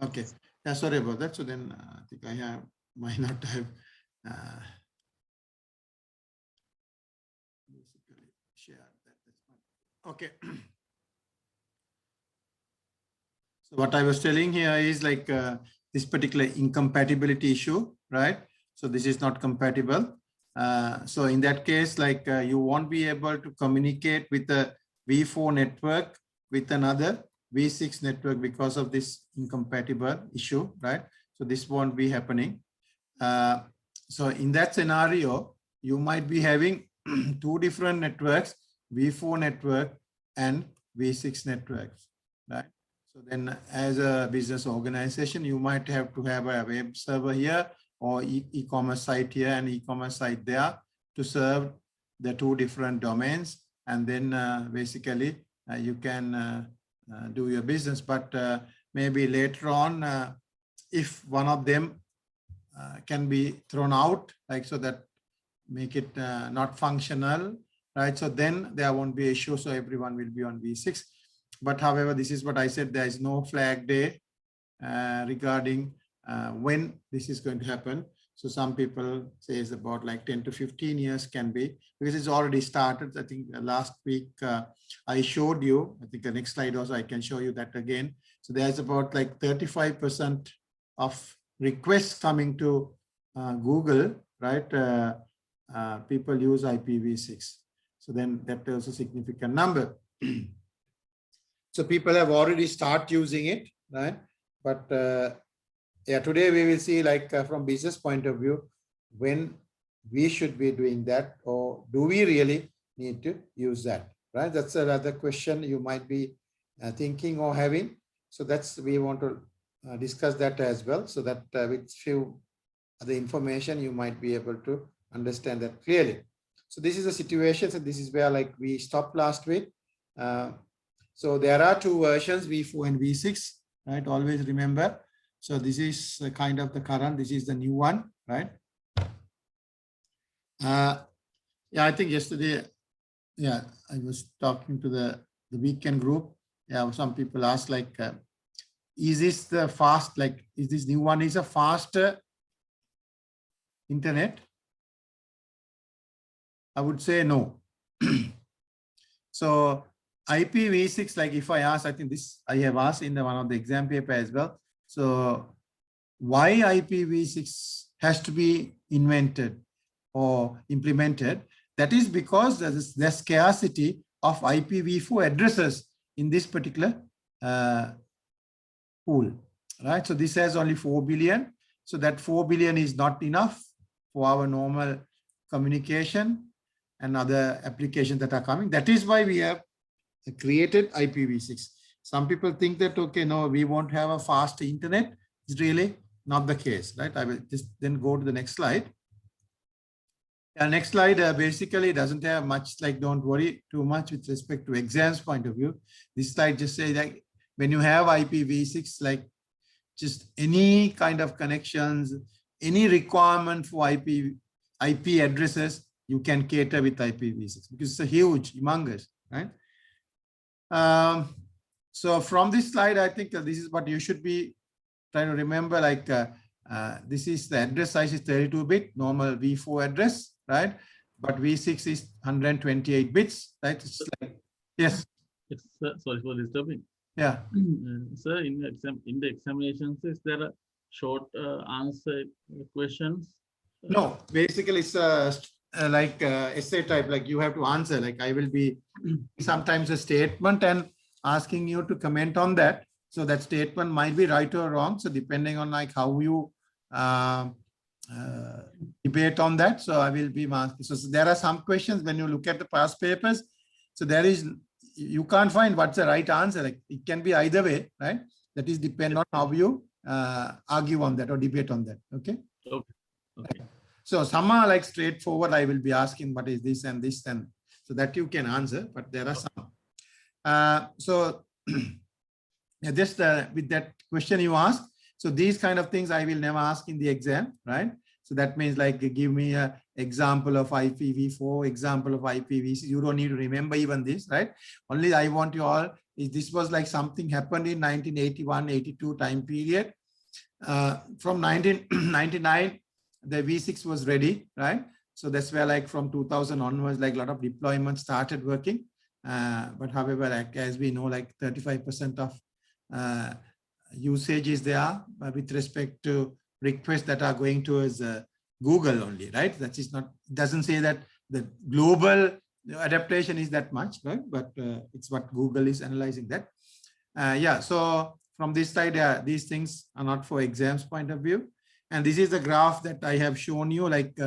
Okay. Yeah, sorry about that. So then I think might not have basically shared that. That's fine. Okay. So what I was telling here is like this particular incompatibility issue, right? So this is not compatible. So in that case, like you won't be able to communicate with a V4 network with another V6 network because of this incompatible issue, right? So this won't be happening. So in that scenario, you might be having two different networks, V4 network and V6 networks, right? So then as a business organization, you might have to have a web server here or e-commerce site here and e-commerce site there to serve the two different domains. And then basically you can do your business. But maybe later on, if one of them can be thrown out, like so that make it not functional, right? So then there won't be issue. So everyone will be on V6. But however, this is what I said, there is no flag day regarding when this is going to happen. So some people say it's about like 10 to 15 years can be, because it's already started. I think last week I showed you, I think the next slide also I can show you that again. So there's about like 35% of requests coming to Google, right? People use IPv6. So then that is a significant number. So people have already started using it, right? But yeah, today we will see like from business point of view, when we should be doing that, or do we really need to use that, right? That's another question you might be thinking or having. So that's, we want to discuss that as well, so that with few other information, you might be able to understand that clearly. So this is a situation. So this is where like we stopped last week. So there are two versions, V4 and V6, right? Always remember. So this is kind of the current, this is the new one, right? Yeah, I think yesterday, yeah, I was talking to the weekend group. Yeah, some people asked like, is this the fast, like, is this new one is a faster internet? I would say no. So IPv6, like if I ask, I think this I have asked in one of the exam paper as well. So why IPv6 has to be invented or implemented? That is because there's scarcity of IPv4 addresses in this particular pool, right? So this has only 4 billion. So that 4 billion is not enough for our normal communication and other applications that are coming. That is why we have created IPv6. Some people think that, okay, no, we won't have a fast internet. It's really not the case, right? I will just then go to the next slide. Next slide basically doesn't have much, like don't worry too much with respect to exams point of view. This slide just says that when you have IPv6, like just any kind of connections, any requirement for IP addresses, you can cater with IPv6 because it's a huge, humongous, right? So from this slide, I think this is what you should be trying to remember, like this is the address size is 32-bit, normal V4 address, right? But V6 is 128 bits, right? It's like, yes. Yes, sir. Sorry for disturbing. Yeah. Sir, in the examinations, is there a short answer questions? No, basically it's like essay type, like you have to answer, like I will be sometimes a statement and asking you to comment on that. So that statement might be right or wrong. So depending on like how you debate on that. So I will be asking. So there are some questions when you look at the past papers. So there is, you can't find what's the right answer. Like it can be either way, right? That is depend on how you argue on that or debate on that. Okay. Okay. Okay. So some are like straightforward. I will be asking what is this and this, and so that you can answer. But there are some. So just with that question you asked. So these kind of things I will never ask in the exam, right? So that means like give me an example of IPv4, example of IPv6. You don't need to remember even this, right? Only I want you all this was like something happened in 1981-82 time period. From 1999, the V6 was ready, right? So that's where like from 2000 onwards, like a lot of deployments started working. But however, like, as we know, like 35% of usage is there with respect to requests that are going towards Google only, right? That is not, doesn't say that the global adaptation is that much, right? But it's what Google is analyzing that. Yeah, so from this side, these things are not for exams point of view. And this is the graph that I have shown you, like,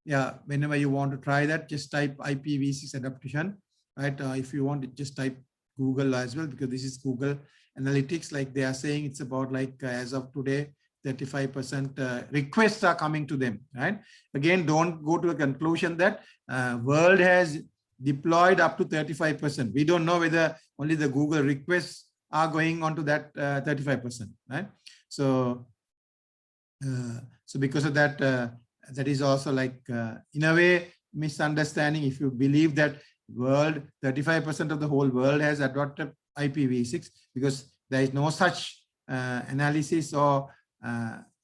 yeah, whenever you want to try that, just type IPv6 adaptation, right? If you want to just type Google as well, because this is Google Analytics, like they are saying it's about like, as of today, 35% requests are coming to them, right? Again, don't go to a conclusion that world has deployed up to 35%. We don't know whether only the Google requests are going on to that 35%, right? So, so because of that, that is also like, in a way, misunderstanding. If you believe that world, 35% of the whole world has adopted IPv6, because there is no such analysis or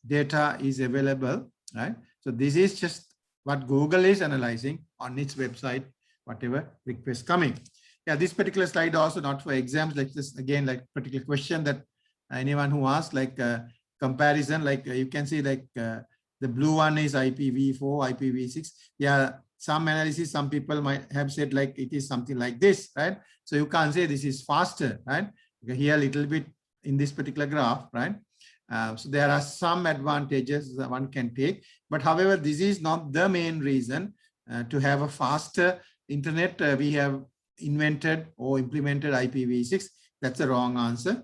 data is available, right? So this is just what Google is analyzing on its website, whatever requests coming. Yeah, this particular slide also not for exams, like this again, like particular question that anyone who asks, like comparison, like you can see like the blue one is IPv4, IPv6. Yeah, some analysis, some people might have said like it is something like this, right? So you can't say this is faster, right? Here a little bit in this particular graph, right? So there are some advantages that one can take, but however, this is not the main reason to have a faster internet. We have invented or implemented IPv6. That's the wrong answer.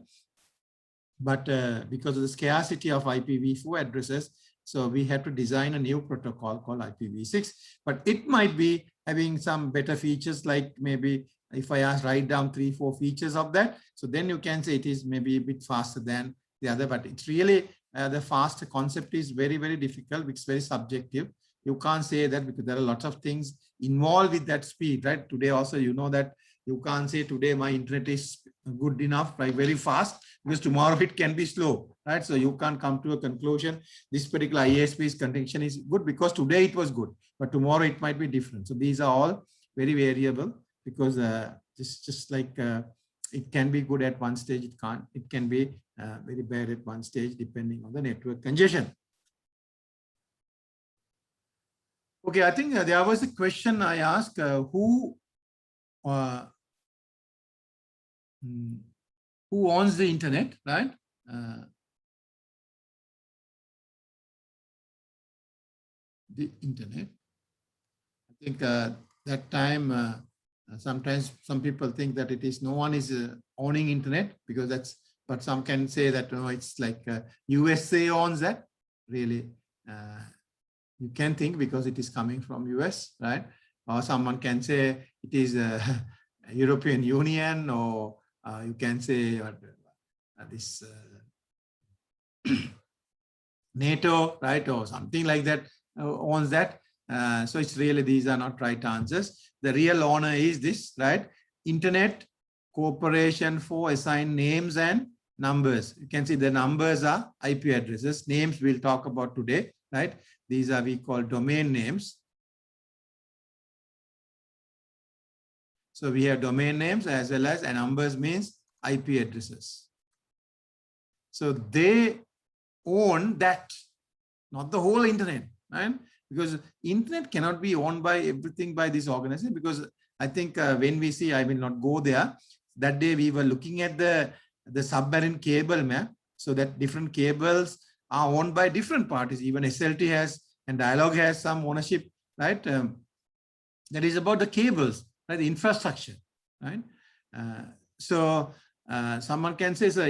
But because of the scarcity of IPv4 addresses, so we had to design a new protocol called IPv6, but it might be having some better features, like maybe if I write down 3-4 features of that, so then you can say it is maybe a bit faster than the other, but it's really the fast concept is very, very difficult. It's very subjective. You can't say that because there are lots of things involved with that speed, right? Today also, you know that you can't say today my internet is good enough, right? Very fast, because tomorrow it can be slow, right? So you can't come to a conclusion. This particular ISP's contention is good because today it was good, but tomorrow it might be different. So these are all very variable, because just like it can be good at one stage, it can be very bad at one stage depending on the network congestion. Okay, I think there was a question I asked, who owns the internet, right? The internet. I think that time, sometimes some people think that it is no one is owning internet, because that's, but some can say that, no, it's like USA owns that. Really, you can think because it is coming from US, right? Or someone can say it is European Union, or you can say this NATO, right? Or something like that owns that. So it's really, these are not right answers. The real owner is this, right? Internet Corporation for Assigned Names and Numbers. You can see the numbers are IP addresses. Names we'll talk about today, right? These are we call domain names. So we have domain names as well as, and numbers means IP addresses. So they own that, not the whole internet, right? Because internet cannot be owned by everything by this organization, because I think when we see, I will not go there. That day we were looking at the submarine cable map, so that different cables are owned by different parties. Even SLT has, and Dialog has some ownership, right? That is about the cables, right? The infrastructure, right? So someone can say, so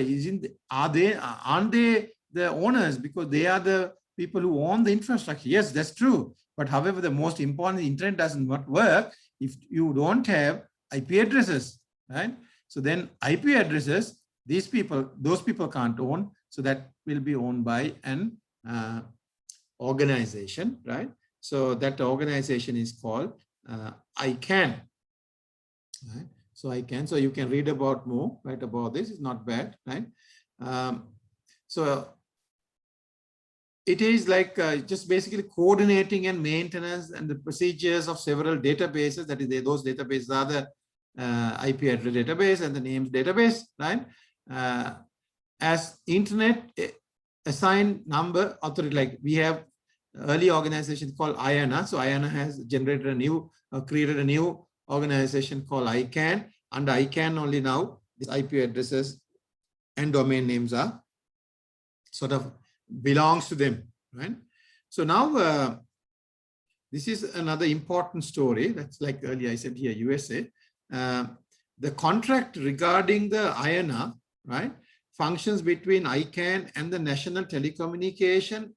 aren't they the owners, because they are the people who own the infrastructure? Yes, that's true. But however, the most important, the internet does not work if you don't have IP addresses, right? So then IP addresses, these people, those people can't own. So that will be owned by an organization, right? So that organization is called ICANN. Right? So ICANN. So you can read about more, right, about this. It's not bad, right? So it is like just basically coordinating and maintenance and the procedures of several databases. That is, those databases are the IP address database and the names database, right? As internet assigned number authority, like we have early organization called IANA. So IANA has generated a new, created a new organization called ICANN. Under ICANN only now, these IP addresses and domain names are sort of belongs to them, right? So now this is another important story. That's like earlier I said here, USA. The contract regarding the IANA, right, functions between ICANN and the National Telecommunication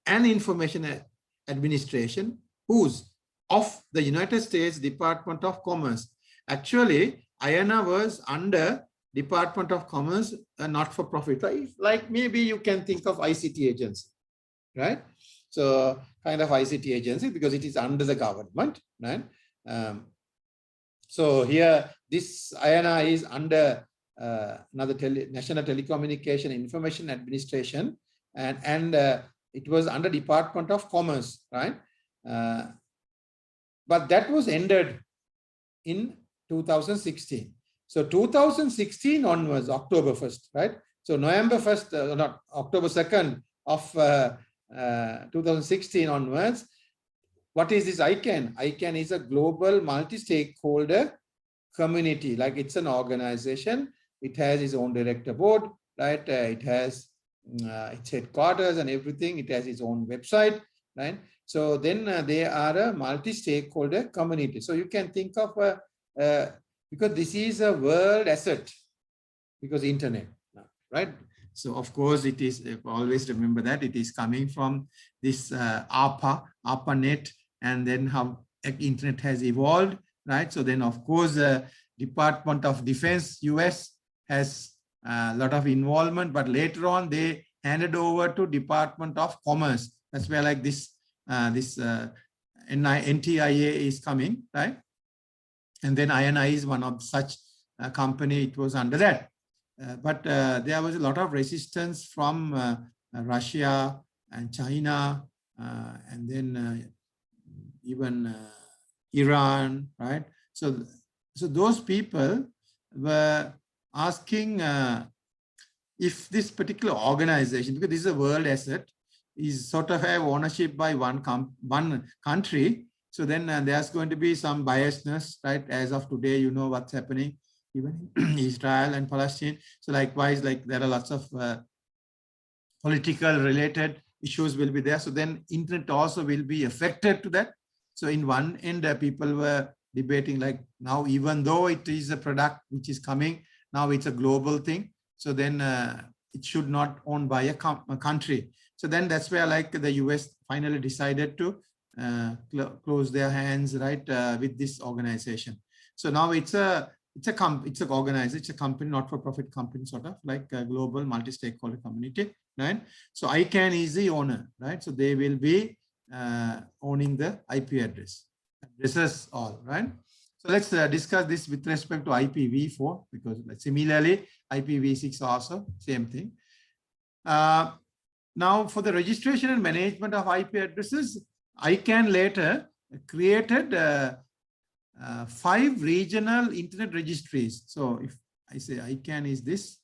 and Information Administration, who's of the United States Department of Commerce. Actually, IANA was under Department of Commerce, not for profit. Like maybe you can think of ICT agency, right? So kind of ICT agency because it is under the government, right? So here, this IANA is under another National Telecommunication Information Administration, and it was under Department of Commerce, right? But that was ended in 2016. So 2016 onwards, October 1st, right? So November 1st, not October 2nd of 2016 onwards, what is this ICANN? ICANN is a global multi-stakeholder community, like it's an organization. It has its own director board, right? It has its headquarters and everything. It has its own website, right? So then they are a multi-stakeholder community. So you can think of because this is a world asset, because internet, right? So of course it is, always remember that it is coming from this ARPANET, and then how internet has evolved, right? So then of course Department of Defense, US, has a lot of involvement, but later on they handed over to Department of Commerce. That's where like this NTIA is coming, right? And then INI is one of such company. It was under that. But there was a lot of resistance from Russia and China, and then even Iran, right? So those people were asking if this particular organization, because this is a world asset, is sort of have ownership by one country. So then there's going to be some biasness, right? As of today, you know what's happening even in Israel and Palestine. So likewise, like there are lots of political related issues will be there. So then internet also will be affected to that. So in one end, people were debating like now, even though it is a product which is coming, now it's a global thing. So then it should not owned by a country. So then that's where like the US finally decided to close their hands, right, with this organization. So now it's an organization, it's a company, not-for-profit company, sort of like a global multi-stakeholder community, right? So ICANN is the owner, right? So they will be owning the IP addresses all, right? So let's discuss this with respect to IPv4, because similarly IPv6 also same thing. Now for the registration and management of IP addresses, ICANN later created 5 regional internet registries. So if I say ICANN is this,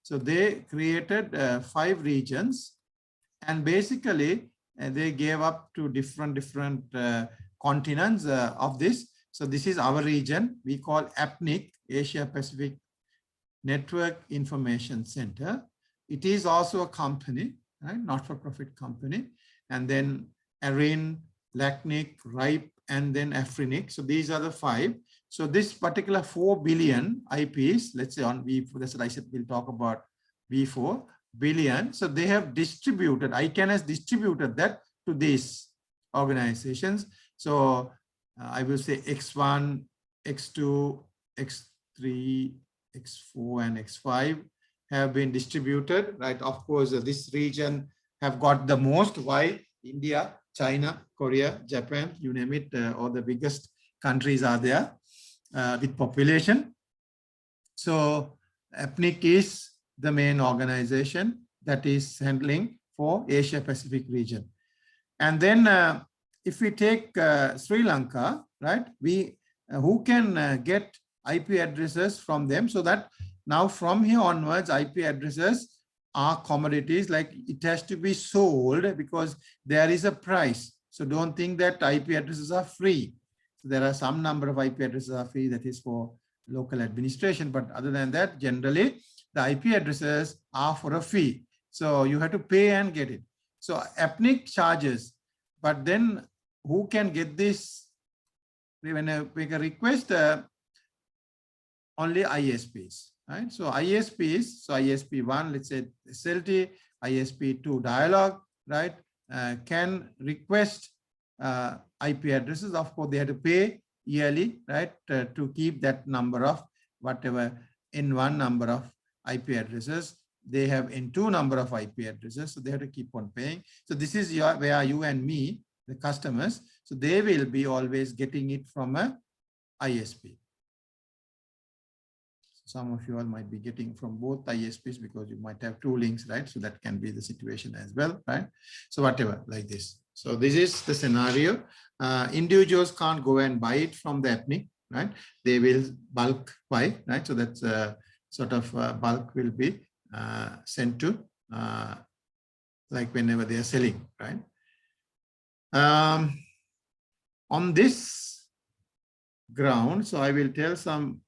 so they created 5 regions, and basically they gave up to different continents of this. So this is our region. We call APNIC, Asia Pacific Network Information Center. It is also a company, right? Not-for-profit company. And then ARIN, LACNIC, RIPE, and then AFRINIC. So these are the 5. So this particular 4 billion IPs, let's say on V4, that's what I said, we'll talk about V4 billion. So they have distributed, ICANN has distributed that to these organizations. So I will say X1, X2, X3, X4, and X5 have been distributed, right? Of course, this region have got the most. Why? India, China, Korea, Japan, you name it, or the biggest countries are there with population. So APNIC is the main organization that is handling for Asia Pacific region. And then if we take Sri Lanka, right, we who can get IP addresses from them, so that now from here onwards, IP addresses are commodities, like it has to be sold because there is a price. So don't think that IP addresses are free. So there are some number of IP addresses are free, that is for local administration. But other than that, generally the IP addresses are for a fee. So you have to pay and get it. So APNIC charges, but then who can get this? When I make a request, only ISPs, right? So ISPs, so ISP1, let's say SLT, ISP2 Dialog, right, can request IP addresses. Of course, they have to pay yearly, right, to keep that number of whatever N1 number of IP addresses. They have N2 number of IP addresses, so they have to keep on paying. So this is where you and me, the customers, so they will be always getting it from a ISP. Some of you all might be getting from both ISPs because you might have two links, right? So that can be the situation as well, right? So whatever, like this. So this is the scenario. Individuals can't go and buy it from the APNIC, right? They will bulk buy, right? So that's sort of bulk will be sent to like whenever they are selling, right? On this ground, so I will tell some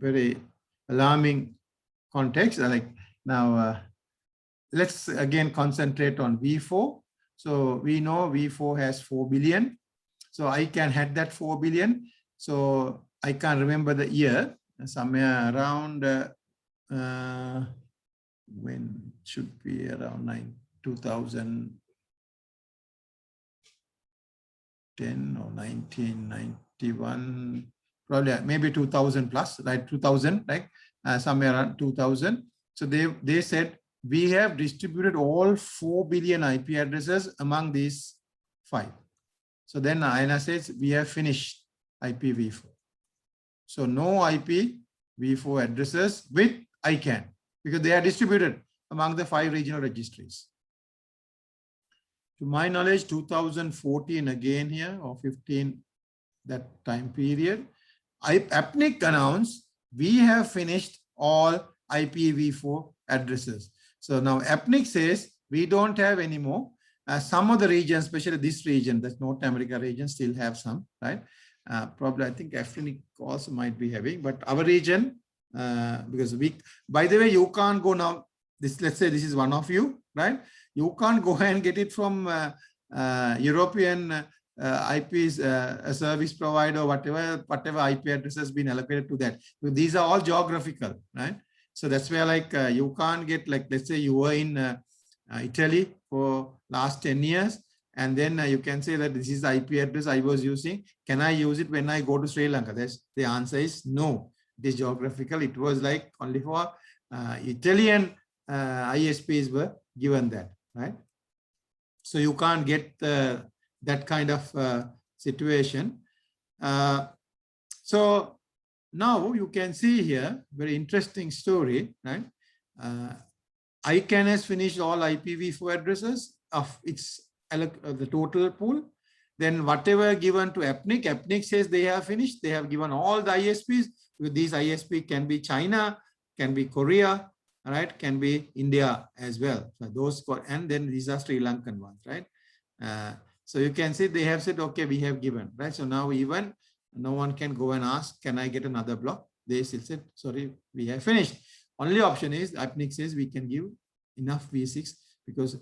very alarming context. Like now, let's again concentrate on V4. So we know V4 has 4 billion. So I can had that 4 billion. So I can't remember the year, somewhere around when it should be around 2010 or 1991, probably maybe 2000 plus, right? 2000, like somewhere around 2000. So they said we have distributed all 4 billion IP addresses among these 5. So then INA says we have finished IPv4. So no IPv4 addresses with ICANN because they are distributed among the 5 regional registries. To my knowledge, 2014 again here, or 15, that time period, APNIC announced we have finished all IPv4 addresses. So now APNIC says we don't have any more. Some of the regions, especially this region, the North America region, still have some, right? Probably I think APNIC also might be having, but our region, because we, by the way, you can't go now. This, let's say this is one of you, right? You can't go and get it from European IPs, a service provider, whatever IP address has been allocated to that. So these are all geographical, right? So that's where like you can't get, like, let's say you were in Italy for last 10 years, and then you can say that this is the IP address I was using. Can I use it when I go to Sri Lanka? The answer is no. It is geographical. It was like only for Italian ISPs were given that, right? So you can't get that kind of situation. So now you can see here, very interesting story, right? ICANN has finished all IPv4 addresses of its the total pool. Then whatever given to APNIC, APNIC says they have finished. They have given all the ISPs. With these ISP can be China, can be Korea, right? Can be India as well. So those, and then these are Sri Lankan ones, right? So you can see they have said, okay, we have given, right? So now even no one can go and ask, can I get another block? They still said, sorry, we have finished. Only option is APNIC says we can give enough V6 because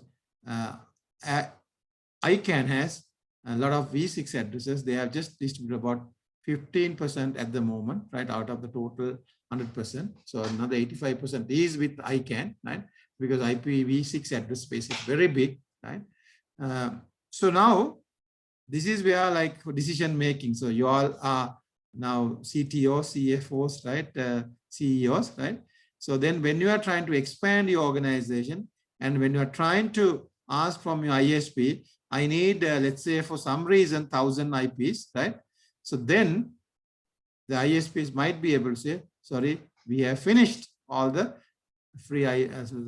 ICANN has a lot of V6 addresses. They have just distributed about 15% at the moment, right, out of the total 100%. So another 85% is with ICANN, right, because IPv6 address space is very big, right? So now this is where like decision making. So you all are now CTOs, CFOs, right, CEOs, right? So then when you are trying to expand your organization and when you are trying to ask from your ISP, I need, let's say for some reason, 1,000 IPs, right? So then the ISPs might be able to say, sorry, we have finished all the free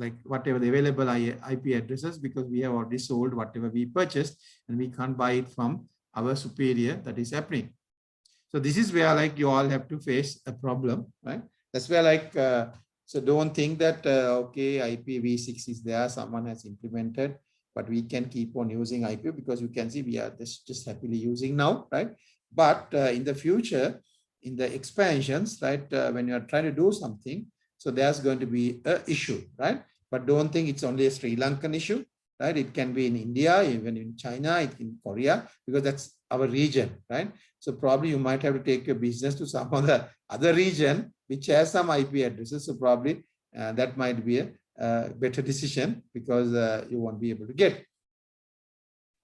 like whatever the available IP addresses, because we have already sold whatever we purchased and we can't buy it from our superior. That is happening. So this is where like you all have to face a problem, right? That's where like, so don't think that, okay, IPv6 is there, someone has implemented, but we can keep on using IP, because you can see we are just happily using now, right? But in the future, in the expansions, right, when you are trying to do something, so there's going to be an issue, right? But don't think it's only a Sri Lankan issue, right? It can be in India, even in China, in Korea, because that's our region, right? So probably you might have to take your business to some other region which has some IP addresses. So probably that might be a better decision, because you won't be able to get.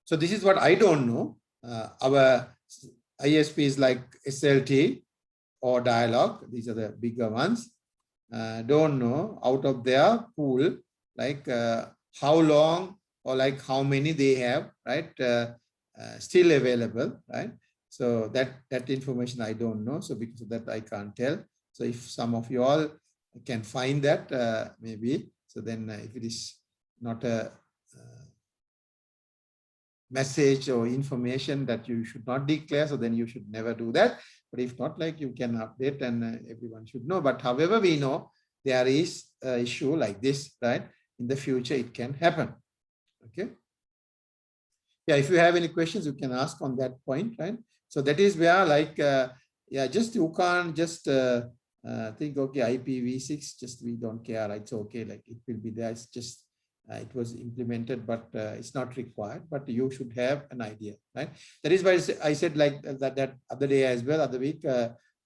So this is what I don't know. Our ISPs like SLT or Dialog, these are the bigger ones, don't know out of their pool, like how long or like how many they have, right, still available, right? So that information I don't know. So because of that, I can't tell. So if some of you all can find that, maybe, so then if it is not a message or information that you should not declare, so then you should never do that. But if not, like you can update and everyone should know. But however, we know there is an issue like this, right? In the future, it can happen. Okay. Yeah, if you have any questions, you can ask on that point, right? So that is where like, yeah, just you can't just think, okay, IPv6, just we don't care. It's okay, like it will be there. It's just, it was implemented, but it's not required, but you should have an idea, right? That is why I said like that other day as well, other week,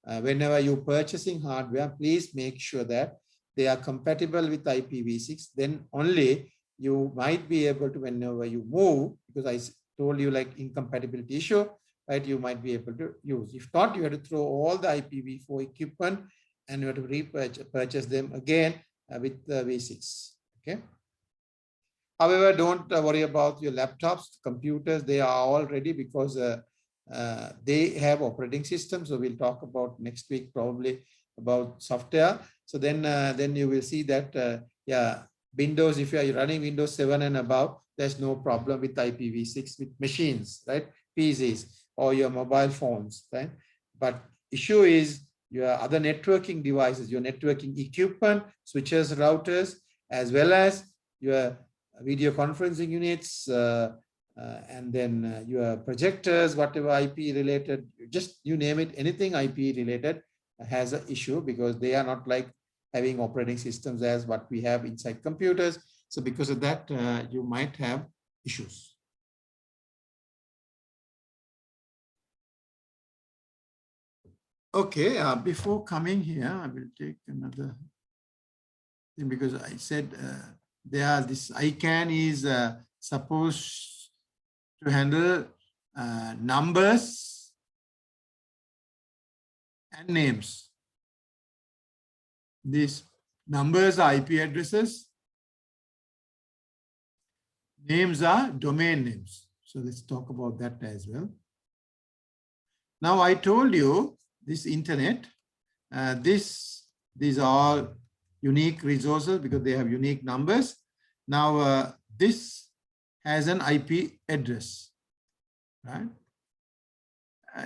whenever you're purchasing hardware, please make sure that they are compatible with IPv6. Then only you might be able to, whenever you move, because I told you like incompatibility issue, right? You might be able to use. If not, you have to throw all the IPv4 equipment and you have to repurchase them again with the V6, okay? However, don't worry about your laptops, computers, they are all ready, because they have operating systems. So we'll talk about next week probably about software. So then you will see that, yeah, Windows, if you are running Windows 7 and above, there's no problem with IPv6 with machines, right? PCs or your mobile phones, right? But issue is your other networking devices, your networking equipment, switches, routers, as well as your video conferencing units, and then your projectors, whatever IP related, just you name it, anything IP related has an issue, because they are not like having operating systems as what we have inside computers. So because of that, you might have issues. Okay, before coming here, I will take another thing, because I said this ICANN is supposed to handle numbers and names. These numbers are IP addresses. Names are domain names. So let's talk about that as well. Now I told you this internet, these are all unique resources because they have unique numbers. Now this has an IP address, right?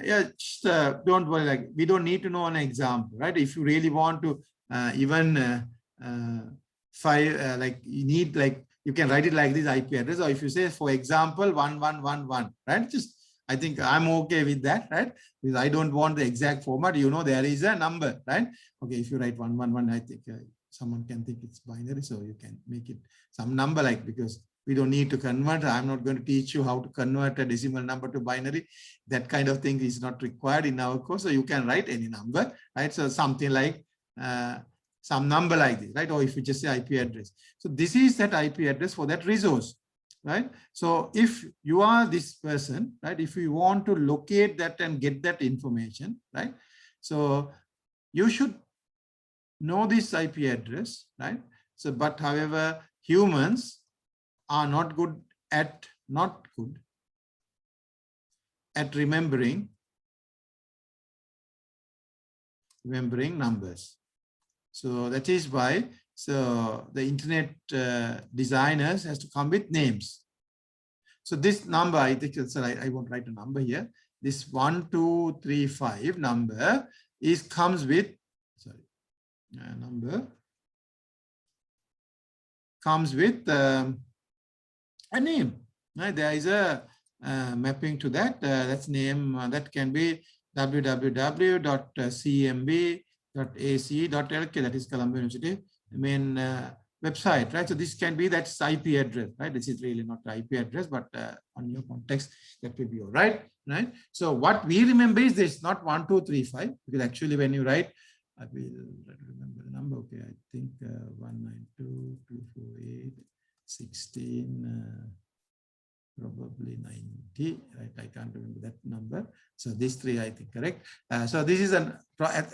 Yeah, just don't worry, like we don't need to know an example, right? If you really want to even like you need, like you can write it like this IP address, or if you say, for example, 1111, right? Just, I think I'm okay with that, right? Because I don't want the exact format. You know, there is a number, right? Okay, if you write 111, I think someone can think it's binary, so you can make it some number, like, because we don't need to convert. I'm not going to teach you how to convert a decimal number to binary. That kind of thing is not required in our course. So you can write any number, right? So something like some number like this, right? Or if you just say IP address. So this is that IP address for that resource, right? So if you are this person, right, if you want to locate that and get that information, right? So you should know this IP address, right? So, but however, humans are not good at remembering remembering numbers. So that is why, so the internet designers has to come with names. So this number, I think, so I won't write a number here. This 1235 number comes with, number comes with a name. Right? There is a mapping to that. That's name that can be www.cmb.ac.lk. That is Colombo University main website, right? So this can be that's IP address, right? This is really not IP address, but on your context, that will be all right, right? So what we remember is this, not 1235, because actually when you write, I will remember the number. Okay, I think 192.248.16, probably 90, right? I can't remember that number. So these three, I think, correct. So this is a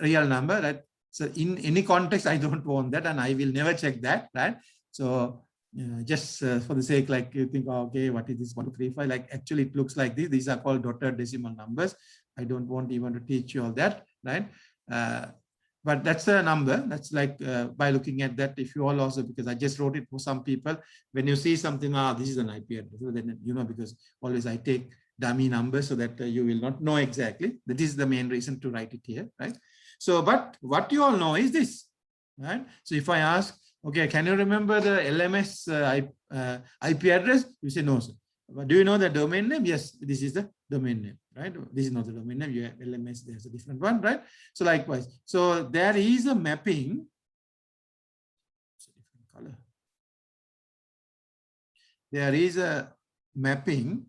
real number, right? So in any context, I don't want that, and I will never check that, right? So just for the sake, like you think, oh, okay, what is this 1235? Like actually, it looks like this. These are called dotted decimal numbers. I don't want even to teach you all that, right? But that's a number. That's like by looking at that, if you all also, because I just wrote it for some people, when you see something, this is an IP address, then you know, because always I take dummy numbers so that you will not know exactly. That is the main reason to write it here, right? So, but what you all know is this, right? So if I ask, okay, can you remember the LMS IP address? You say no, sir. But do you know the domain name? Yes, this is the domain name, right? This is not the domain name. You have LMS, there's a different one, right? So likewise, so there is a mapping. It's a different color. There is a mapping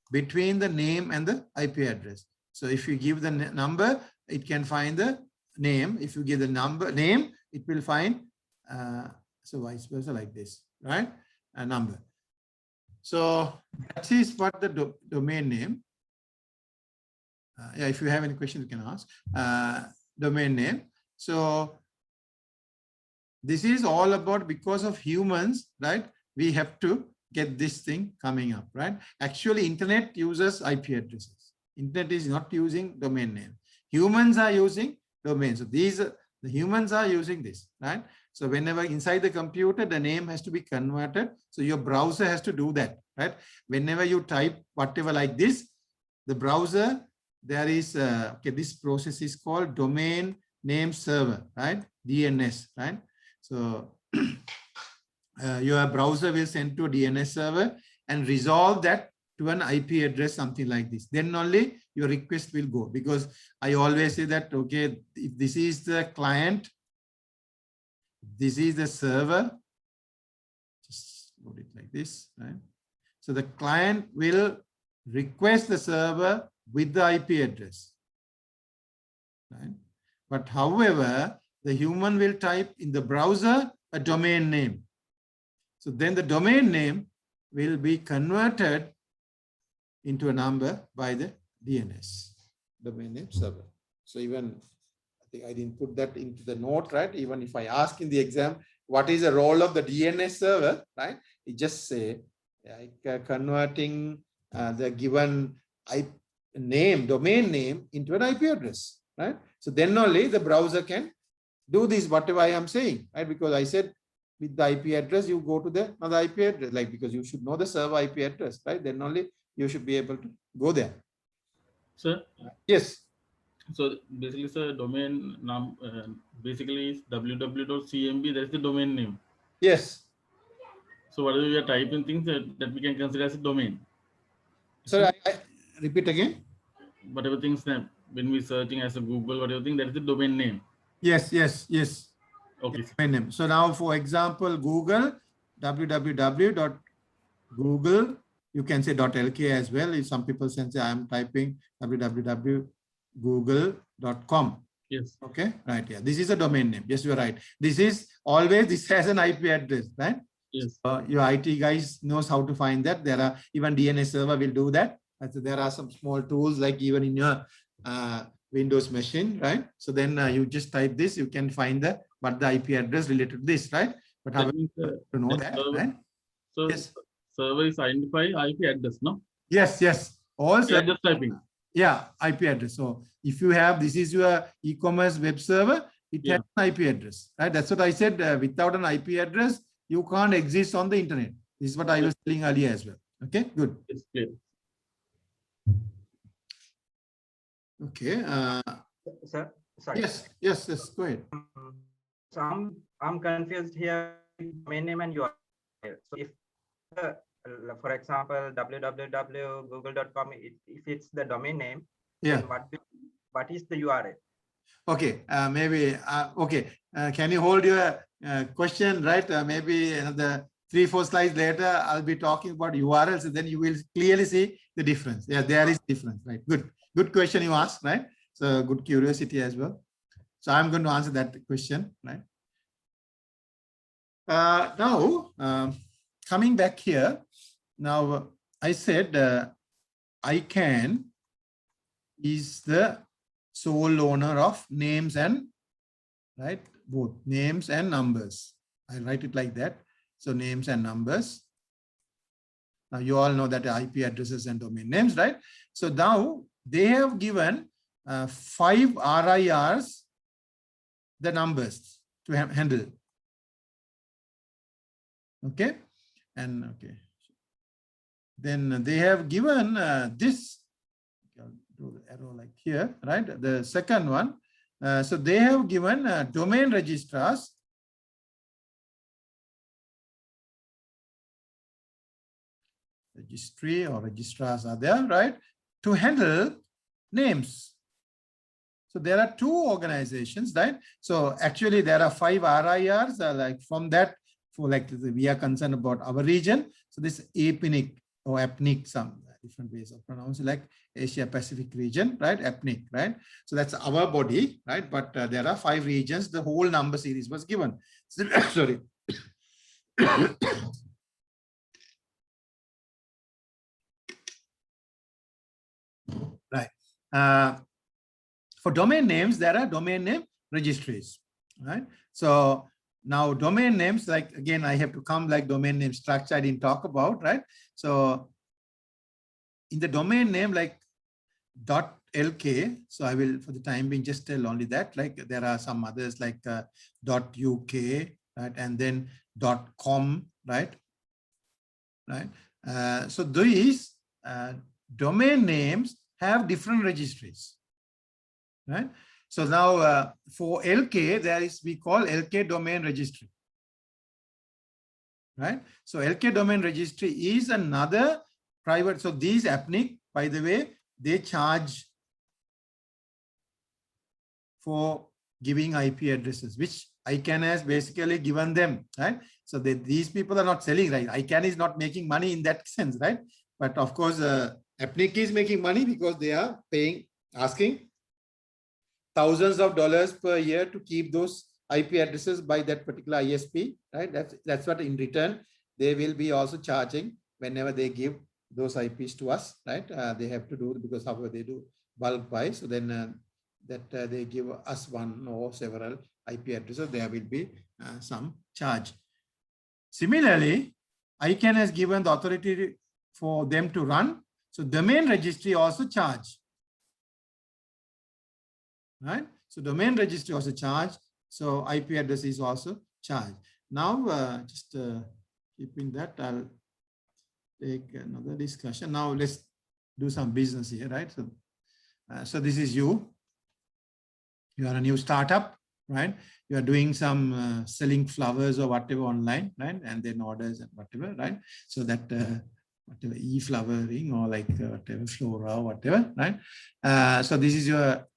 between the name and the IP address. So if you give the number, it can find the name. If you give the name, it will find, so vice versa, like this, right? A number. So that is what the domain name. Yeah, if you have any questions, you can ask. Domain name. So this is all about, because of humans, right? We have to get this thing coming up, right? Actually, internet uses IP addresses. Internet is not using domain name. Humans are using domain. So these, the humans are using this, right? So whenever inside the computer, the name has to be converted. So your browser has to do that, right? Whenever you type whatever like this, the browser, there is, okay, this process is called domain name server, right? DNS, right? So your browser will send to a DNS server and resolve that to an IP address, something like this. Then only your request will go, because I always say that, okay, if this is the client, this is the server, just put it like this, right? So the client will request the server with the IP address, right? But however, the human will type in the browser a domain name. So then the domain name will be converted into a number by the DNS, domain name server. So even, I think I didn't put that into the note, right? Even if I ask in the exam, what is the role of the DNS server, right? It just say, like, converting the given domain name into an IP address, right? So then only the browser can do this, whatever I am saying, right? Because I said with the IP address, you go to the another IP address, like, because you should know the server IP address, right? Then only you should be able to go there. Sir? Yes. So basically, sir, domain basically is www.cmb. That's the domain name. Yes. So whatever we are typing things that we can consider as a domain. So I repeat again. Whatever things that when we searching as a Google, whatever thing, that is the domain name. Yes, yes, yes. Okay. Domain name. So now, for example, Google, www.google, you can say .lk as well. If some people say I am typing www.google.com. Yes. Okay, right. Yeah, this is a domain name. Yes, you are right. This is always, this has an IP address, right? Yes. Your IT guys knows how to find that. There are even DNS server will do that. So there are some small tools, like even in your Windows machine, right? So then you just type this, you can find the IP address related to this, right? But how to know that, server, right? So yes. Server is identify IP address, no? Yes, yes. Also, just typing. Yeah, IP address. So if you have, this is your e-commerce web server, it has an IP address, right? That's what I said. Without an IP address, you can't exist on the internet. This is what I was telling earlier as well. Okay, good. It's clear. Okay. Sir, sorry. Yes, go ahead. So I'm confused here. Domain name and URL. So if, for example, www.google.com, if it's the domain name, Yeah. then what is the URL? Okay, maybe, okay. Can you hold your question, right? Maybe another 3-4 slides later, I'll be talking about URLs, and then you will clearly see the difference. Yeah, there is difference, right? Good question you asked, right? So good curiosity as well. So I'm going to answer that question, right? Now, coming back here, now I said ICANN is the sole owner of names and, right, both names and numbers. I write it like that. So names and numbers. Now you all know that IP addresses and domain names, right? So now they have given 5 RIRs, the numbers to handle. Okay, and okay, then they have given this. I'll do the arrow like here, right? The second one. So they have given domain registrars. Registry or registrars are there, right? To handle names. So there are 2 organizations, right? So actually there are 5 RIRs, like from that, for like we are concerned about our region. So this APNIC or APNIC, some different ways of pronouncing, like Asia Pacific region, right? APNIC, right? So that's our body, right? But there are 5 regions. The whole number series was given. So, sorry. Right. For domain names, there are domain name registries, right? So now domain names, like, again, I have to come like domain name structure I didn't talk about, right? So in the domain name, like .lk, so I will, for the time being, just tell only that, like there are some others like .uk, right? And then .com, right? Right. So these domain names have different registries. Right. So now for LK, there is, we call LK domain registry. Right. So LK domain registry is another private. So these APNIC, by the way, they charge for giving IP addresses, which ICANN has basically given them. Right. So these people are not selling, right? ICANN is not making money in that sense, right? But of course, APNIC is making money because they are paying, asking thousands of dollars per year to keep those IP addresses by that particular ISP, right? That's what in return they will be also charging whenever they give those IPs to us, right? They have to do, because however they do bulk buy, so then they give us one or several IP addresses, there will be some charge. Similarly, ICANN has given the authority for them to run, so domain registry also charge. Right? So domain registry also charged. So IP address is also charged. Now, just keeping that, I'll take another discussion. Now let's do some business here, right? So, so this is you. You are a new startup, right? You are doing some selling flowers or whatever online, right? And then orders and whatever, right? So that whatever e-flowering or like whatever flora or whatever, right? So this is your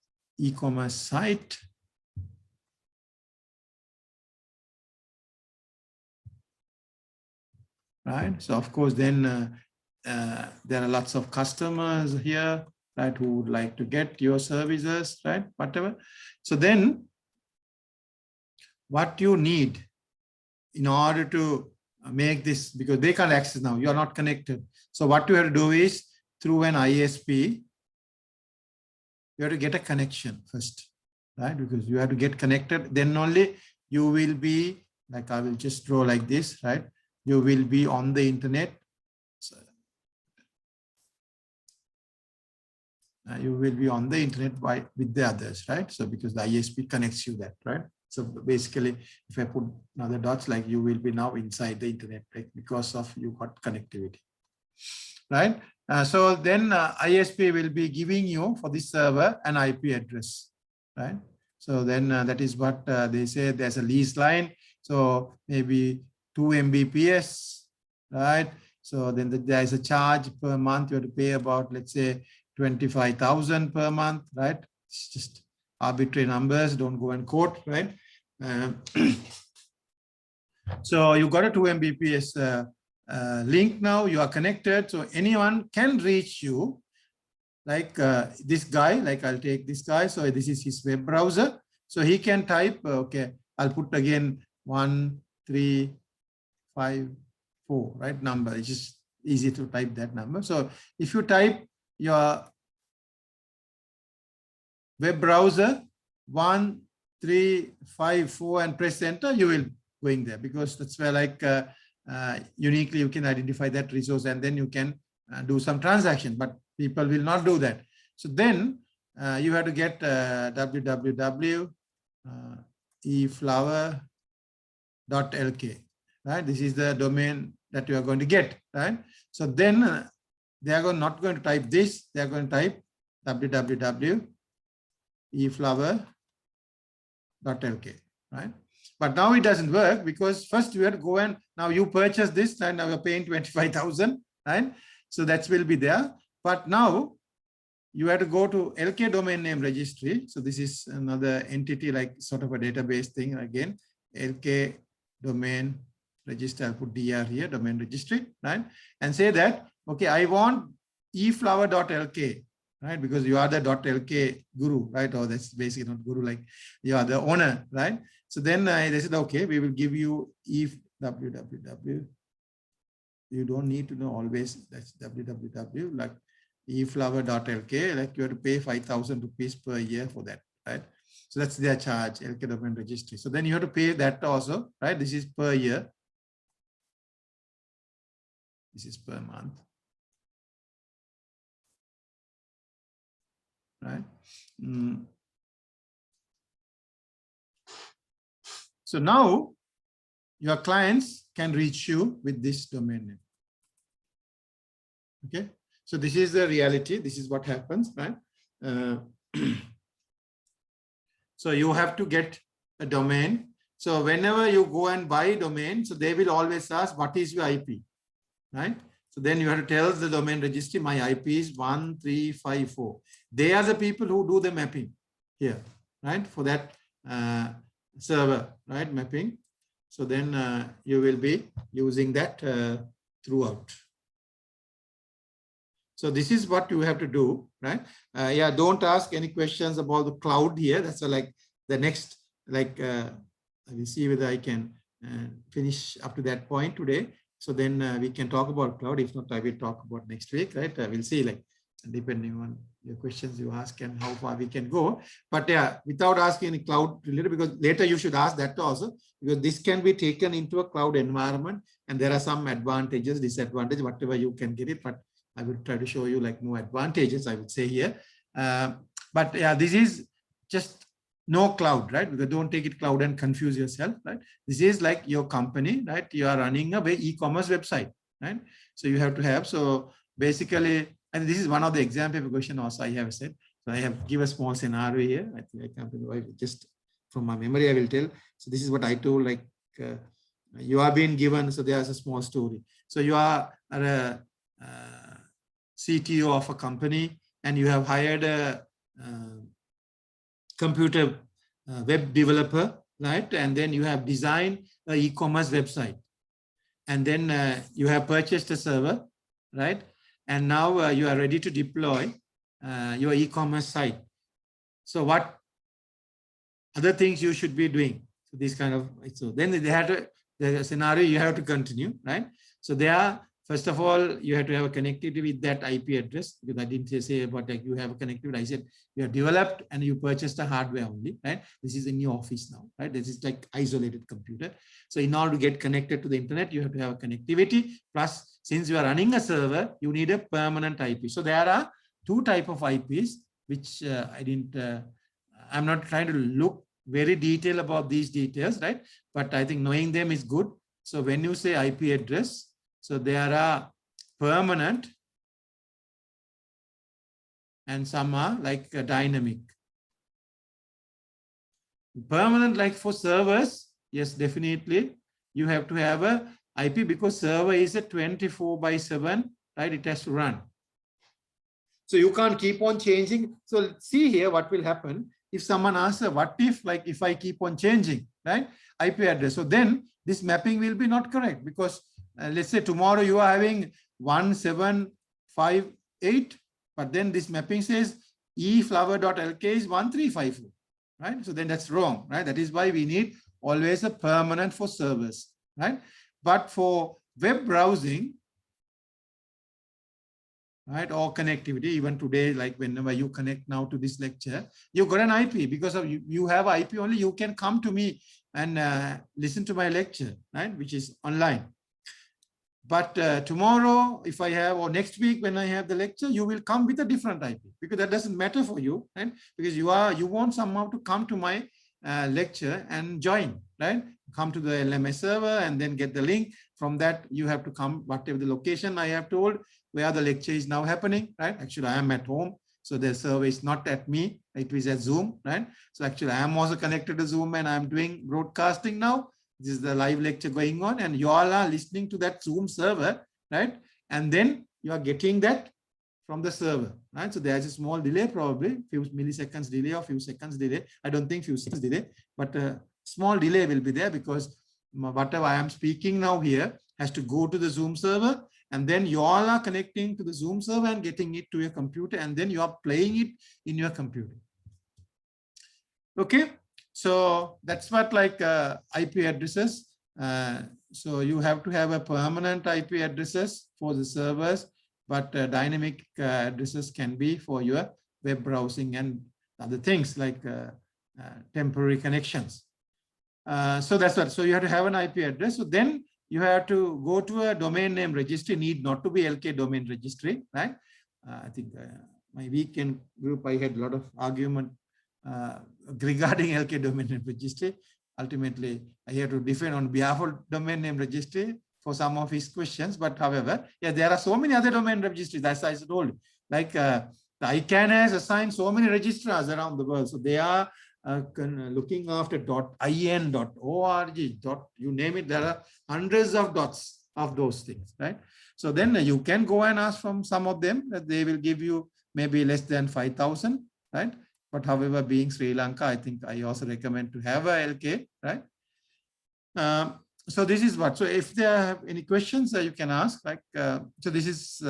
e-commerce site. Right. So of course, then there are lots of customers here, right, who would like to get your services, right, whatever. So then what you need in order to make this, because they can't access now, you are not connected. So what you have to do is, through an ISP, you have to get a connection first, right? Because you have to get connected, then only you will be, like I will just draw like this, right? You will be on the internet. you will be on the internet with the others, right? So because the ISP connects you that, right? So basically, if I put another dots, like you will be now inside the internet, right? Because of you got connectivity, right? So then ISP will be giving you for this server an IP address, right? So then that is what they say. There's a lease line. So maybe 2 Mbps, right? So then there is a charge per month. You have to pay about, let's say, 25,000 per month, right? It's just arbitrary numbers. Don't go and quote, right? So you got a 2 Mbps link now. You are connected, so anyone can reach you. Like this guy, like I'll take this guy. So this is his web browser. So he can type, okay, I'll put again 1354, right? Number. It's just easy to type that number. So if you type your web browser 1354 and press enter, you will going there, because that's where like uniquely you can identify that resource, and then you can do some transaction, but people will not do that. So then you have to get www.eflower.lk, right? This is the domain that you are going to get, right? So then they are not going to type this, they are going to type www.eflower.lk, right? But now it doesn't work, because first you have to go and now you purchase this and now you're paying 25,000, right? So that will be there. But now you have to go to LK domain name registry. So this is another entity, like sort of a database thing again. LK domain registry. I'll put DR here, domain registry, right? And say that, okay, I want eflower.lk, right? Because you are the .lk guru, right? Or that's basically not guru, like you are the owner, right? So then they said, okay, we will give you www. You don't need to know always that's www, like eflower.lk, like you have to pay 5,000 rupees per year for that, right? So that's their charge, LK domain registry. So then you have to pay that also, right? This is per year. This is per month, right? So now your clients can reach you with this domain name. Okay, so this is the reality. This is what happens, right? So you have to get a domain. So whenever you go and buy a domain, so they will always ask, what is your IP, right? So then you have to tell the domain registry, my IP is 1354. They are the people who do the mapping here, right? For that server, right? Mapping. So then you will be using that throughout. So this is what you have to do, right? Yeah, don't ask any questions about the cloud here. That's like the next, like, I will see whether I can finish up to that point today. So then we can talk about cloud. If not, I will talk about next week, right? I will see, like, depending on your questions you ask and how far we can go. But yeah, without asking any cloud related, because later you should ask that also, because this can be taken into a cloud environment, and there are some advantages, disadvantages, whatever you can get it. But I will try to show you like more advantages, I would say here. But yeah, this is just no cloud, right? Because don't take it cloud and confuse yourself, right? This is like your company, right? You are running a e-commerce website, right? So you have to have, so basically, and this is one of the example question also I have said. So I have give a small scenario here. I think I can't remember, just from my memory, I will tell. So this is what I told, like you are being given, so there's a small story. So you are a CTO of a company, and you have hired a computer web developer, right? And then you have designed an e-commerce website, and then you have purchased a server, right? And now you are ready to deploy your e-commerce site. So what other things you should be doing? So this kind of, so then they had the scenario you have to continue, right? So they are, first of all, you have to have a connectivity with that IP address, because I didn't say about like you have a connectivity. I said you have developed and you purchased the hardware only, right? This is in your office now, right? This is like isolated computer. So in order to get connected to the internet, you have to have a connectivity. Plus, since you are running a server, you need a permanent IP. So there are two type of IPs, which I'm not trying to look very detailed about these details, right? But I think knowing them is good. So when you say IP address, so there are permanent and some are like dynamic. Permanent, like for servers, yes, definitely you have to have a IP because server is a 24/7, right? It has to run. So you can't keep on changing. So see here what will happen if someone asks, what if, like, if I keep on changing, right? IP address. So then this mapping will be not correct because let's say tomorrow you are having 1758, but then this mapping says eflower.lk is 1354, right? So then that's wrong, right? That is why we need always a permanent for servers, right? But for web browsing, right, or connectivity, even today, like whenever you connect now to this lecture, you got an IP because of you have IP only, you can come to me and listen to my lecture, right, which is online. But tomorrow, if I have, or next week when I have the lecture, you will come with a different IP because that doesn't matter for you, right? Because you want somehow to come to my lecture and join, right? Come to the LMS server and then get the link. From that, you have to come, whatever the location I have told, where the lecture is now happening, right? Actually, I am at home. So the server is not at me, it is at Zoom, right? So actually, I am also connected to Zoom and I'm doing broadcasting now. This is the live lecture going on and you all are listening to that Zoom server, right? And then you are getting that from the server, right? So there's a small delay, probably few milliseconds delay or few seconds delay. I don't think few seconds delay, but a small delay will be there because whatever I am speaking now here has to go to the Zoom server and then you all are connecting to the Zoom server and getting it to your computer and then you are playing it in your computer. Okay. So that's what like IP addresses. So you have to have a permanent IP addresses for the servers, but dynamic addresses can be for your web browsing and other things like temporary connections. So that's what. So you have to have an IP address. So then you have to go to a domain name registry. Need not to be LK domain registry, right? I think my weekend group I had a lot of argument regarding LK domain name registry. Ultimately, I have to defend on behalf of domain name registry for some of his questions. But however, yeah, there are so many other domain registries, as I told, like the ICANN has assigned so many registrars around the world. So they are looking after .in, .org, you name it, there are hundreds of dots of those things, right? So then you can go and ask from some of them that they will give you maybe less than 5,000, right? But however, being Sri Lanka, I think I also recommend to have a LK, right? So this is what. So if there are any questions, you can ask. Like, so this is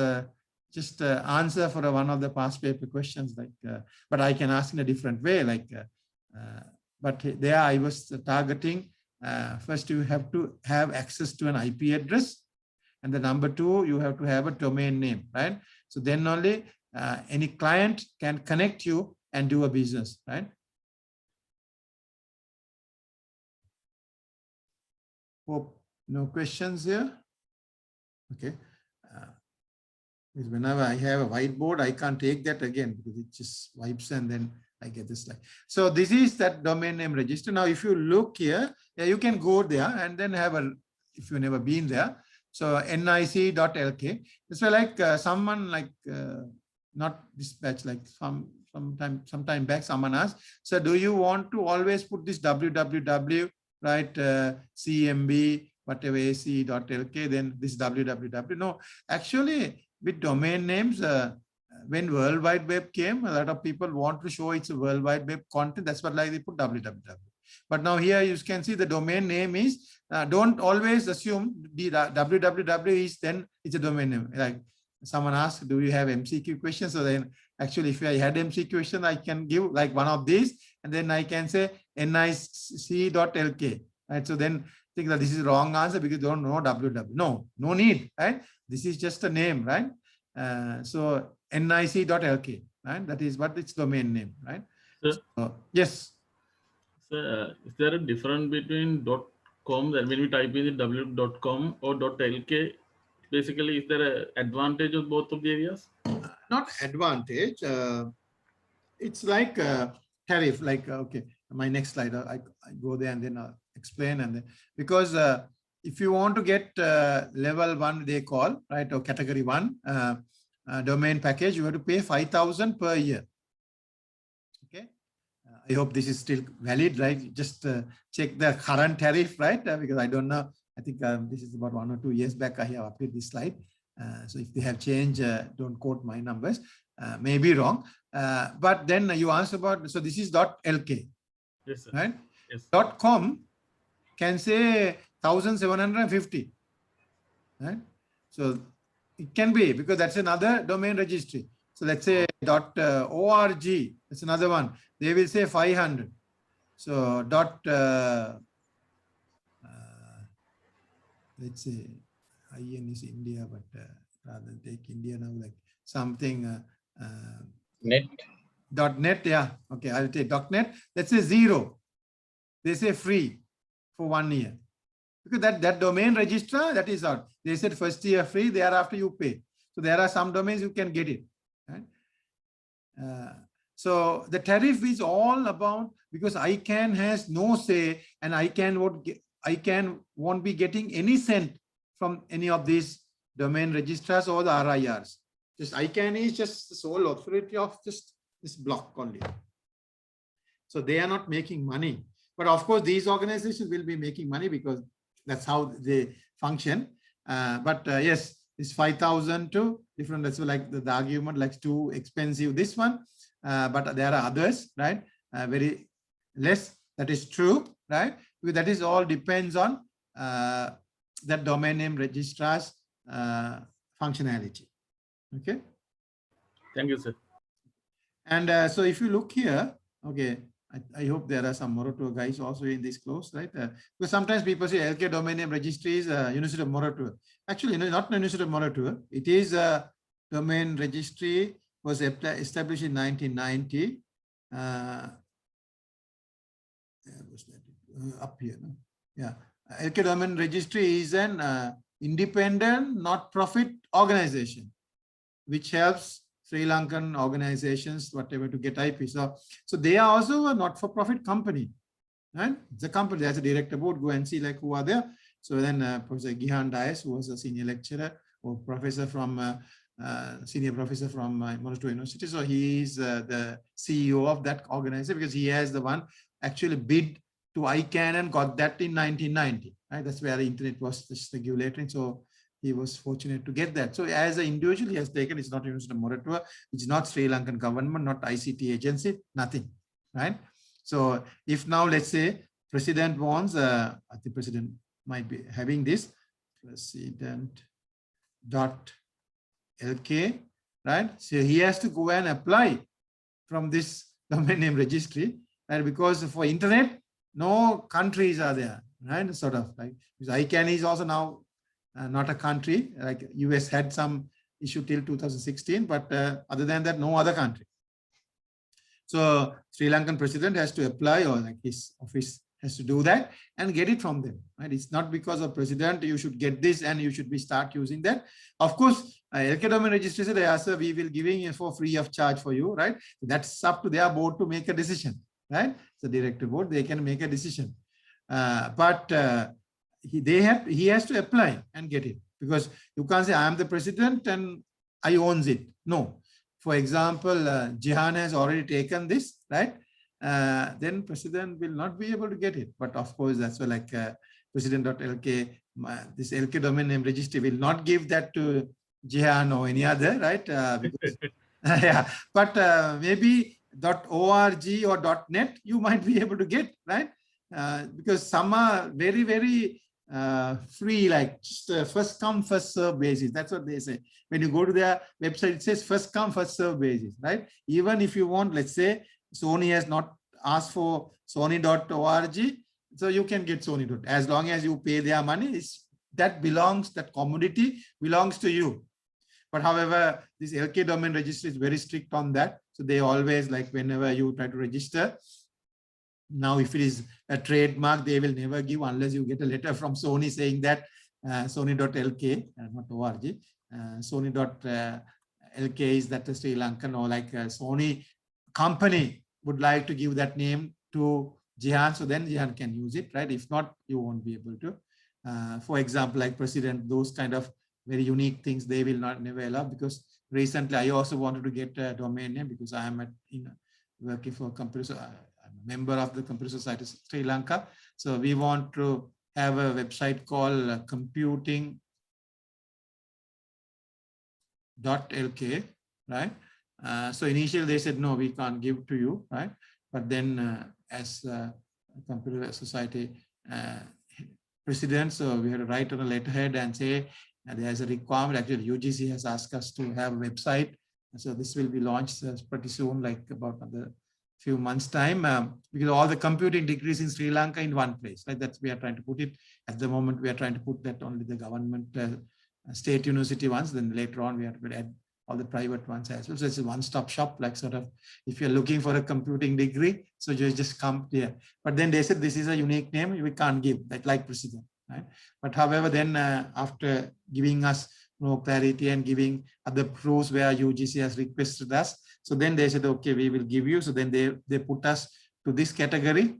just answer for one of the past paper questions. Like, but I can ask in a different way. Like, but there I was targeting. First, you have to have access to an IP address, and the number two, you have to have a domain name, right? So then only any client can connect you and do a business, right? Hope no questions here. Okay. Whenever I have a whiteboard, I can't take that again because it just wipes and then I get this slide. So this is that domain name register. Now, if you look here, yeah, you can go there and then have a, if you've never been there. So nic.lk. It's like someone like not dispatch, like sometime back someone asked, so do you want to always put this www, right, cmb whatever ac.lk, then this www? No, actually with domain names, when World Wide Web came, a lot of people want to show it's a World Wide Web content. That's what like they put www. But now here you can see the domain name is, don't always assume the www is then it's a domain name. Like someone asked, do you have MCQ questions? So then actually if I had MCQ question, I can give like one of these and then I can say nic.lk, right? So then think that this is the wrong answer because you don't know www. No need, right? This is just a name, right? So nic.lk, right? That is what its domain name, right? So, yes. So, is there a difference between .com that when we type in the .com or .lk? Basically, is there an advantage of both of the areas? not advantage. It's like a tariff, like, okay, my next slide, I go there and then I'll explain. And then, because if you want to get level 1, they call, right, or category 1 domain package, you have to pay 5,000 per year. Okay. I hope this is still valid, right? Just check the current tariff, right? Because I don't know. I think this is about 1 or 2 years back I have updated this slide. So if they have changed, don't quote my numbers. May be wrong. But then you asked about, so this is .lk. Yes, sir. Right? Yes. .com can say 1,750. Right? So it can be, because that's another domain registry. So let's say .org, that's another one. They will say 500. So let's say IN is India, but rather than take India now, like something net, yeah. Okay, I'll take .net. Let's say 0. They say free for 1 year. Because that domain registrar, that is out. They said first year free, thereafter you pay. So there are some domains you can get it. Right? So the tariff is all about, because ICANN has no say, and ICANN won't be getting any cent from any of these domain registrars or the RIRs. Just ICANN is just the sole authority of just this block only. So they are not making money. But of course, these organizations will be making money because that's how they function. Yes, it's 5,000 to different. That's like the argument, like too expensive, this one. But there are others, right? Very less. That is true, right? Because that is all depends on that domain name registrar's functionality. Okay. Thank you, sir. And so if you look here, okay, I hope there are some Moroto guys also in this course, right? Because sometimes people say LK domain name registry is University of Moroto. Actually, not University of Moroto. It is a domain registry, was established in 1990. Up here, no? Yeah. LK domain registry is an independent, not-profit organization, which helps Sri Lankan organizations, whatever, to get IP. So they are also a not-for-profit company. Right? It's a company, there's a director board, go and see like who are there. So then Professor Gihan Dias, who was a senior lecturer or professor from, senior professor from Moroto University. So he is the CEO of that organization, because he has the one actually bid to ICANN and got that in 1990. Right? That's where the internet was just regulating. So he was fortunate to get that. So as an individual, he has taken, it's not University of Moroto, it's not Sri Lankan government, not ICT agency, nothing, right? So if now, let's say, president wants, I think president might be having this, president.lk, right? So he has to go and apply from this domain name registry, right? Because for internet, no countries are there, right? Sort of like, because ICANN is also now not a country, like US had some issue till 2016, but other than that, no other country. So Sri Lankan president has to apply, or like his office has to do that and get it from them. Right? It's not because of president, you should get this and you should start using that. Of course, LK domain registration, they ask, we will giving it for free of charge for you, right? That's up to their board to make a decision, right? So director board, they can make a decision. He has to apply and get it, because you can't say I am the president and I owns it. No. For example, Jihan has already taken this, right? Then president will not be able to get it. But of course, that's why like president.lk, this LK domain name registry will not give that to Jihan or any other, right? Because, yeah, but maybe .org or .net, you might be able to get, right? Because some are very, very free, like just first come, first serve basis. That's what they say. When you go to their website, it says first come, first serve basis, right? Even if you want, let's say, Sony has not asked for Sony.org, so you can get Sony. As long as you pay their money, that commodity belongs to you. But however, this LK domain registry is very strict on that. So they always, like whenever you try to register, now if it is a trademark, they will never give unless you get a letter from Sony saying that Sony.lk, not org, Sony.lk LK is that a Sri Lankan or like a Sony company would like to give that name to Jihan, so then Jihan can use it, right? If not, you won't be able to. For example, like president, those kind of very unique things they will not never allow, because recently I also wanted to get a domain name because I am working for computer. I'm a member of the Computer Society of Sri Lanka. So we want to have a website called computing.lk, right? So initially they said, no, we can't give to you, right? But then as Computer Society president, so we had to write on a letterhead and say there's a requirement. Actually, UGC has asked us to have a website. So this will be launched pretty soon, like about another few months time, because all the computing degrees in Sri Lanka in one place, right? That's we are trying to put it. At the moment, we are trying to put that only the government state university ones. Then later on, we are going to add all the private ones as well. So it's a one-stop shop, like sort of, if you're looking for a computing degree, so you just come here. But then they said this is a unique name, we can't give that, like president, right? But however, then after giving us more clarity and giving other proofs where UGC has requested us, so then they said, okay, we will give you. So then they put us to this category,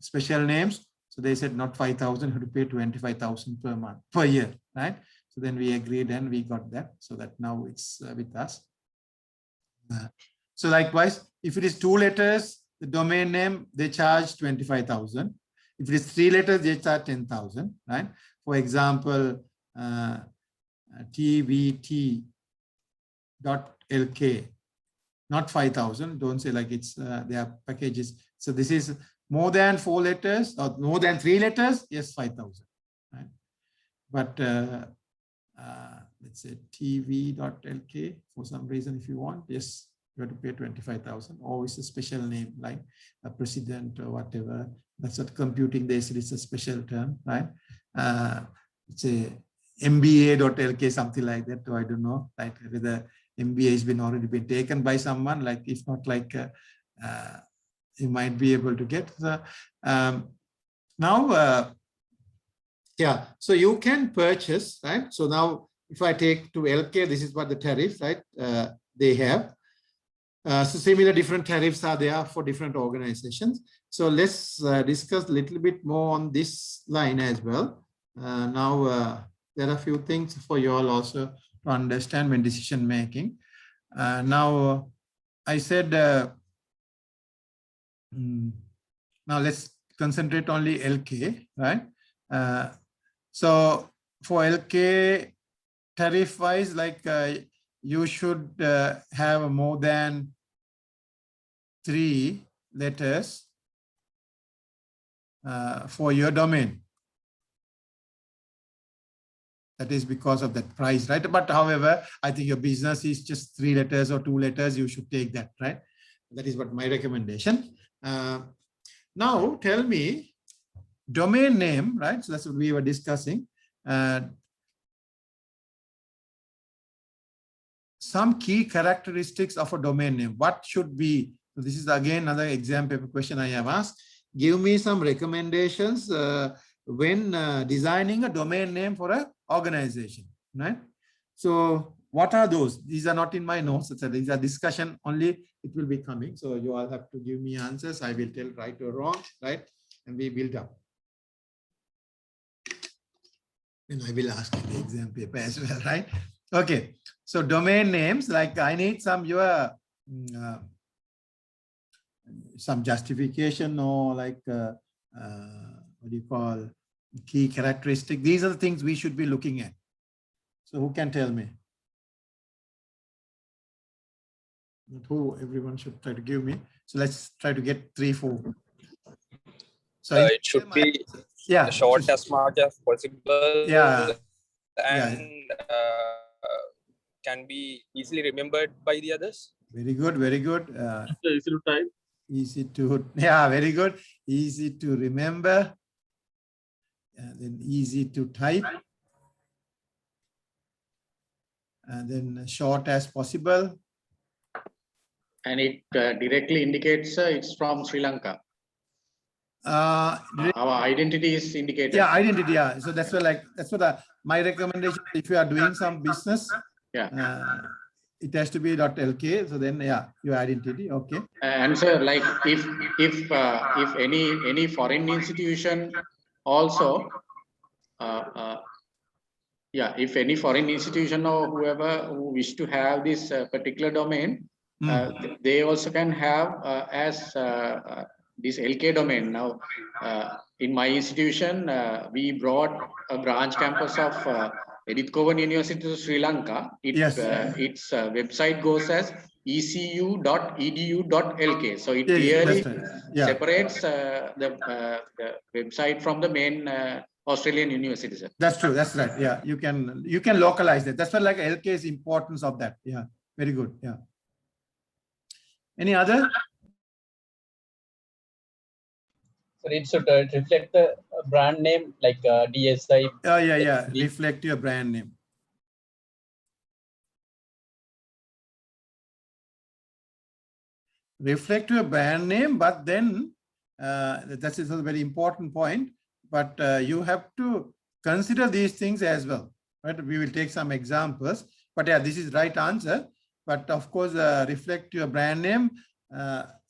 special names. So they said not 5,000, you have to pay 25,000 per month, per year, right? So then we agreed and we got that. So that now it's with us. So likewise, if it is 2 letters, the domain name, they charge 25,000. If it is 3 letters, they charge 10,000, right? For example, tvt.lk, not 5,000. Don't say like it's their packages. So this is more than 4 letters or more than 3 letters, yes, 5,000, right? But let's say tv.lk, for some reason, if you want, yes, you have to pay 25,000, or it's a special name like a president or whatever. That's what computing, they said it's a special term, right? It's a mba.lk, something like that, or I don't know, like whether MBA has been already been taken by someone, like if not, like you might be able to get. Now, yeah, so you can purchase, right? So now if I take to LK, this is what the tariffs, right? They have. So similar different tariffs are there for different organizations. So let's discuss a little bit more on this line as well. Now, there are a few things for you all also to understand when decision making. Now, I said, now let's concentrate only LK, right? So for LK tariff wise, like you should have more than 3 letters for your domain. That is because of that price, right? But however, I think your business is just 3 letters or 2 letters, you should take that, right? That is what my recommendation. Now tell me, domain name, right? So that's what we were discussing. Some key characteristics of a domain name. What should be? So this is again another exam paper question I have asked. Give me some recommendations when designing a domain name for an organization, right? So what are those? These are not in my notes. These are discussion only. It will be coming. So you all have to give me answers. I will tell right or wrong, right? And we build up. And I will ask you the exam paper as well, right? Okay. So domain names, like I need some some justification or like what do you call key characteristic. These are the things we should be looking at. So who can tell me? Not who, everyone should try to give me. So let's try to get 3, 4. So it should be short as much as possible. Yeah. And can be easily remembered by the others. Very good, very good. Easy to type. Easy to, yeah, very good. Easy to remember. And then easy to type. And then short as possible. And it directly indicates it's from Sri Lanka. Our identity is indicated. Yeah, identity. Yeah. So that's what, like, that's what my recommendation. If you are doing some business, Yeah. It has to be .lk. So then, yeah, your identity. Okay. And sir, like if any foreign institution also, yeah, if any foreign institution or whoever who wish to have this particular domain, they also can have as this LK domain. Now, in my institution, we brought a branch campus of Edith Cowan University to Sri Lanka. Yes. Its website goes as ecu.edu.lk. So it Yeah, clearly that's right. Yeah. separates the website from the main Australian university. Sir. That's true. That's right. Yeah, you can localize it. That's what like LK's importance of that. Yeah, very good. Yeah. Any other? So it should reflect the brand name like DSI. Oh yeah. Reflect your brand name. Reflect your brand name, but then that is a very important point. But you have to consider these things as well, right? We will take some examples. But yeah, this is right answer. But of course, reflect your brand name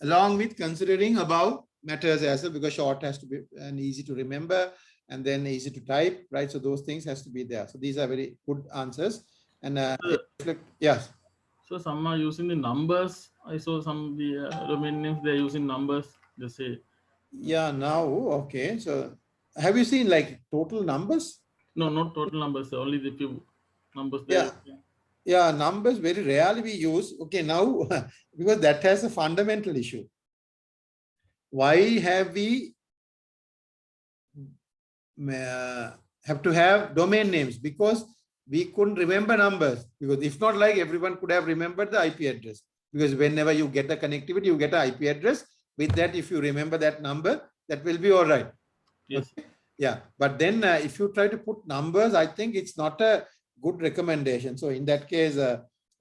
along with considering above matters as well, because short has to be and easy to remember and then easy to type, right? So those things has to be there. So these are very good answers. And yes. So some are using the numbers. I saw some of the domain names, they're using numbers. They say. Yeah, now, okay. So have you seen like total numbers? No, not total numbers, only the few numbers. Yeah. Yeah, numbers very rarely we use. Okay, now, because that has a fundamental issue. Why have we have to have domain names? Because we couldn't remember numbers. Because if not, like everyone could have remembered the IP address. Because whenever you get a connectivity, you get an IP address. With that, if you remember that number, that will be all right. Yes. Okay? Yeah, but then if you try to put numbers, I think it's not a good recommendation. So in that case,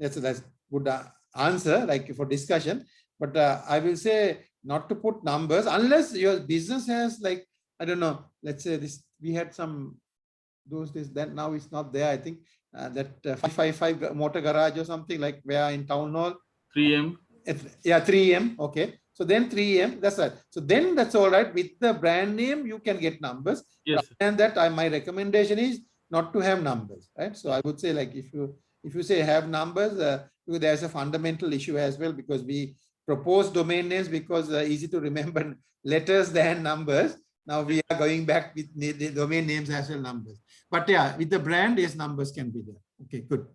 that's good answer, like for discussion. But I will say not to put numbers unless your business has like, I don't know, let's say this, we had some those days that now it's not there. I think that 555 motor garage or something like where in town hall. 3M. Yeah, 3M. Okay. So then 3M, that's right. So then that's all right. With the brand name, you can get numbers. Yes. And that my recommendation is not to have numbers, right? So I would say like if you say have numbers, because there's a fundamental issue as well, because we propose domain names because easy to remember letters than numbers. Now we are going back with the domain names as well numbers. But yeah, with the brand, yes, numbers can be there. Okay, good.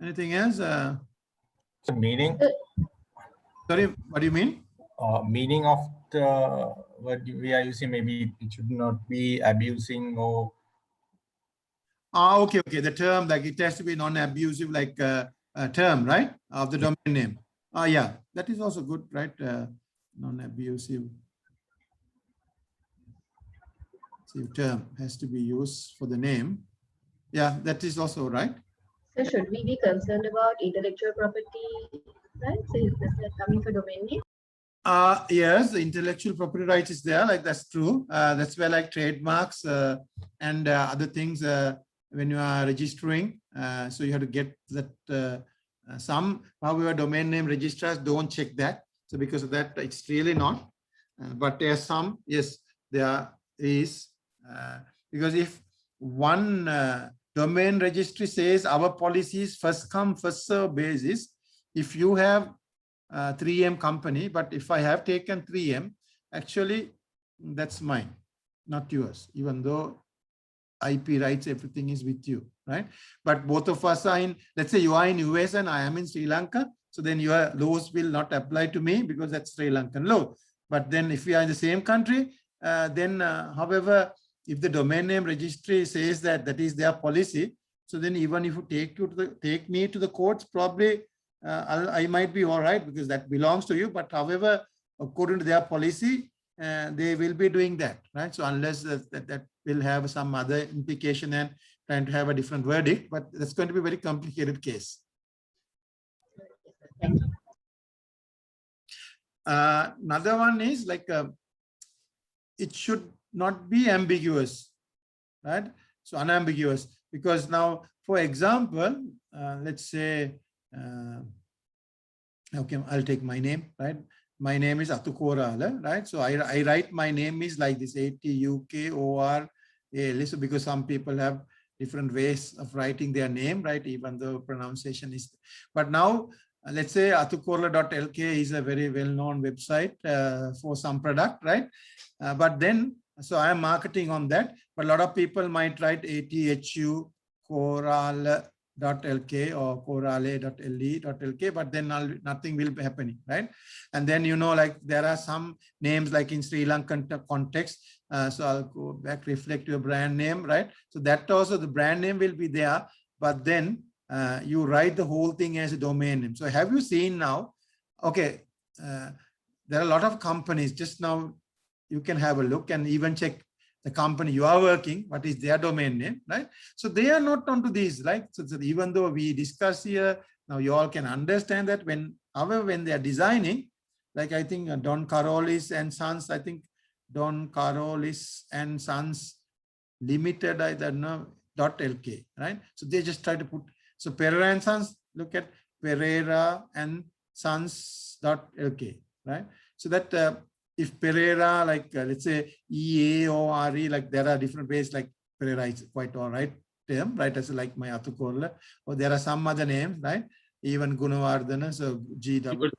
Anything else? So meaning. Sorry, what do you mean? Meaning of the what we are using, maybe it should not be abusing or. Okay. The term, like it has to be non-abusive, like term, right? Of the domain name. Yeah, that is also good, right? Non-abusive term has to be used for the name. Yeah, that is also right. So should we be concerned about intellectual property rights? Is that coming for domain name? Yes, the intellectual property rights is there, like that's true. That's where like trademarks and other things when you are registering. So you have to get that some, however, domain name registrars don't check that. So because of that, it's really not. But there's some, yes, there is. Because if one domain registry says our policy is first come, first serve basis, if you have 3M company, but if I have taken 3M, actually that's mine, not yours, even though IP rights, everything is with you, right? But both of us are in, let's say you are in US and I am in Sri Lanka. So then your laws will not apply to me because that's Sri Lankan law. But then if we are in the same country, then however, if the domain name registry says that that is their policy, so then even if you take me to the courts, probably I might be all right because that belongs to you. But however, according to their policy, they will be doing that, right? So unless that will have some other implication and trying to have a different verdict, but that's going to be a very complicated case. Thank you. Another one is like it should not be ambiguous, right? So unambiguous. Because now, for example, let's say, okay, I'll take my name, right? My name is Atu Korala, right? So I write my name is like this, ATUKORAL. So because some people have different ways of writing their name, right? Even though pronunciation is, but now let's say atukorala.lk is a very well-known website for some product, right? But then, so I am marketing on that, but a lot of people might write ATHU Korala.lk or korale.le.lk, but then nothing will be happening, right? And then, you know, like there are some names like in Sri Lankan context. So I'll go back, reflect your brand name, right? So that also the brand name will be there, but then you write the whole thing as a domain name. So have you seen now, okay, there are a lot of companies just now, you can have a look and even check the company you are working, what is their domain name, right? So they are not onto these, right? So even though we discuss here, now you all can understand that however, when they are designing, like I think Don Carolis and Sons, I think Don Carolis and Sons Limited, I don't know, .lk, right? So they just try to put, so Pereira and Sons, look at Pereira and Sons.lk, right? So that if Pereira, like let's say EAORE, like there are different ways, like Pereira is quite all right term, right? As like my Atu Korala, or there are some other names, right? Even Gunawardana, so GW.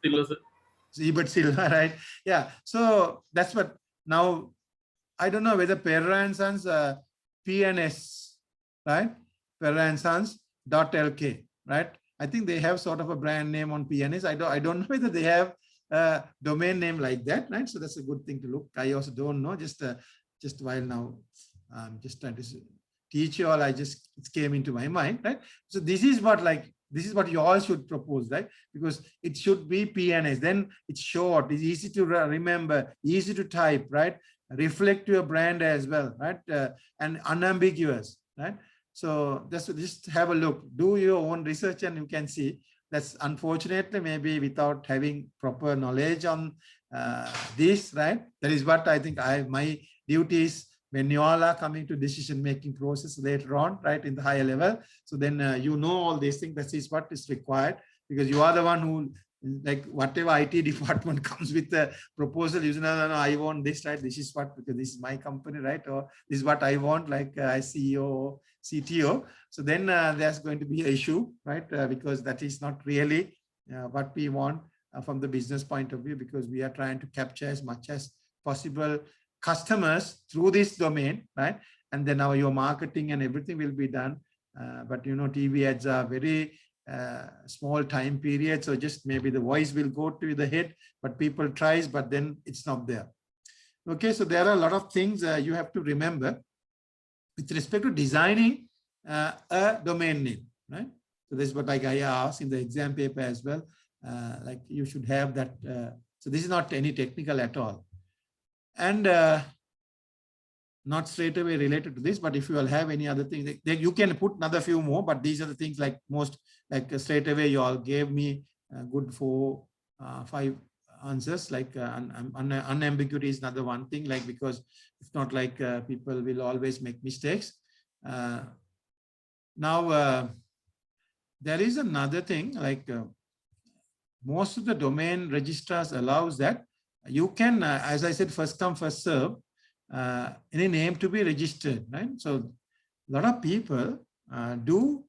Ebert Silva, right? Yeah. So that's what now, I don't know whether Pereira and Sons PNS, right? Pereira and Sons.lk, right? I think they have sort of a brand name on PNS. I don't know whether they have a domain name like that, right? So that's a good thing to look. I also don't know, just while now I'm just trying to teach you all, it came into my mind, right? So this is what you all should propose, right? Because it should be PNS, then it's short, it's easy to remember, easy to type, right? Reflect your brand as well, right? And unambiguous, right? So just have a look, do your own research, and you can see that's unfortunately maybe without having proper knowledge on this, right? That is what I think my duty is when you all are coming to decision-making process later on, right, in the higher level. So then you know all these things, that is what is required, because you are the one who, like whatever IT department comes with the proposal, you say, no, I want this, right? This is what, because this is my company, right? Or this is what I want, like CEO, CTO. So then there's going to be an issue, right? Because that is not really what we want from the business point of view, because we are trying to capture as much as possible customers through this domain, right? And then your marketing and everything will be done. But you know, TV ads are very small time period. So just maybe the voice will go to the head, but people tries, but then it's not there. Okay, so there are a lot of things you have to remember with respect to designing a domain name, right? So this is what like I asked in the exam paper as well. Like you should have that. So this is not any technical at all. And not straight away related to this, but if you all have any other things, you can put another few more, but these are the things like most, like straight away you all gave me good 4, 5 answers, like unambiguity is another one thing, like, because if not, like people will always make mistakes. Now, there is another thing, like most of the domain registrars allows that you can, as I said, first come, first serve, any name to be registered, right? So a lot of people do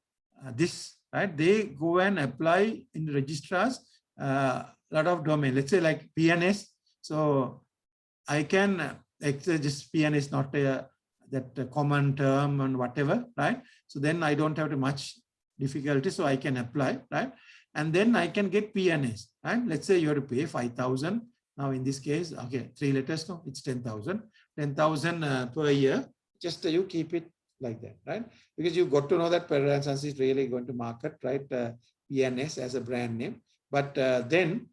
this, right? They go and apply in the registrars a lot of domain, let's say like PNS. So I can just PNS, not that common term and whatever, right? So then I don't have too much difficulty, so I can apply, right? And then I can get PNS, right? Let's say you have to pay 5,000. Now in this case, okay, 3 letters, no, it's 10,000. 10,000 per year, just you keep it like that, right? Because you got to know that Pereira and Sons is really going to market, right? PNS as a brand name. But then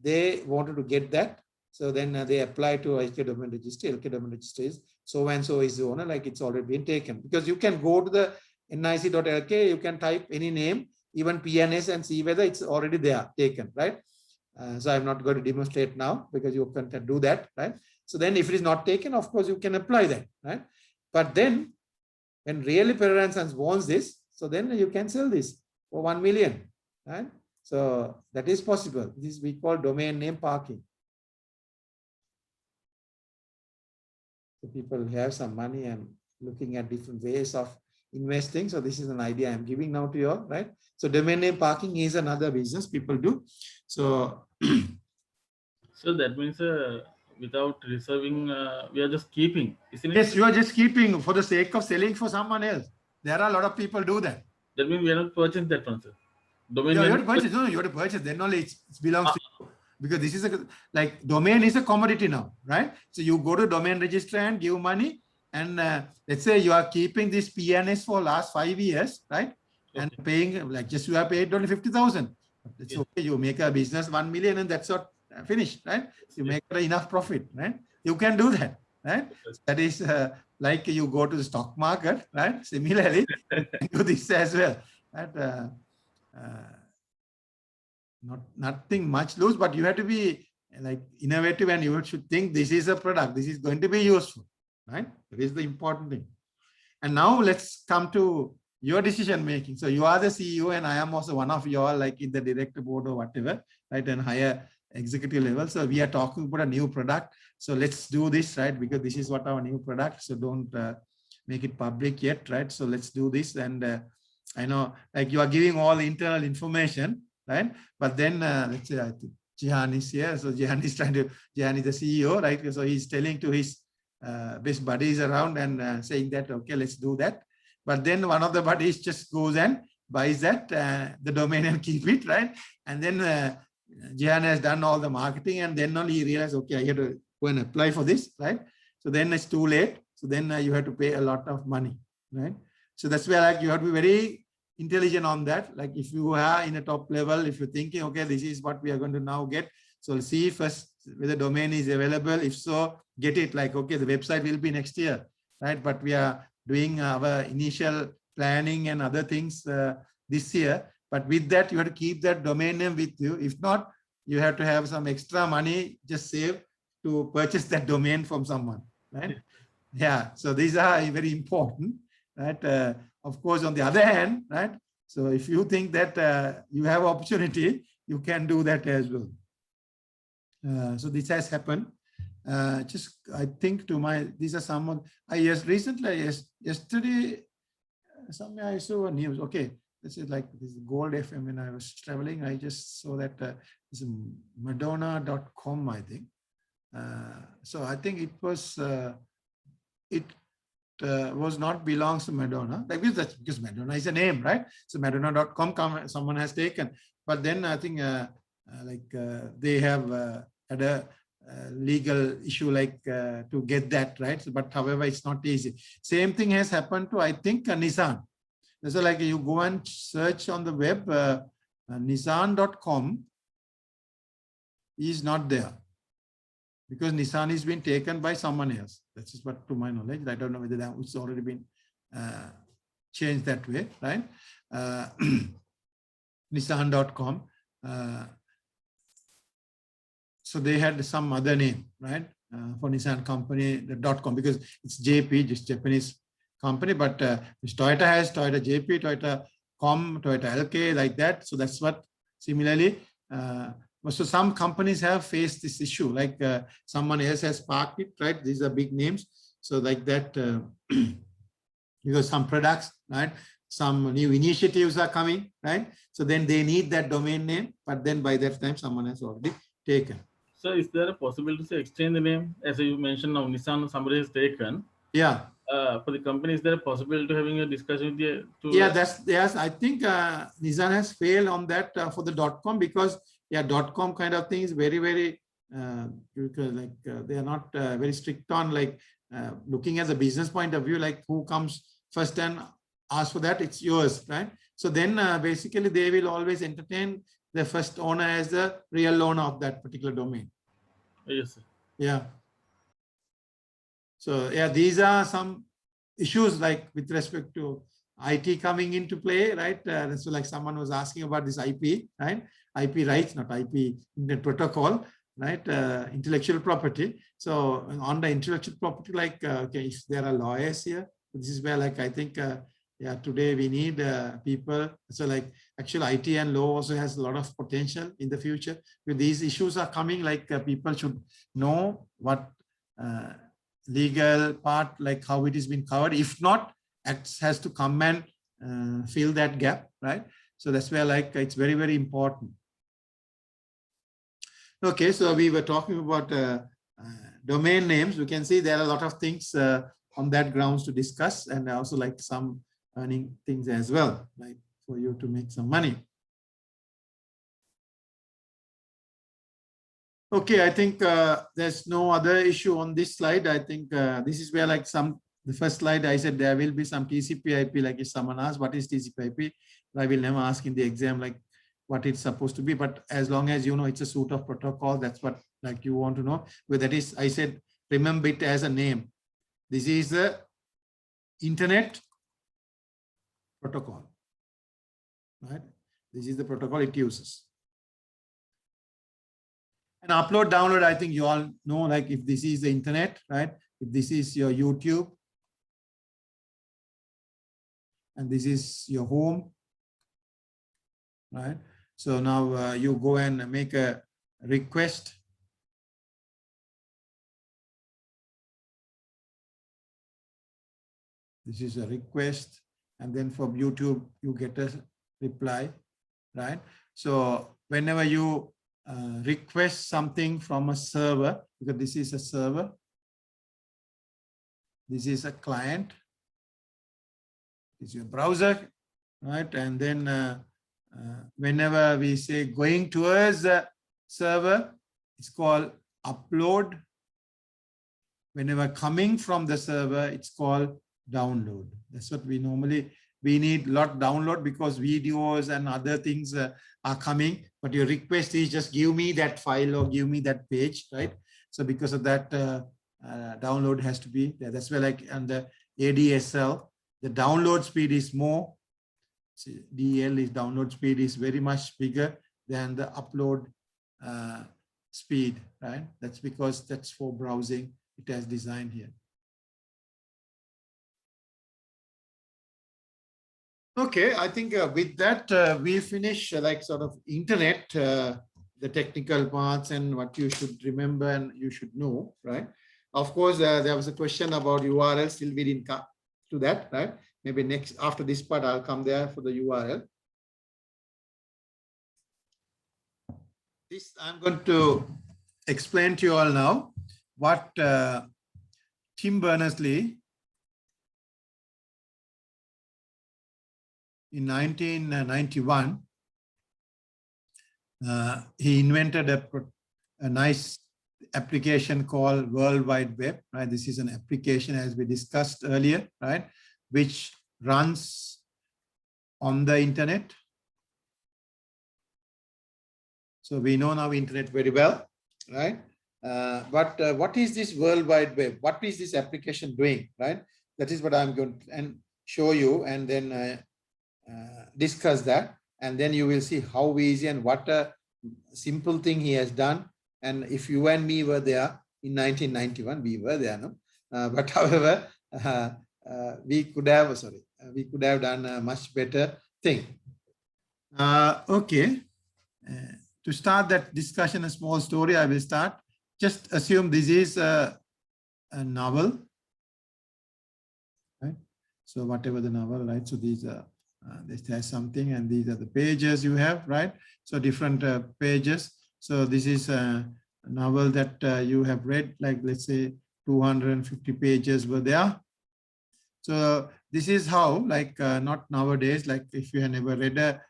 they wanted to get that. So then they apply to LK Domain Registry. LK Domain Registry is so-and-so is the owner, like it's already been taken. Because you can go to the nic.lk, you can type any name, even PNS, and see whether it's already there, taken, right? So I'm not going to demonstrate now because you can do that, right? So then if it is not taken, of course, you can apply that, right? But then when really Pereira & Sons wants this, so then you can sell this for 1 million, right? So that is possible. This we call domain name parking. So people have some money and looking at different ways of investing. So this is an idea I'm giving now to you all, right? So domain name parking is another business people do. So, so that means without reserving, we are just keeping, isn't it? yes, you are just keeping for the sake of selling for someone else. There are a lot of people do that. That means we are not purchasing that one, sir. Domain You name. have to purchase. No, you have to purchase. Then only it belongs to you. Because this is like domain is a commodity now, right? So you go to domain registrar and give money. And let's say you are keeping this PNS for last 5 years, right? And paying like just you have paid only 50,000. It's okay. You make a business 1 million and that's not finished, right? You make enough profit, right? You can do that, right? That is like you go to the stock market, right? Similarly, you can do this as well. Right? Nothing much loose, but you have to be like innovative and you should think this is a product, this is going to be useful, right? That is the important thing. And now let's come to your decision making. So you are the CEO and I am also one of you all, like in the director board or whatever, right? And higher executive level. So we are talking about a new product. So let's do this, right? Because this is what our new product. So don't make it public yet, right? So let's do this. And I know like you are giving all internal information, right? But then let's say I think Jihan is here. So Jihan is Jihan is the CEO, right? So he's telling to his best buddies around and saying that, okay, let's do that. But then one of the buddies just goes and buys that, the domain and keep it, right? And then Jihan has done all the marketing and then only he realized, okay, I have to go and apply for this, right? So then it's too late. So then you have to pay a lot of money, right? So that's where like you have to be very intelligent on that. Like if you are in a top level, if you're thinking, okay, this is what we are going to now get. So see first whether domain is available. If so, get it like, okay, the website will be next year, right? But we are doing our initial planning and other things this year. But with that, you have to keep that domain name with you. If not, you have to have some extra money just save to purchase that domain from someone, right? Yeah, so these are very important, right? Of course, on the other hand, right? So if you think that you have opportunity, you can do that as well. So this has happened. Just I think to my, these are some of, yesterday, somewhere I saw a news. Okay, this is like this Gold FM when I was traveling. I just saw that this Madonna.com, I think. So I think it was was not belongs to Madonna, like because Madonna is a name, right? So Madonna.com someone has taken, but then I think they have had a legal issue like to get that, right? So, but however, it's not easy. Same thing has happened to, I think, Nissan. So like you go and search on the web, Nissan.com is not there because Nissan is being taken by someone else. That's just what to my knowledge. I don't know whether that it's already been changed that way, right? Nissan.com. So they had some other name, right? For Nissan company, the .com, because it's JP, just Japanese company, but Toyota has Toyota JP, Toyota Com, Toyota LK, like that. So that's what similarly, so some companies have faced this issue, like someone else has parked it, right? These are big names. So like that, because some products, right? Some new initiatives are coming, right? So then they need that domain name, but then by that time, someone has already taken. So is there a possibility to exchange the name? As you mentioned now, Nissan, somebody has taken. Yeah. For the company, is there a possibility to having a discussion with the yes, I think Nissan has failed on that for the .com because .com kind of thing is very, very they are not very strict on like looking at the business point of view, like who comes first and ask for that, it's yours, right? So then basically they will always entertain the first owner as the real owner of that particular domain. Yes, sir. Yeah. So yeah, these are some issues like with respect to IT coming into play, right? So like someone was asking about this IP, right? IP rights, not IP, Internet Protocol, right? Intellectual property. So on the intellectual property, like, okay, if there are lawyers here, This is where like I think yeah, today we need people. So like actually IT and law also has a lot of potential in the future. With these issues are coming, like people should know what legal part, like how it is being covered. If not, acts has to come and fill that gap, right? So that's where like it's very, very important. Okay, so we were talking about domain names. We can see there are a lot of things on that grounds to discuss, and also like some earning things as well, like for you to make some money. Okay, I think there's no other issue on this slide. I think this is where like the first slide I said there will be some TCP/IP, like if someone asks what is TCP/IP, I will never ask in the exam like what it's supposed to be, but as long as you know it's a suite of protocol, that's what like you want to know. But that is, I said, remember it as a name. This is the internet protocol, right? This is the protocol it uses. And upload, download, I think you all know, like if this is the internet, right? If this is your YouTube, and this is your home, right? So now you go and make a request. This is a request, and then from YouTube, you get a reply, right? So whenever you request something from a server, because this is a server, this is a client, this is your browser, right? And then whenever we say going towards the server, it's called upload. Whenever coming from the server, it's called download. That's what we normally, we need lot download because videos and other things are coming, but your request is just give me that file or give me that page, right? So because of that, download has to be there. That's where like on the ADSL, the download speed is more. DL is download speed is very much bigger than the upload speed, right? That's because that's for browsing. It has designed here. Okay, I think with that, we finish like sort of internet, the technical parts and what you should remember and you should know, right? Of course, there was a question about URL, still we didn't come to that, right? Maybe next, after this part, I'll come there for the URL. This, I'm going to explain to you all now what Tim Berners-Lee in 1991, he invented a nice application called World Wide Web, right? This is an application, as we discussed earlier, right? Which runs on the internet. So we know now internet very well, right? But what is this World Wide Web? What is this application doing, right? That is what I'm going to show you, and then discuss that, and then you will see how easy and what a simple thing he has done. And if you and me were there in 1991, we were there, no? But however, we could have done a much better thing. Okay, to start that discussion, a small story I will start. Just assume this is a novel, right? So whatever the novel, right? So these are this has something, and these are the pages you have, right? So different pages. So this is a novel that you have read, like let's say 250 pages were there. So this is how, like not nowadays, like if you have never read a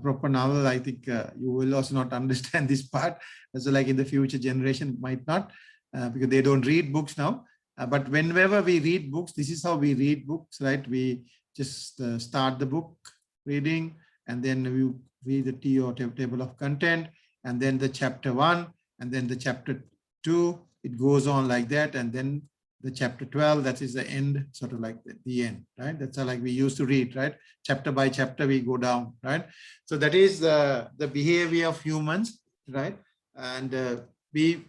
proper novel, I think you will also not understand this part. So like in the future generation might not, because they don't read books now. But whenever we read books, this is how we read books, right? We just start the book reading, and then you read the T or table of content, and then the chapter 1, and then the chapter 2. It goes on like that, and then the chapter 12, that is the end, sort of like the end, right? That's how like we used to read, right? Chapter by chapter we go down, right? So that is the behavior of humans, right? And we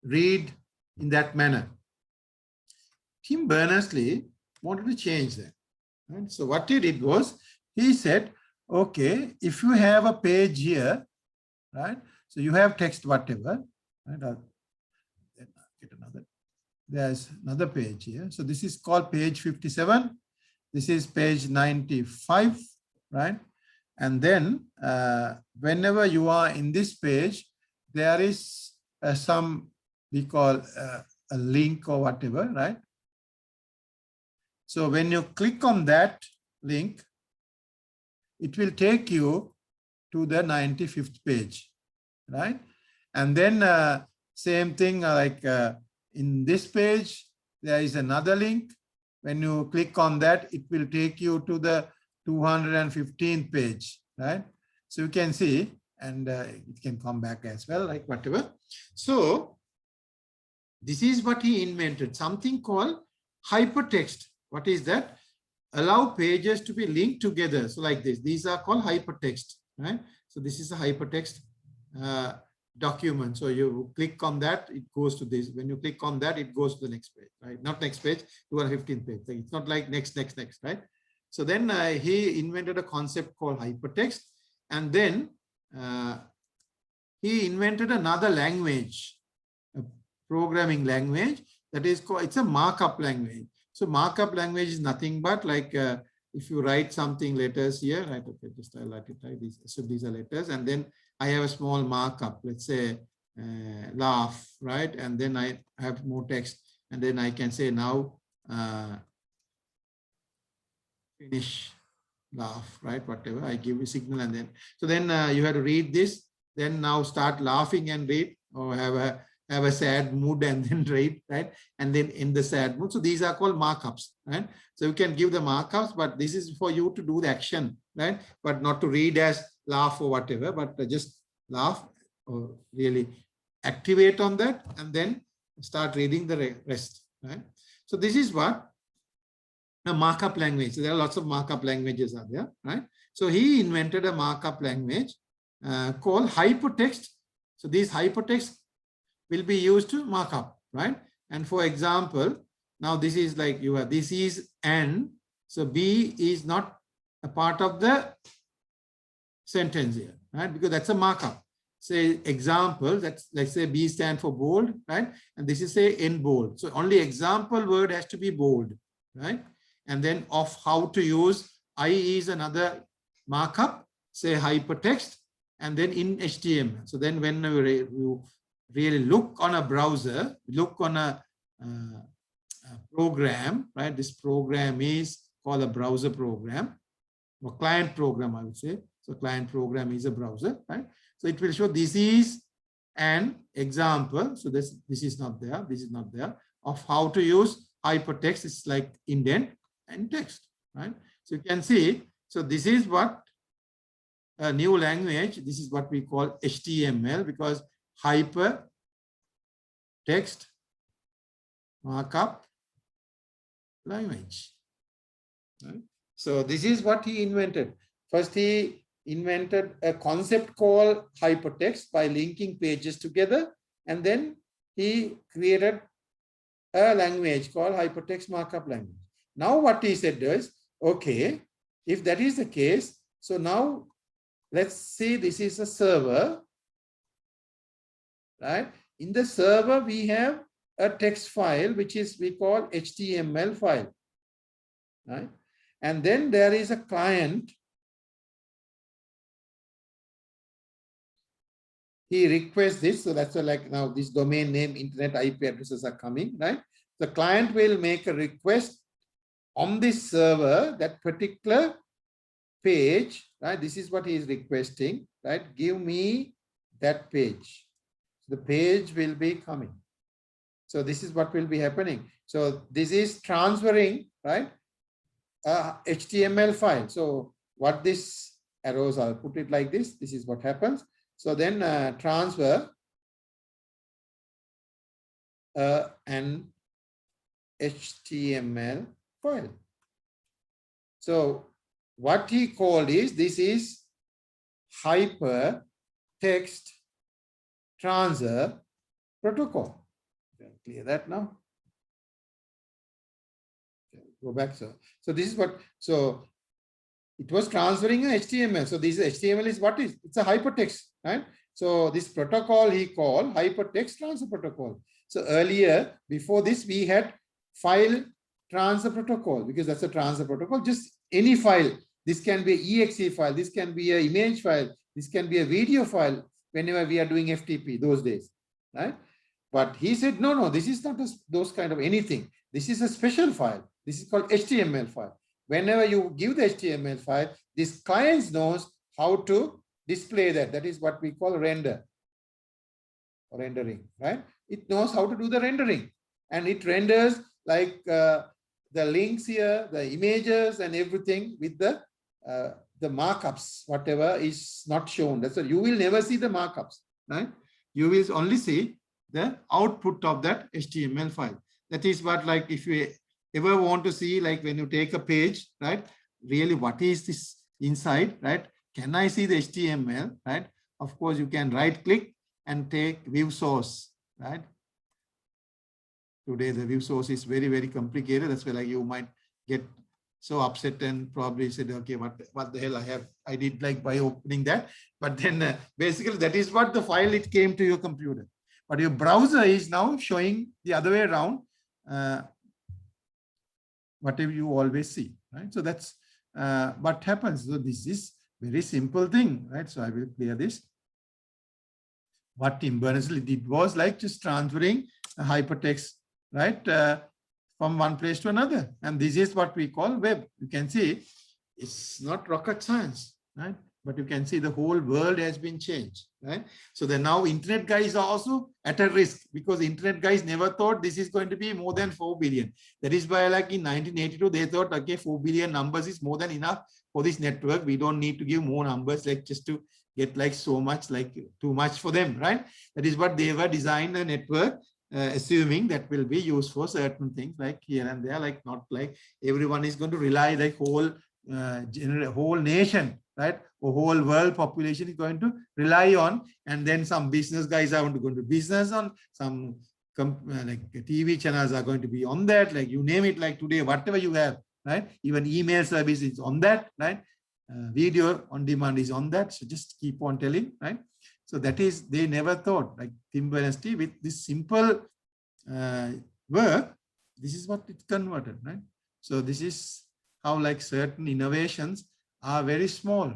read in that manner. Tim Berners-Lee wanted to change that. Right? So what he did was, he said, okay, if you have a page here, right? So you have text whatever, right? I'll get another. There's another page here. So this is called page 57. This is page 95, right? And then whenever you are in this page, there is some, we call a link or whatever, right? So when you click on that link, it will take you to the 95th page, right? And then same thing like in this page, there is another link. When you click on that, it will take you to the 215th page, right? So you can see, and it can come back as well, like whatever. So this is what he invented, something called hypertext. What is that? Allow pages to be linked together. So like this, these are called hypertext, right? So this is a hypertext document. So you click on that, it goes to this. When you click on that, it goes to the next page, right? Not next page, 215th page. It's not like next, right? So then he invented a concept called hypertext. And then he invented another language, a programming language that is called, it's a markup language. So markup language is nothing but like if you write something letters here, right? Okay, just I write it, right? So these are letters, and then I have a small markup, let's say laugh, right? And then I have more text, and then I can say now finish laugh, right? Whatever, I give you signal, and then so then you have to read this, then now start laughing and read, or have a sad mood and then read, right? And then in the sad mood. So these are called markups, right? So you can give the markups, but this is for you to do the action, right? But not to read as laugh or whatever, but just laugh or really activate on that and then start reading the rest, right? So this is what a markup language. So there are lots of markup languages out there, right? So he invented a markup language called hypertext. So these hypertext will be used to mark up, right? And for example, now this is like you have, this is N, so B is not a part of the sentence here, right? Because that's a markup. Say example, that's, let's say B stand for bold, right? And this is say N bold. So only example word has to be bold, right? And then of how to use, I is another markup, say hypertext, and then in HTML. So then when you really look on a browser, look on a program, right? This program is called a browser program or client program, I would say. So client program is a browser, right? So it will show this is an example. So this is not there. This is not there of how to use hypertext. It's like indent and text, right? So you can see. So this is what a new language. This is what we call HTML because hyper text markup language, right? So this is what he invented. First, he invented a concept called hypertext by linking pages together, and then he created a language called hypertext markup language. Now what he said is, okay, if that is the case, so now let's say this is a server, right? In the server, we have a text file, which is we call HTML file, right? And then there is a client. He requests this. So that's like now this domain name, internet IP addresses are coming, right? The client will make a request on this server, that particular page, right? This is what he is requesting, right? Give me that page. The page will be coming. So this is what will be happening. So this is transferring, right? HTML file. So what this arrows, I'll put it like this. This is what happens. So then transfer an HTML file. So what he called is, this is hypertext transfer protocol. Clear that now? go back, sir. So this is what, so it was transferring a HTML. So this HTML is what is, it's a hypertext, right? So this protocol he called hypertext transfer protocol. So earlier, before this, we had file transfer protocol, because that's a transfer protocol, just any file. This can be an exe file, this can be an image file, this can be a video file whenever we are doing FTP those days, right? But he said, no, this is not those kind of anything. This is a special file. This is called HTML file. Whenever you give the HTML file, this client knows how to display that. That is what we call render or rendering, right? It knows how to do the rendering, and it renders like the links here, the images and everything with the markups, whatever is not shown. That's why you will never see the markups, right? You will only see the output of that HTML file. That is what, like, if you ever want to see, like when you take a page, right, really what is this inside, right? Can I see the HTML, right? Of course, you can right click and take view source, right? Today, the view source is very, very complicated. That's why, like, you might get so upset and probably said, okay, what the hell I did like by opening that. But then basically that is what the file it came to your computer. But your browser is now showing the other way around, whatever you always see, right? So that's what happens. So this is very simple thing, right? So I will clear this. What Tim Berners-Lee did was like just transferring a hypertext, right, from one place to another. And this is what we call web. You can see it's not rocket science, right? But you can see the whole world has been changed, right? So then now internet guys are also at a risk, because internet guys never thought this is going to be more than 4 billion. That is why, like in 1982, they thought, okay, 4 billion numbers is more than enough for this network. We don't need to give more numbers, like just to get like so much, like too much for them, right? That is what they were designed a network, assuming that will be used for certain things like here and there, like not like everyone is going to rely, like whole nation, right, or whole world population is going to rely on, and then some business guys are going to go to business on, some like TV channels are going to be on that, like you name it, like today, whatever you have, right, even email service is on that, right, video on demand is on that. So just keep on telling, right? So that is, they never thought, like Tim Berners-Lee, with this simple work, this is what it converted, right? So this is how, like, certain innovations are very small,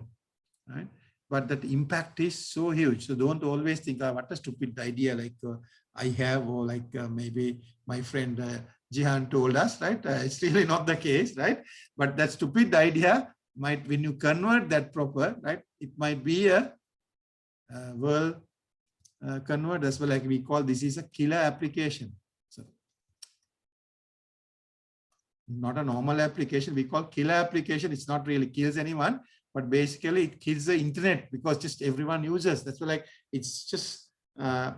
right? But that impact is so huge. So don't always think, oh, what a stupid idea like I have, or like maybe my friend Jihan told us, right? It's really not the case, right? But that stupid idea might, when you convert that proper, right, it might be a world convert as well. Like we call this is a killer application. So not a normal application, we call killer application. It's not really kills anyone, but basically it kills the internet, because just everyone uses. That's why, like, it's just the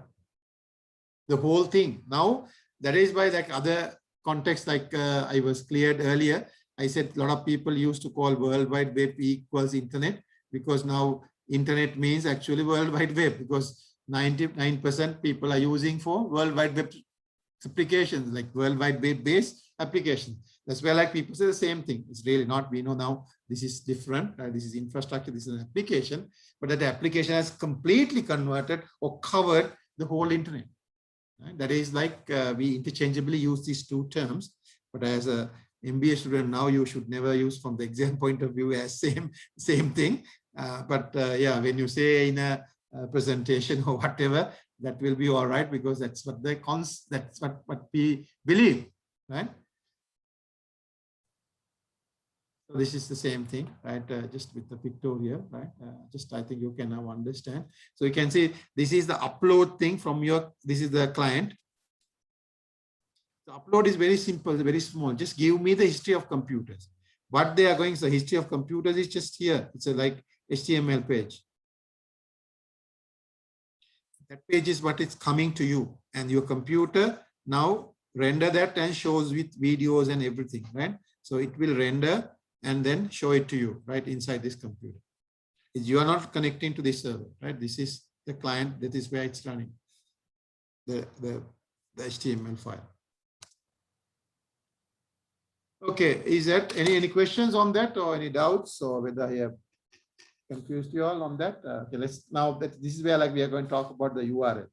whole thing. Now that is why, like, other context, like I was cleared earlier, I said a lot of people used to call World Wide Web equals internet, because now internet means actually World Wide Web, because 99% people are using for World Wide Web applications, like World Wide Web based applications. That's where, like, people say the same thing. It's really not. We know now this is different. This is infrastructure. This is an application, but that application has completely converted or covered the whole internet. Right? That is like we interchangeably use these two terms, but as a MBA student now, you should never use from the exam point of view as same thing. Yeah, when you say in a presentation or whatever, that will be all right, because that's what that's what we believe, right? So this is the same thing, right? Just with the pictorial, right? Just I think you can now understand. So you can see this is the upload thing from your, this is the client. The upload is very simple, very small. Just give me the history of computers. What they are going, so history of computers is just here. It's a like HTML page. That page is what is coming to you, and your computer now render that and shows with videos and everything, right? So it will render and then show it to you right inside this computer. You are not connecting to this server, right? This is the client, that is where it's running, the HTML file. Okay, is that any questions on that or any doubts or whether I have confused you all on that? Okay, let's now that this is where like we are going to talk about the URL.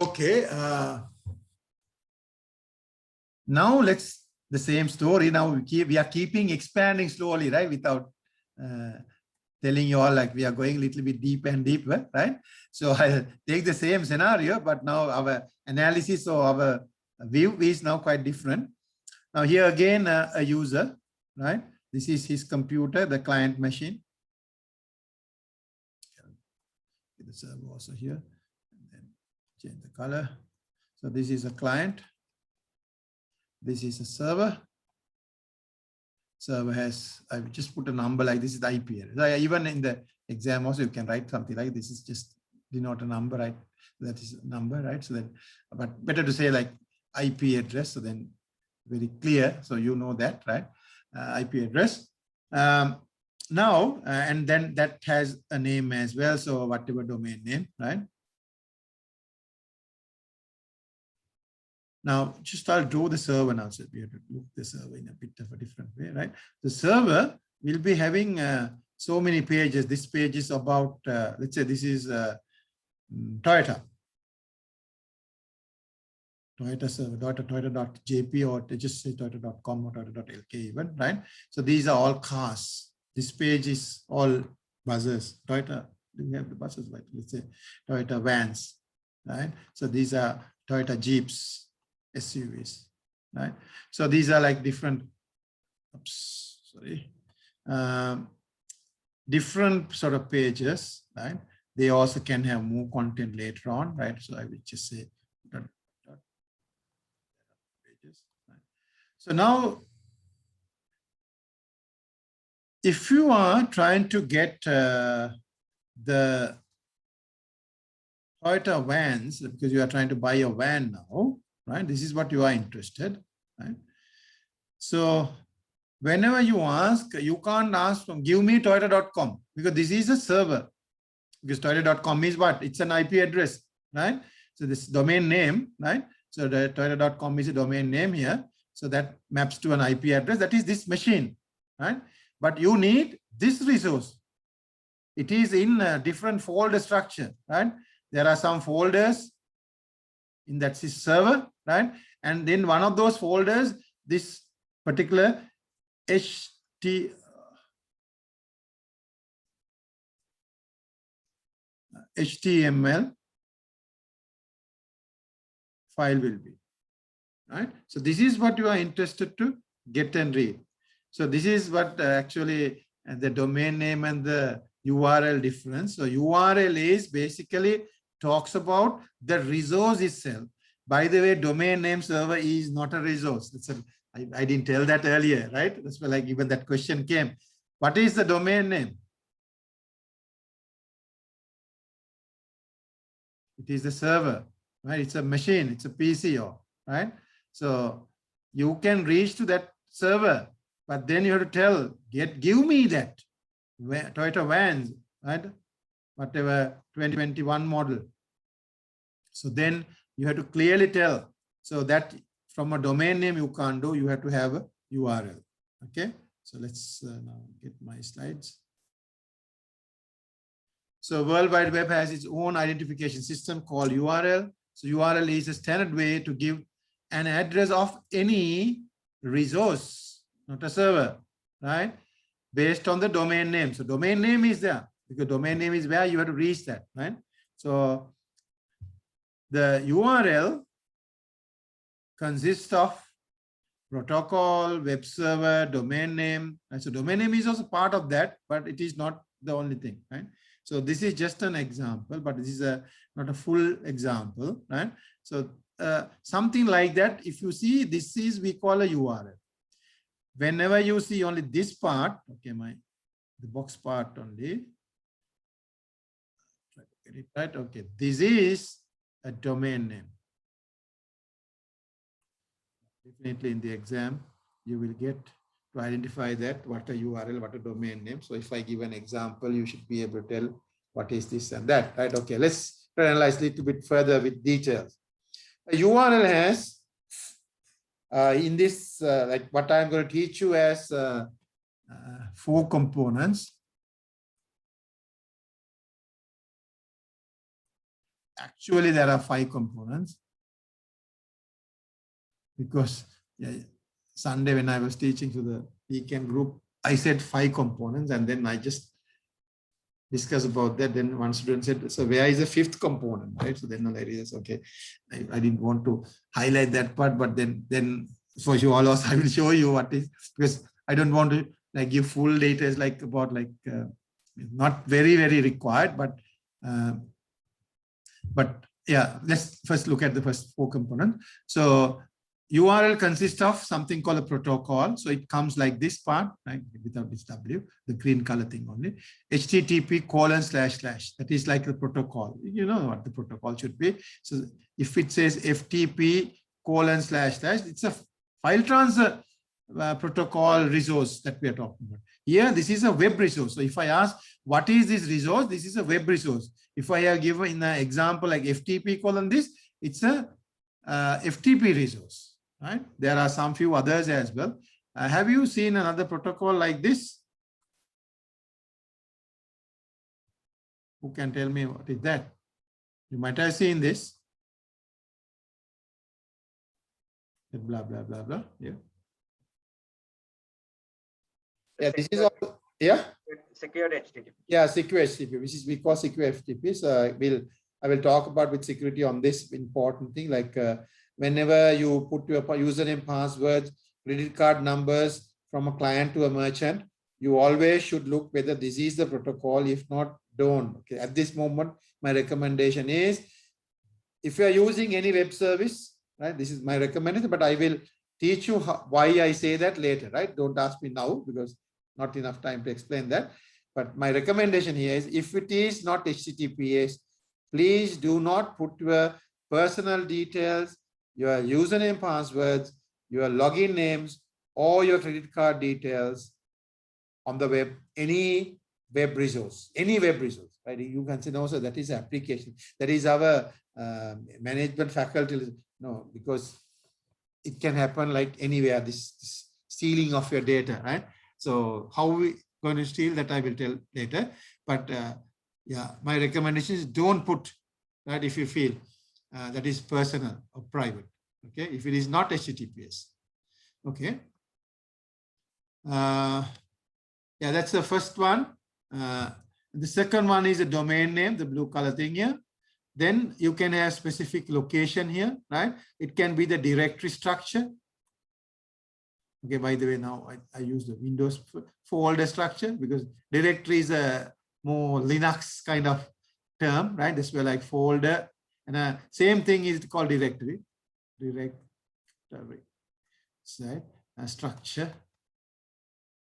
Okay, now let's the same story. Now we are keeping expanding slowly, right? Without telling you all like we are going a little bit deeper and deeper, right? So I'll take the same scenario, but now our analysis or our view is now quite different. Now here again, a user, right? This is his computer, the client machine. The server also here, and then change the color. So this is a client. This is a server. Server has, I just put a number like this is the IP address. So even in the exam also you can write something like this is just denote a number, right? That is a number, right? So then, but better to say like IP address, so then very clear, so you know that, right? IP address. Now, and then that has a name as well, so whatever domain name, right? Now, just I'll draw the server now, so we have to look the server in a bit of a different way, right? The server will be having so many pages. This page is about, let's say this is Toyota. Toyota server, toyota.jp, or just say toyota.com or toyota.lk even, right? So these are all cars. This page is all buses. Toyota, do we have the buses? Like let's say Toyota vans, right? So these are Toyota Jeeps, SUVs, right? So these are like different, oops, sorry, different sort of pages, right? They also can have more content later on, right? So I will just say pages. Right? So now, if you are trying to get the Toyota vans, because you are trying to buy a van now, right? This is what you are interested, right? So whenever you ask, you can't ask from give me toyota.com because this is a server. Because toyota.com is what? It's an IP address, right? So this domain name, right? So the toyota.com is a domain name here. So that maps to an IP address. That is this machine, right? But you need this resource. It is in a different folder structure, right? There are some folders in that server, right? And then one of those folders, this particular HTML file will be, right? So this is what you are interested to get and read. So this is what actually the domain name and the URL difference. So URL is basically talks about the resource itself. By the way, domain name server is not a resource. It's I didn't tell that earlier, right? That's why like even that question came. What is the domain name? It is the server, right? It's a machine, it's a PCO, right? So you can reach to that server, but then you have to tell, give me that Toyota vans, right? Whatever 2021 model. So then you have to clearly tell. So that from a domain name you can't do, you have to have a URL. Okay. So let's now get my slides. So World Wide Web has its own identification system called URL. So URL is a standard way to give an address of any resource, not a server, right? Based on the domain name. So domain name is there because domain name is where you have to reach that, right? So the URL consists of protocol, web server, domain name. And so domain name is also part of that, but it is not the only thing, right? So this is just an example, but this is not a full example, right? So something like that, if you see, this is, we call a URL. Whenever you see only this part, okay, the box part only, try to get it right, okay, this is a domain name. Definitely in the exam, you will get to identify that, what a URL, what a domain name. So if I give an example, you should be able to tell what is this and that, right? Okay, let's analyze a little bit further with details. A URL has, in this, like what I'm going to teach you as 4 components. Actually, there are 5 components because Sunday when I was teaching to the weekend group, I said 5 components and then I just discussed about that. Then one student said, so where is the 5th component, right? So then I realized, okay, I didn't want to highlight that part, but then for you all else, I will show you what is, because I don't want to like give full data like about like not very required, but yeah, let's first look at the first 4 components. So URL consists of something called a protocol. So it comes like this part, right? Without this W, the green color thing only. HTTP:// that is like the protocol. You know what the protocol should be. So if it says FTP:// it's a file transfer protocol resource that we are talking about. Here, this is a web resource. So if I ask, what is this resource? This is a web resource. If I have given in an example like FTP: this, it's a FTP resource, right? There are some few others as well. Have you seen another protocol like this? Who can tell me what is that? You might have seen this. Blah, blah, blah, blah. Yeah. Yeah, this is all, yeah. Secured HTTP. Yeah, secure HTTP, which is we call secure FTP. So I will talk about with security on this important thing, like whenever you put your username, passwords, credit card numbers from a client to a merchant, you always should look whether this is the protocol. If not, don't. Okay. At this moment, my recommendation is if you are using any web service, right? This is my recommendation, but I will teach you why I say that later, right? Don't ask me now because not enough time to explain that. But my recommendation here is if it is not HTTPS, please do not put your personal details, your username, passwords, your login names, or your credit card details on the web, any web resource, right? You can say, no, so that is application. That is our management faculty. No, because it can happen like anywhere, this stealing of your data, right? So how we going to steal that I will tell later. But yeah, my recommendation is don't put that if you feel that is personal or private. Okay, if it is not HTTPS. Okay. Yeah, that's the first one. The second one is a domain name, the blue color thing here. Then you can have specific location here, right? It can be the directory structure. Okay, by the way, now I use the Windows folder structure because directory is a more Linux kind of term, right? This way like folder, and same thing is called directory. Structure,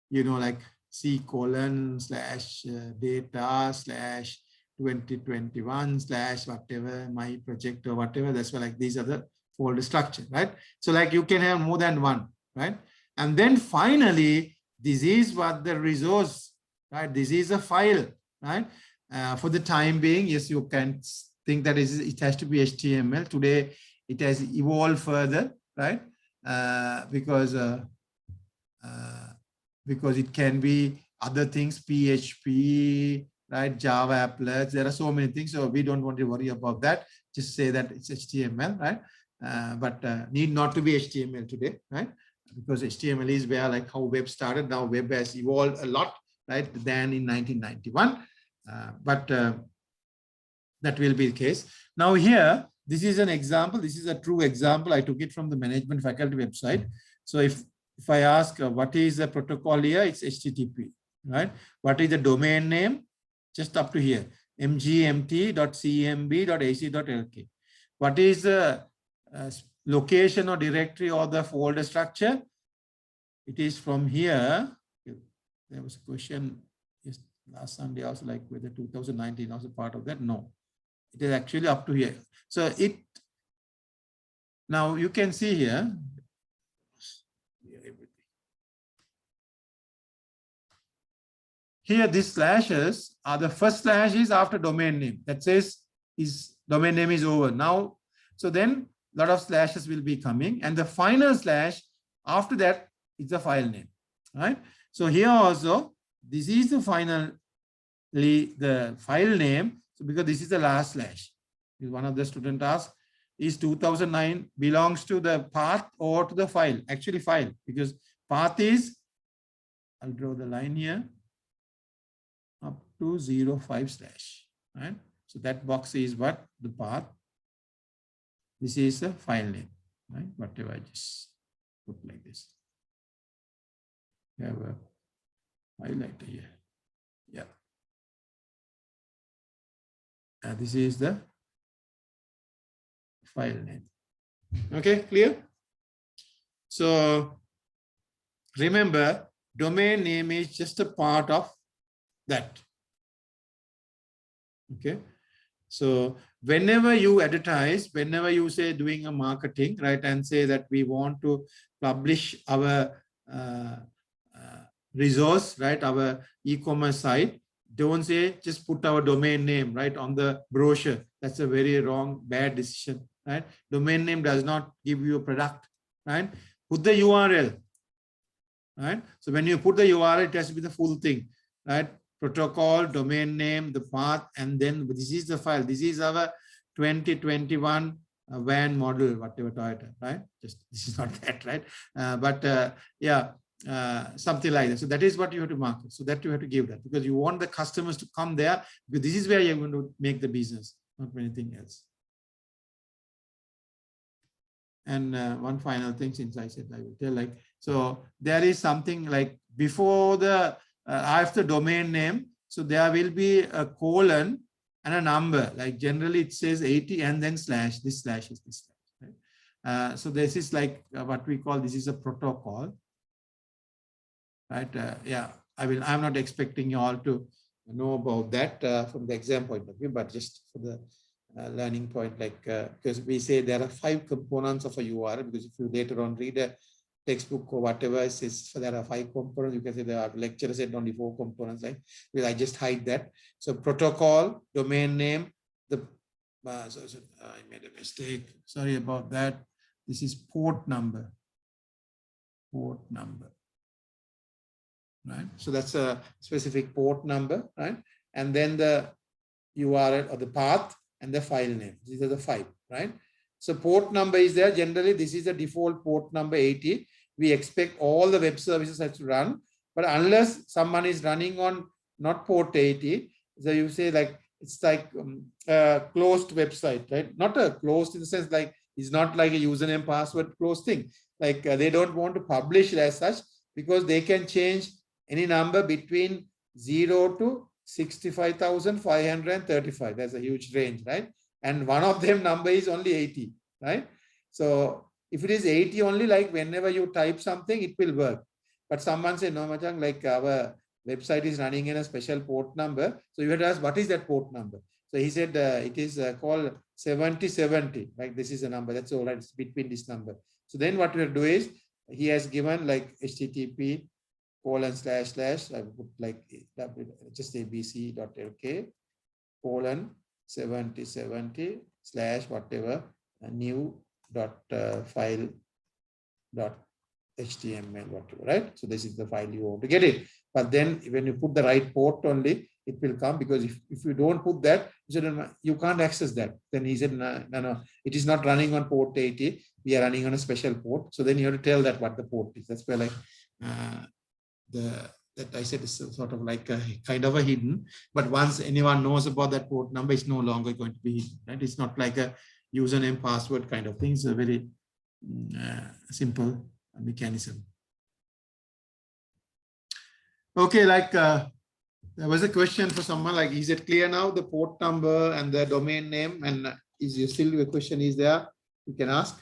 you know, like C:/data/2021/ whatever, my project or whatever. That's why like these are the folder structure, right? So like you can have more than one, right? And then finally, this is what the resource, right? This is a file, right? For the time being, yes, you can think that it has to be HTML. Today, it has evolved further, right? Because it can be other things, PHP, right? Java applets. There are so many things, so we don't want to worry about that. Just say that it's HTML, right? But need not to be HTML today, right? Because HTML is where like how web started. Now web has evolved a lot, right? Than in 1991, but that will be the case. Now here, this is an example. This is a true example. I took it from the management faculty website. So if I ask what is the protocol here, it's HTTP, right? What is the domain name? Just up to here, mgmt.cmb.ac.lk. What is the location or directory or the folder structure? It is from here. There was a question last Sunday also, like whether 2019 also part of that. No, it is actually up to here. So it, now you can see here, here these slashes are the first slash is after domain name. That says is domain name is over now. So then a lot of slashes will be coming, and the final slash after that is the file name, right? So here also, this is the finally the file name. So because this is the last slash, one of the student asked, is 2009 belongs to the path or to the file? Actually file, because path is, I'll draw the line here, up to 05 slash, right? So that box is what? The path. This is the file name, right? Whatever I just put like this. We have a highlighter here. Yeah. This is the file name. Okay, clear? So remember, domain name is just a part of that. Okay. So whenever you advertise, whenever you say doing a marketing, right, and say that we want to publish our resource, right, our e-commerce site, don't say just put our domain name right on the brochure. That's a very wrong, bad decision, right? Domain name does not give you a product, right? Put the URL, right? So when you put the URL, it has to be the full thing, right? Protocol, domain name, the path, and then this is the file. This is our 2021 van model, whatever Toyota, right? Just this is not that, right? Yeah, something like that. So that is what you have to market. So that you have to give that, because you want the customers to come there, because this is where you're going to make the business, not anything else. And one final thing, since I said I will tell, like, so there is something like before the after domain name, so there will be a colon and a number. Like generally it says 80 and then slash. This slash is this slash. Right? So this is like what we call, this is a protocol, right? Yeah, I'm not expecting you all to know about that from the exam point of view, but just for the learning point, like because we say there are 5 components of a URL, because if you later on read a textbook or whatever, it says there are 5 components. You can say there are lecturers said only 4 components, right? Well, I just hide that. So protocol, domain name, the I made a mistake. Sorry about that. This is port number. Port number. Right. So that's a specific port number, right? And then the URL or the path and the file name. These are the 5, right? So port number is there. Generally, this is the default port number 80. We expect all the web services have to run, but unless someone is running on not port 80, so you say like it's like a closed website, right? Not a closed in the sense like it's not like a username password closed thing. Like they don't want to publish it as such, because they can change any number between 0 to 65,535. That's a huge range, right? And one of them number is only 80, right? So if it is 80 only, like whenever you type something, it will work. But someone said, no, Machang, like our website is running in a special port number. So you have to ask, what is that port number? So he said, it is called 7070. Like this is a number. That's all right. It's between this number. So then what we have to do is, he has given like HTTP : / I put like just abc.lk : 7070 / whatever new file .html whatever, right? So this is the file you want to get it. But then when you put the right port only, it will come, because if you don't put that, you can't access that. Then he said, no, it is not running on port 80. We are running on a special port. So then you have to tell that what the port is. That's where like that I said is sort of like a kind of a hidden, but once anyone knows about that port number, it's no longer going to be hidden, right? It's not like a username password kind of thing. It's a very simple mechanism. Okay, like there was a question for someone, like, is it clear now, the port number and the domain name? And is there still a question is there? You can ask.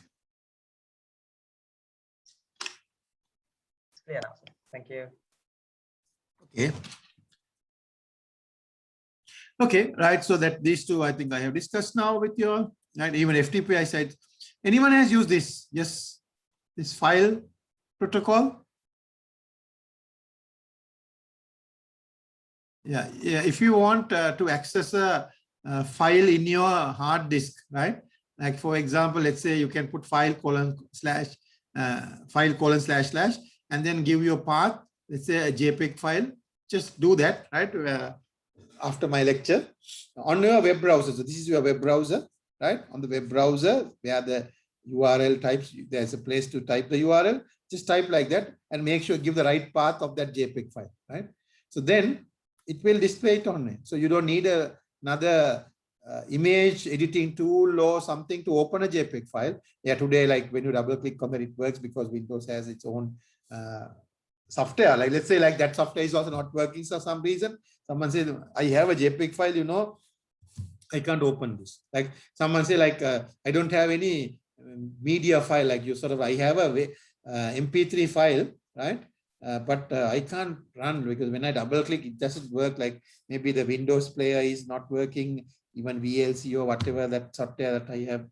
It's clear now, sir. Thank you. Okay. Okay, right. So that these two, I think I have discussed now with you all. Right? Even FTP, I said, anyone has used this? Yes, this file protocol. Yeah, if you want to access a file in your hard disk, right? Like for example, let's say you can put file colon slash and then give your path, let's say a JPEG file. Just do that, right? After my lecture on your web browser. So this is your web browser, right? On the web browser, where the URL types, there's a place to type the URL. Just type like that and make sure give the right path of that JPEG file, right? So then it will display it on it. So you don't need another image editing tool or something to open a JPEG file. Yeah, today, like when you double click on that, it works because Windows has its own software. Like let's say like that software is also not working for some reason. Someone says, I have a JPEG file, you know, I can't open this. Like someone say like, I don't have any media file, like you sort of, I have a MP3 file, right? But I can't run because when I double click, it doesn't work. Like maybe the Windows player is not working, even VLC or whatever that software that I have,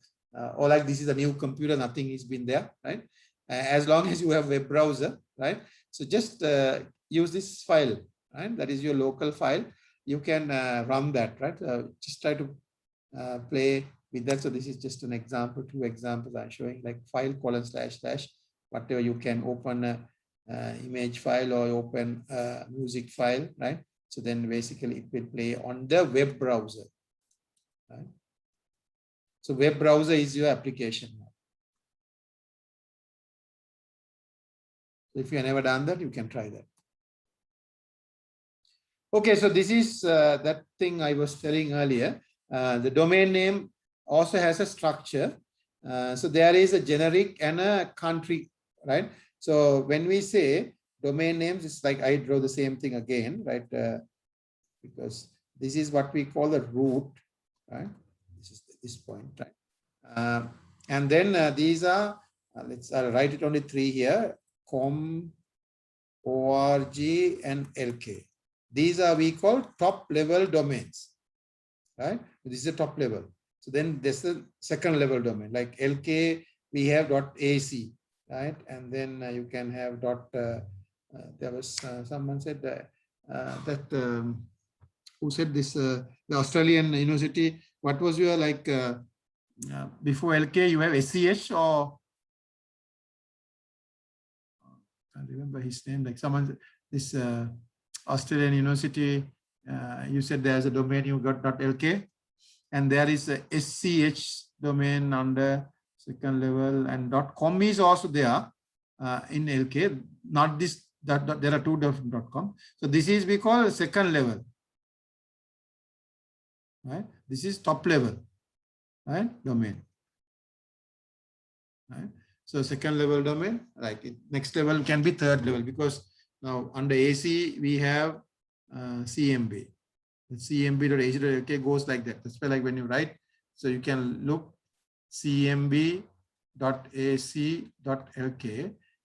or like this is a new computer, nothing has been there, right? As long as you have web browser, right? So just use this file, right? That is your local file. You can run that, right? Just try to play with that. So this is just an example, 2 examples I'm showing, like file colon slash slash, whatever you can open a image file or open a music file, right? So then basically it will play on the web browser, right? So web browser is your application. If you have never done that, you can try that. Okay, so this is that thing I was telling earlier. The domain name also has a structure. So there is a generic and a country, right? So when we say domain names, it's like I draw the same thing again, right? Because this is what we call the root, right? This is this point, right? And then these are, let's write it only 3 here, com, org, and lk. These are we call top level domains, right? This is a top level. So then there's the second level domain, like lk, we have .ac, right? And then you can have there was someone said that who said this, the Australian university, what was your like, before lk you have sch, or I can't remember his name, like someone, this Australian university, you said there's a domain, you got .lk, and there is a sch domain under second level, and .com is also there in lk, not this, that there are 2 different .com. So this is we call second level, right? This is top level, right? Domain, right? So second level domain, like next level can be third level, because now under AC we have CMB. The CMB.ac.lk goes like that. That's why like when you write, so you can look CMB.ac.lk.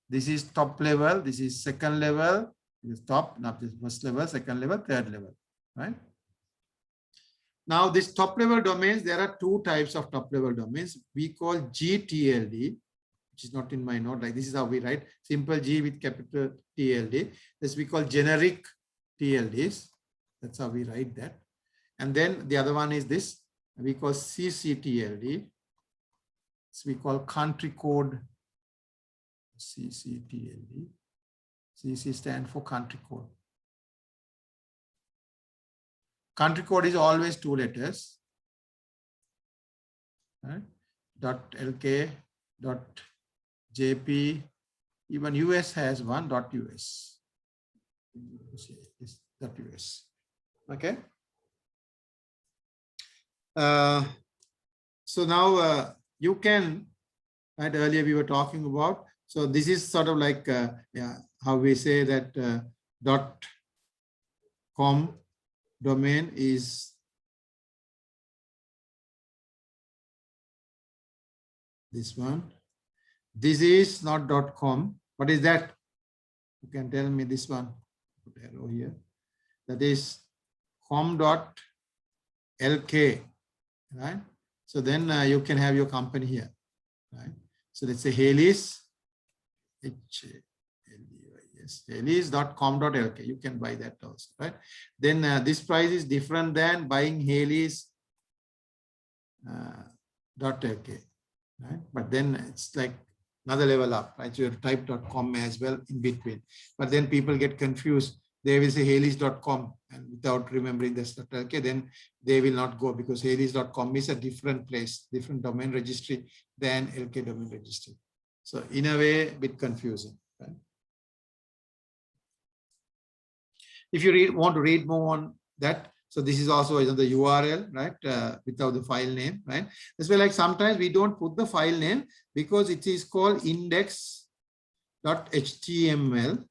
This is top level, this is second level, this is top, not this first level, second level, third level, right? Now this top level domains, there are 2 types of top level domains. We call GTLD, which is not in my note, like this is how we write, simple G with capital TLD. This we call generic TLDs. That's how we write that. And then the other one is this, we call CCTLD. So we call country code CCTLD. CC stand for country code. Country code is always 2 letters, right? .lk, .jp, even US has one, .us. .us. Okay. So now you can, right, earlier we were talking about, so this is sort of like yeah, how we say that .com domain is this one. This is not .com. What is that? You can tell me this one. Put arrow here. That is com.lk, right? So then you can have your company here, right? So let's say Haleys, H-A-L-E-Y-S, Yes, Haleys.com.lk. You can buy that also, right? Then this price is different than buying Haleys .lk, right? But then it's like another level up, right? So you have to type .com as well in between. But then people get confused. They will say Haleys.com and without remembering this .lk, then they will not go because Haleys.com is a different place, different domain registry than LK domain registry. So in a way, a bit confusing, right? If you want to read more on that, so this is also the URL, right? Without the file name, right? That's why like sometimes we don't put the file name because it is called index.html,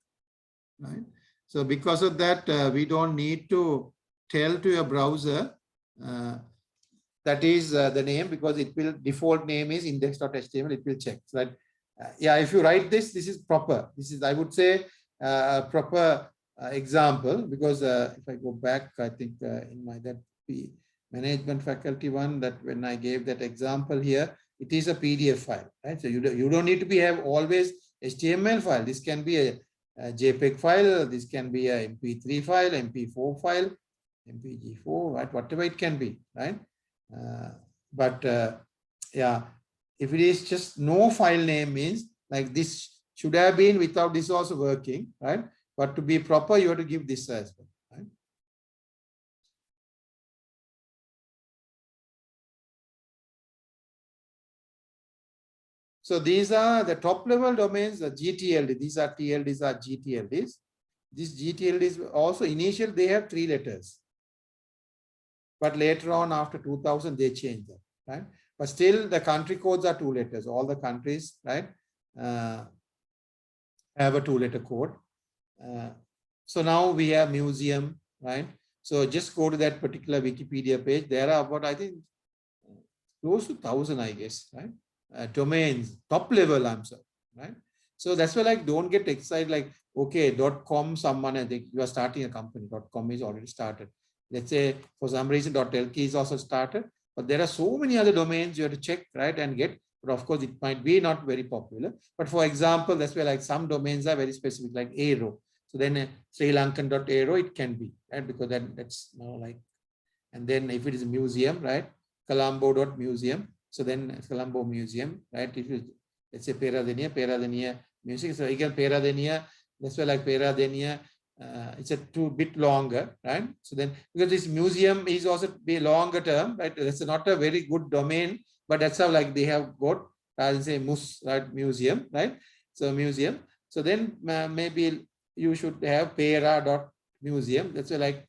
right? So because of that, we don't need to tell to your browser that is the name, because it will default name is index.html. It will check. So that yeah, if you write this, this is proper. This is, I would say, proper example, because if I go back, I think in my that management faculty one, that when I gave that example here, it is a PDF file, right? So you don't need to have always HTML file. This can be a JPEG file. This can be a MP3 file, MP4 file, MPG4, right? Whatever it can be, right? Yeah, if it is just no file name, means like this should have been without this also working, right? But to be proper, you have to give this as well, right? So these are the top level domains, the GTLD. These are TLDs, are GTLDs. These GTLDs also initially they have 3 letters. But later on, after 2000, they changed that, right? But still, the country codes are 2 letters. All the countries, right, have a 2-letter code. So now we have museum, right? So just go to that particular Wikipedia page. There are about, I think, close to 1,000, I guess, right? Domains, top level, I'm sorry, right? So that's why, like, don't get excited, like, okay, .com, someone, I think you are starting a company, .com is already started. Let's say for some reason .lk is also started, but there are so many other domains you have to check, right, and get. But of course, it might be not very popular. But for example, that's where like some domains are very specific, like Aero. So then Sri Lankan.aero, it can be, right, because then that's more like, and then if it is museum, right, Colombo.museum. So then Colombo Museum, right? If you, let's say Peradeniya music. So again, Peradeniya, that's why like Peradeniya, it's a bit longer, right? So then, because this museum is also be longer term, right? That's not a very good domain, but that's how like they have got, as say right, museum, right? So museum. So then maybe you should have Pera.museum. That's why like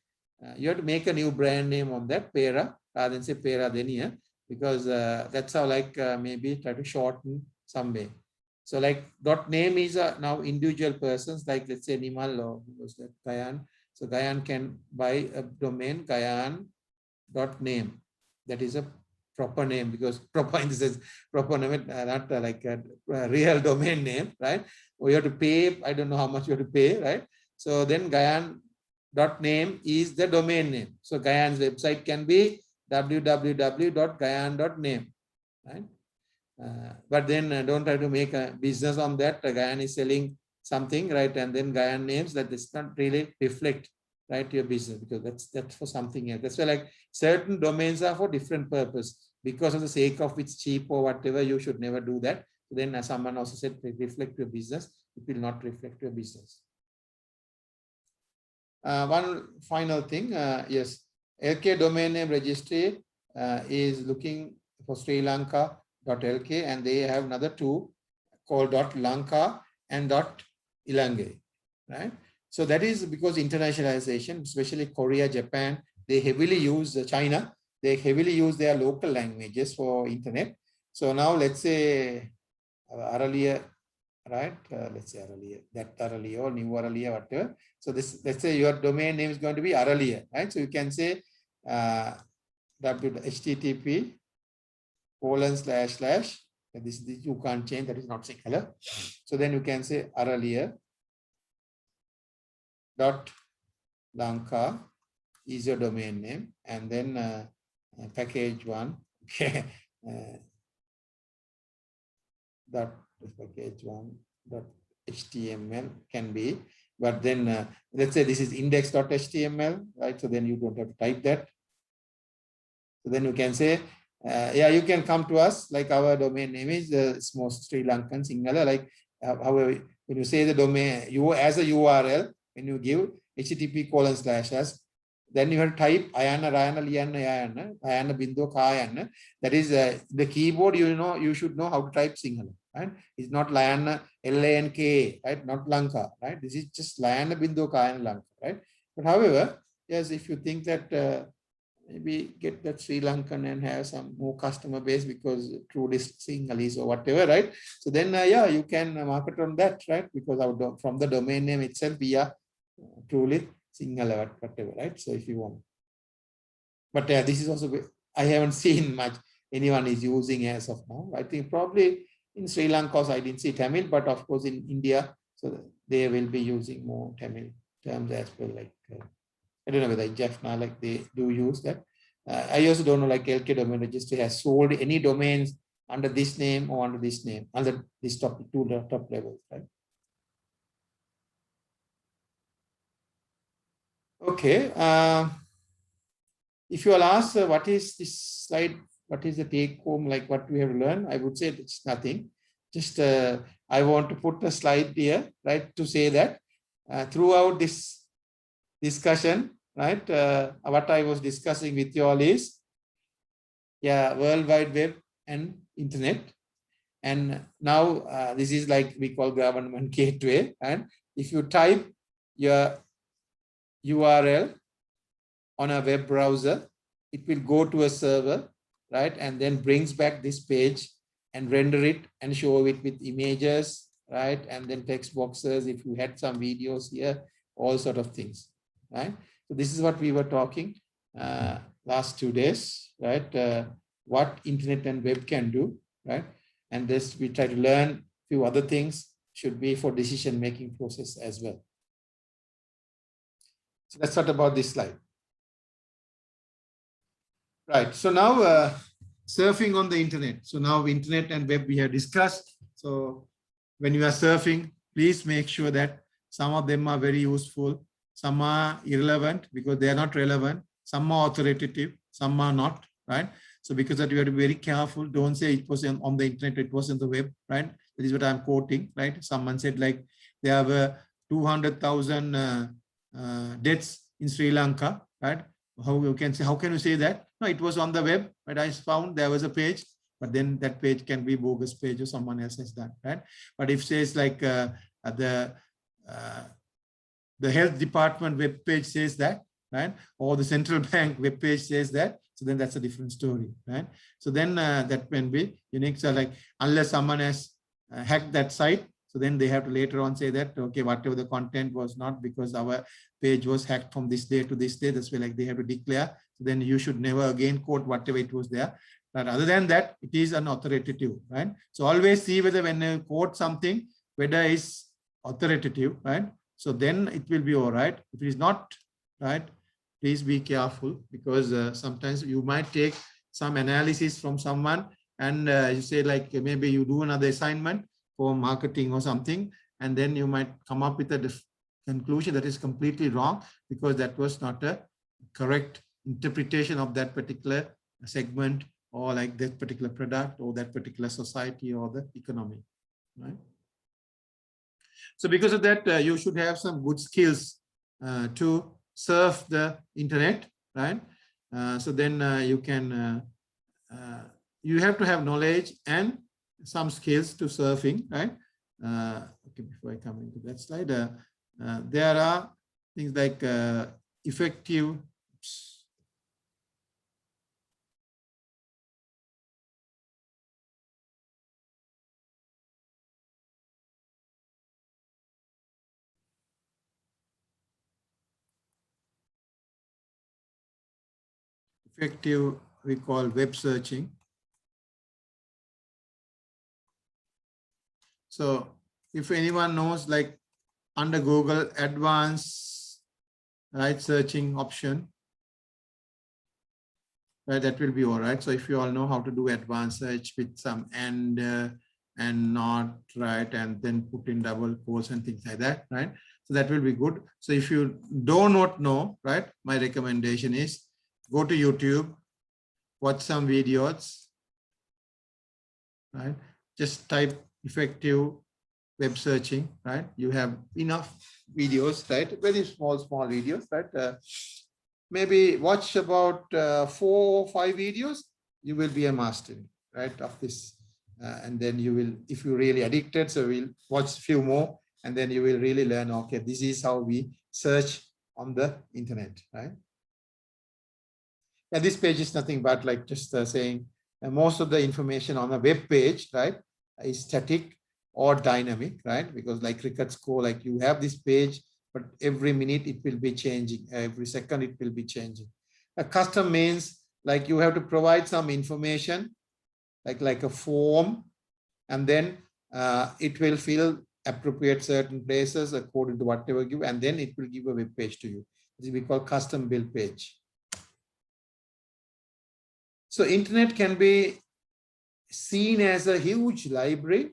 you have to make a new brand name on that, Pera, rather than say Peradeniya, because that's how like maybe try to shorten some way. So like .name is now individual persons, like let's say Nimal or was that Gayan. So Gayan can buy a domain Gayan.name. That is a proper name, because proper in the sense proper name, not like a real domain name, right? Or you have to pay, I don't know how much you have to pay, right? So then Gayan.name is the domain name. So Gayan's website can be www.gayan.name, right? But then don't try to make a business on that. Gayan is selling something, right? And then Gayan names that does not really reflect, right, your business, because that's for something else. That's why like certain domains are for different purpose. Because of the sake of it's cheap or whatever, you should never do that. Then as someone also said, reflect your business. It will not reflect your business. One final thing, yes, LK domain name registry is looking for Sri Lanka.lk, and they have another 2 called .lanka and .ilange, right? So that is because internationalization, especially Korea, Japan, they heavily use China. They heavily use their local languages for internet. So now let's say Aralia, right? Let's say Aralia, that Aralia or New Aralia, whatever. So this, let's say your domain name is going to be Aralia, right? So you can say http:// this you can't change, that is not singular. So then you can say Aralia.lanka is your domain name, and then package 1 dot package 1 dot HTML can be, but then let's say this is index.html, right? So then you don't have to type that. So then you can say, yeah, you can come to us, like our domain name is it's most Sri Lankan Sinhala, like however, when you say the domain, you as a URL, when you give http:// then you have to type Ayana, Rayana, Liana, Ayana, Bindo, Kayana. That is the keyboard, you should know how to type Sinhala, right? It's not Layana, Lanka, right? Not Lanka, right? This is just Layana, Bindo, Kayana, Lanka, right? But however, yes, if you think that maybe get that Sri Lankan and have some more customer base because truly Sinhalese or whatever, right? So then, yeah, you can market on that, right? Because from the domain name itself, we are truly Sinhala, whatever, right? So if you want. But this is also, I haven't seen much anyone is using as of now. I think probably in Sri Lanka, I didn't see Tamil, but of course in India, so they will be using more Tamil terms as well, like I don't know whether Jaffna, like they do use that. I also don't know, like LK Domain Registry has sold any domains under this name or under this name, under this top levels, right? Okay. If you all ask what is this slide, what is the take home, like what we have learned, I would say it's nothing. Just I want to put a slide here, right, to say that throughout this discussion, right, what I was discussing with you all is, yeah, World Wide Web and Internet. And now this is like we call government gateway. And if you type your URL on a web browser, it will go to a server, right? And then brings back this page and render it and show it with images, right? And then text boxes, if you had some videos here, all sort of things, right? So this is what we were talking last 2 days, right? What internet and web can do, right? And this we try to learn a few other things should be for decision-making process as well. So that's what about this slide. Right, so now surfing on the internet. So now internet and web we have discussed. So when you are surfing, please make sure that some of them are very useful. Some are irrelevant because they are not relevant. Some are authoritative, some are not, right? So because that you have to be very careful. Don't say it was on the internet, it was on the web, right? That is what I'm quoting, right? Someone said like there were 200,000 deaths in Sri Lanka, right? How you can say, how can you say that? No, it was on the web, right? I found there was a page, but then that page can be bogus page or someone else has done, right? But if says like the health department web page says that, right? Or the central bank web page says that, so then that's a different story, right? So then that can be unique. So like unless someone has hacked that site, so then they have to later on say that, okay, whatever the content was not because our page was hacked from this day to this day, that's why like they have to declare. So then you should never again quote whatever it was there. But other than that, it is an authoritative, right? So always see whether when you quote something, whether it's authoritative, right? So then it will be all right. If it is not, right, please be careful because sometimes you might take some analysis from someone and you say like maybe you do another assignment for marketing or something, and then you might come up with a conclusion that is completely wrong because that was not a correct interpretation of that particular segment or like that particular product or that particular society or the economy, right? So because of that, you should have some good skills to surf the internet, right? So then you can, you have to have knowledge and some skills to surfing, right? Okay, before I come into that slide, there are things like effective. Effective, we call web searching. So if anyone knows, like under Google advanced, right, searching option, right, that will be all right. So if you all know how to do advanced search with some and and not, right, and then put in double quotes and things like that, right? So that will be good. So if you do not know, right, my recommendation is go to YouTube, watch some videos, right? Just type effective web searching, right? You have enough videos, right? Very small videos, right? Maybe watch about 4 or 5 videos, you will be a master, right, of this. And then you will, if you're really addicted, so we'll watch a few more, and then you will really learn, okay, this is how we search on the internet, right? And this page is nothing but like just saying most of the information on a web page, right, is static or dynamic, right? Because like Cricut Score, like you have this page, but every minute it will be changing. Every second it will be changing. A custom means like you have to provide some information, like a form, and then it will fill appropriate certain places according to whatever you, and then it will give a web page to you. This we call custom build page. So internet can be seen as a huge library,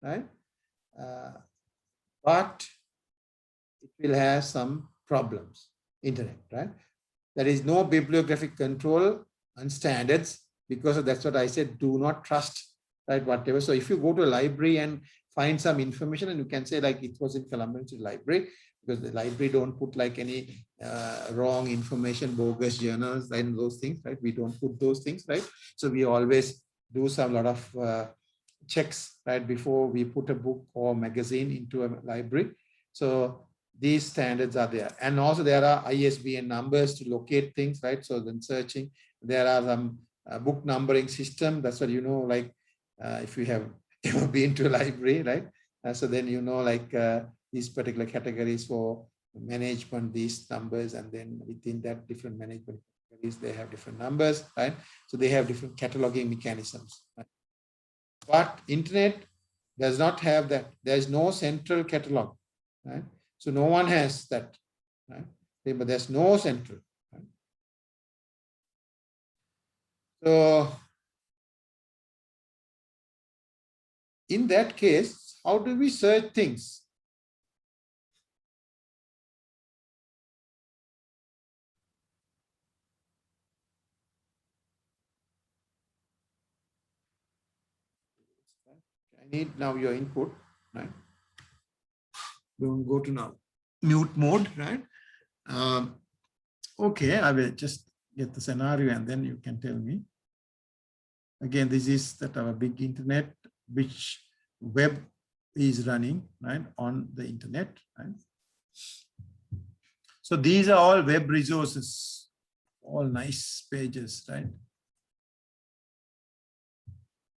right? But it will have some problems, internet, right? There is no bibliographic control and standards, because that's what I said, do not trust, right, whatever. So if you go to a library and find some information, and you can say like it was in Columbian Library, because the library don't put like any wrong information, bogus journals and those things, right? We don't put those things, right? So we always do some lot of checks, right, before we put a book or magazine into a library. So these standards are there. And also there are ISBN numbers to locate things, right? So then searching, there are some book numbering system. That's what, you know, like if you have ever been to a library, right? So then you know, like these particular categories for management, these numbers, and then within that different management categories, they have different numbers, right? So they have different cataloging mechanisms, right? But internet does not have that. There is no central catalog, right? So no one has that, right? But there's no central, right? So in that case, how do we search things? I need now your input, right? Don't go to now mute mode, right? Okay, I will just get the scenario and then you can tell me. Again, this is that our big internet, which web is running, right, on the internet, right? So these are all web resources, all nice pages, right?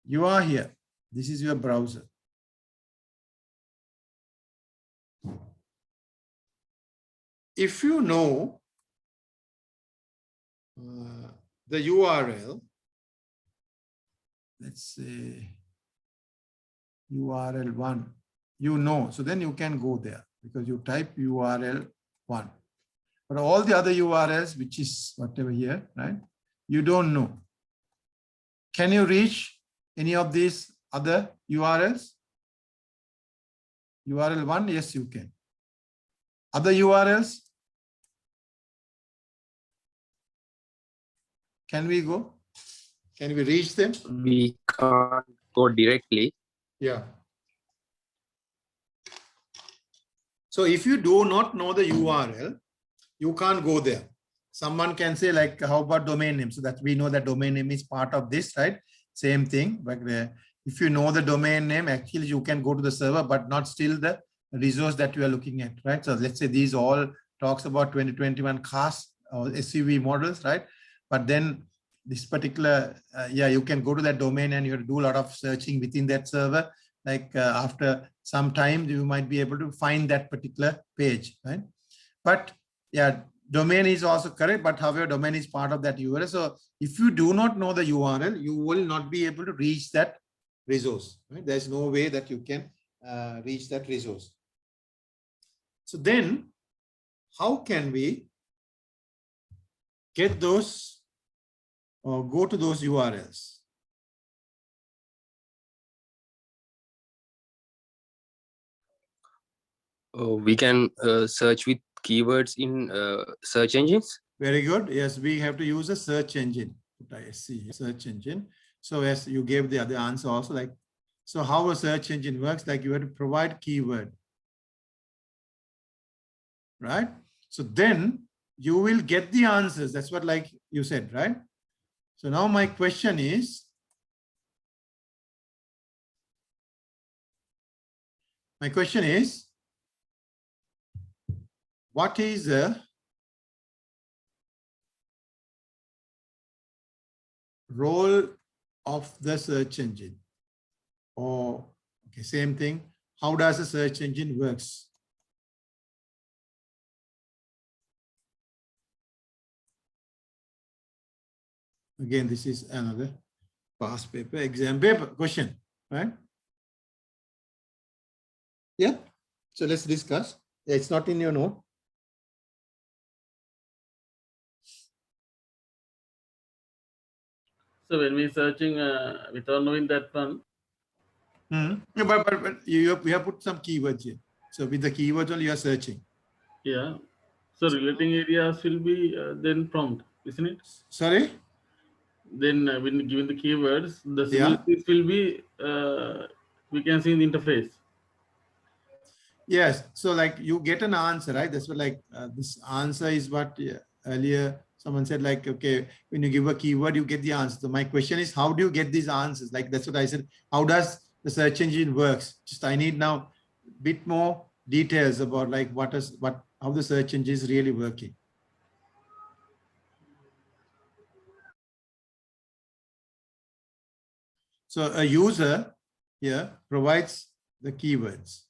You are here. This is your browser. If you know the URL, let's say URL 1, you know, so then you can go there because you type URL 1. But all the other URLs, which is whatever here, right, you don't know. Can you reach any of these other URLs? URL 1, yes, you can. Other URLs? Can we go? Can we reach them? We can't go directly. Yeah. So if you do not know the URL, you can't go there. Someone can say like, how about domain name? So that we know that domain name is part of this, right? Same thing. But if you know the domain name, actually you can go to the server, but not still the resource that you are looking at, right? So let's say these all talks about 2021 CAS or SUV models, right? But then this particular, yeah, you can go to that domain and you do a lot of searching within that server. Like after some time, you might be able to find that particular page, right? But yeah, domain is also correct, but however, domain is part of that URL. So if you do not know the URL, you will not be able to reach that resource, right? There's no way that you can reach that resource. So then how can we get those or go to those URLs? We can search with keywords in search engines. Very good. Yes, we have to use a search engine. Search engine. So as you gave the other answer also, like, so how a search engine works, like you have to provide keyword, right? So then you will get the answers. That's what, like you said, right? So now my question is, what is the role of the search engine? Or, okay, same thing. How does a search engine works? Again, this is another past paper, exam paper question, right? Yeah. So let's discuss. It's not in your note. So when we're searching without knowing that one, Yeah, but we have put some keywords here. So with the keywords only you are searching. yeah. So relating areas will be then prompt, isn't it? Sorry? Then when given the keywords, the Yeah. similarities will be we can see in the interface. Yes. So like you get an answer, right? That's what like this answer is what earlier someone said, like, okay, when you give a keyword, you get the answer. So my question is, how do you get these answers? Like, that's what I said. How does the search engine works? Just I need now a bit more details about like how the search engine is really working. So a user here provides the keywords.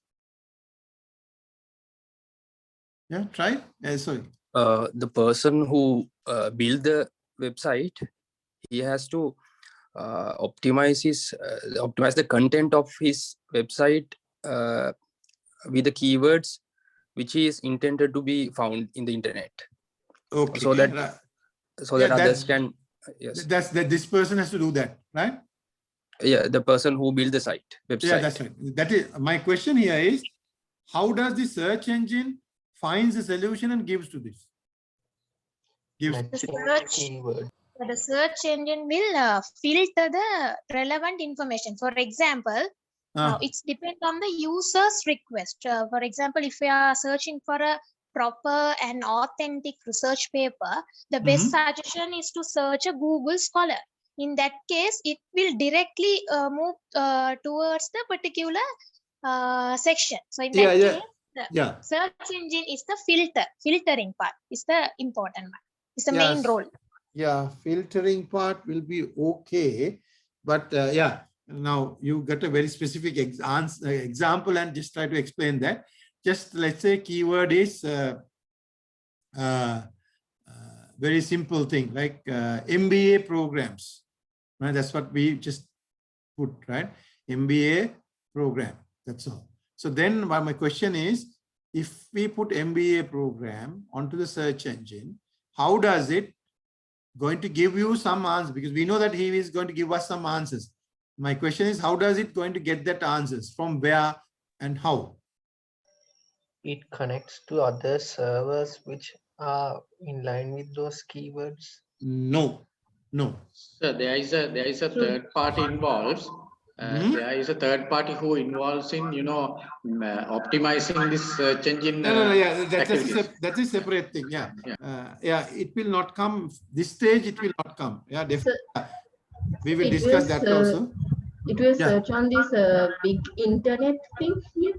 Yeah, try. Sorry. The person who build the website, he has to optimize the content of his website with the keywords which is intended to be found in the internet. Okay. So that others can. Yes. That this person has to do that, right? Yeah, the person who built the website. Yeah, that's right. That is my question here is, how does the search engine finds the solution and gives to this? The search engine will filter the relevant information. For example, it's depend on the user's request. For example, if we are searching for a proper and authentic research paper, the best suggestion is to search a Google Scholar. In that case, it will directly move towards the particular section. So in that case, the search engine is the filtering part is the important one. It's the main role. Yeah, filtering part will be okay, but yeah, now you got a very specific example and just try to explain that. Just let's say keyword is very simple thing like MBA programs, right? That's what we just put, right? MBA program, that's all. So then my question is, if we put MBA program onto the search engine, how does it going to give you some answers? Because we know that he is going to give us some answers. My question is, how does it going to get that answers, from where and how? It connects to other servers which are in line with those keywords. No. So there is a third party involved. There is a third party who involves in, optimizing this search engine. Yeah, that's a separate thing. Yeah. Yeah, it will not come this stage. It will not come. Yeah, definitely. We will discuss that also. It will search on this big internet thing here.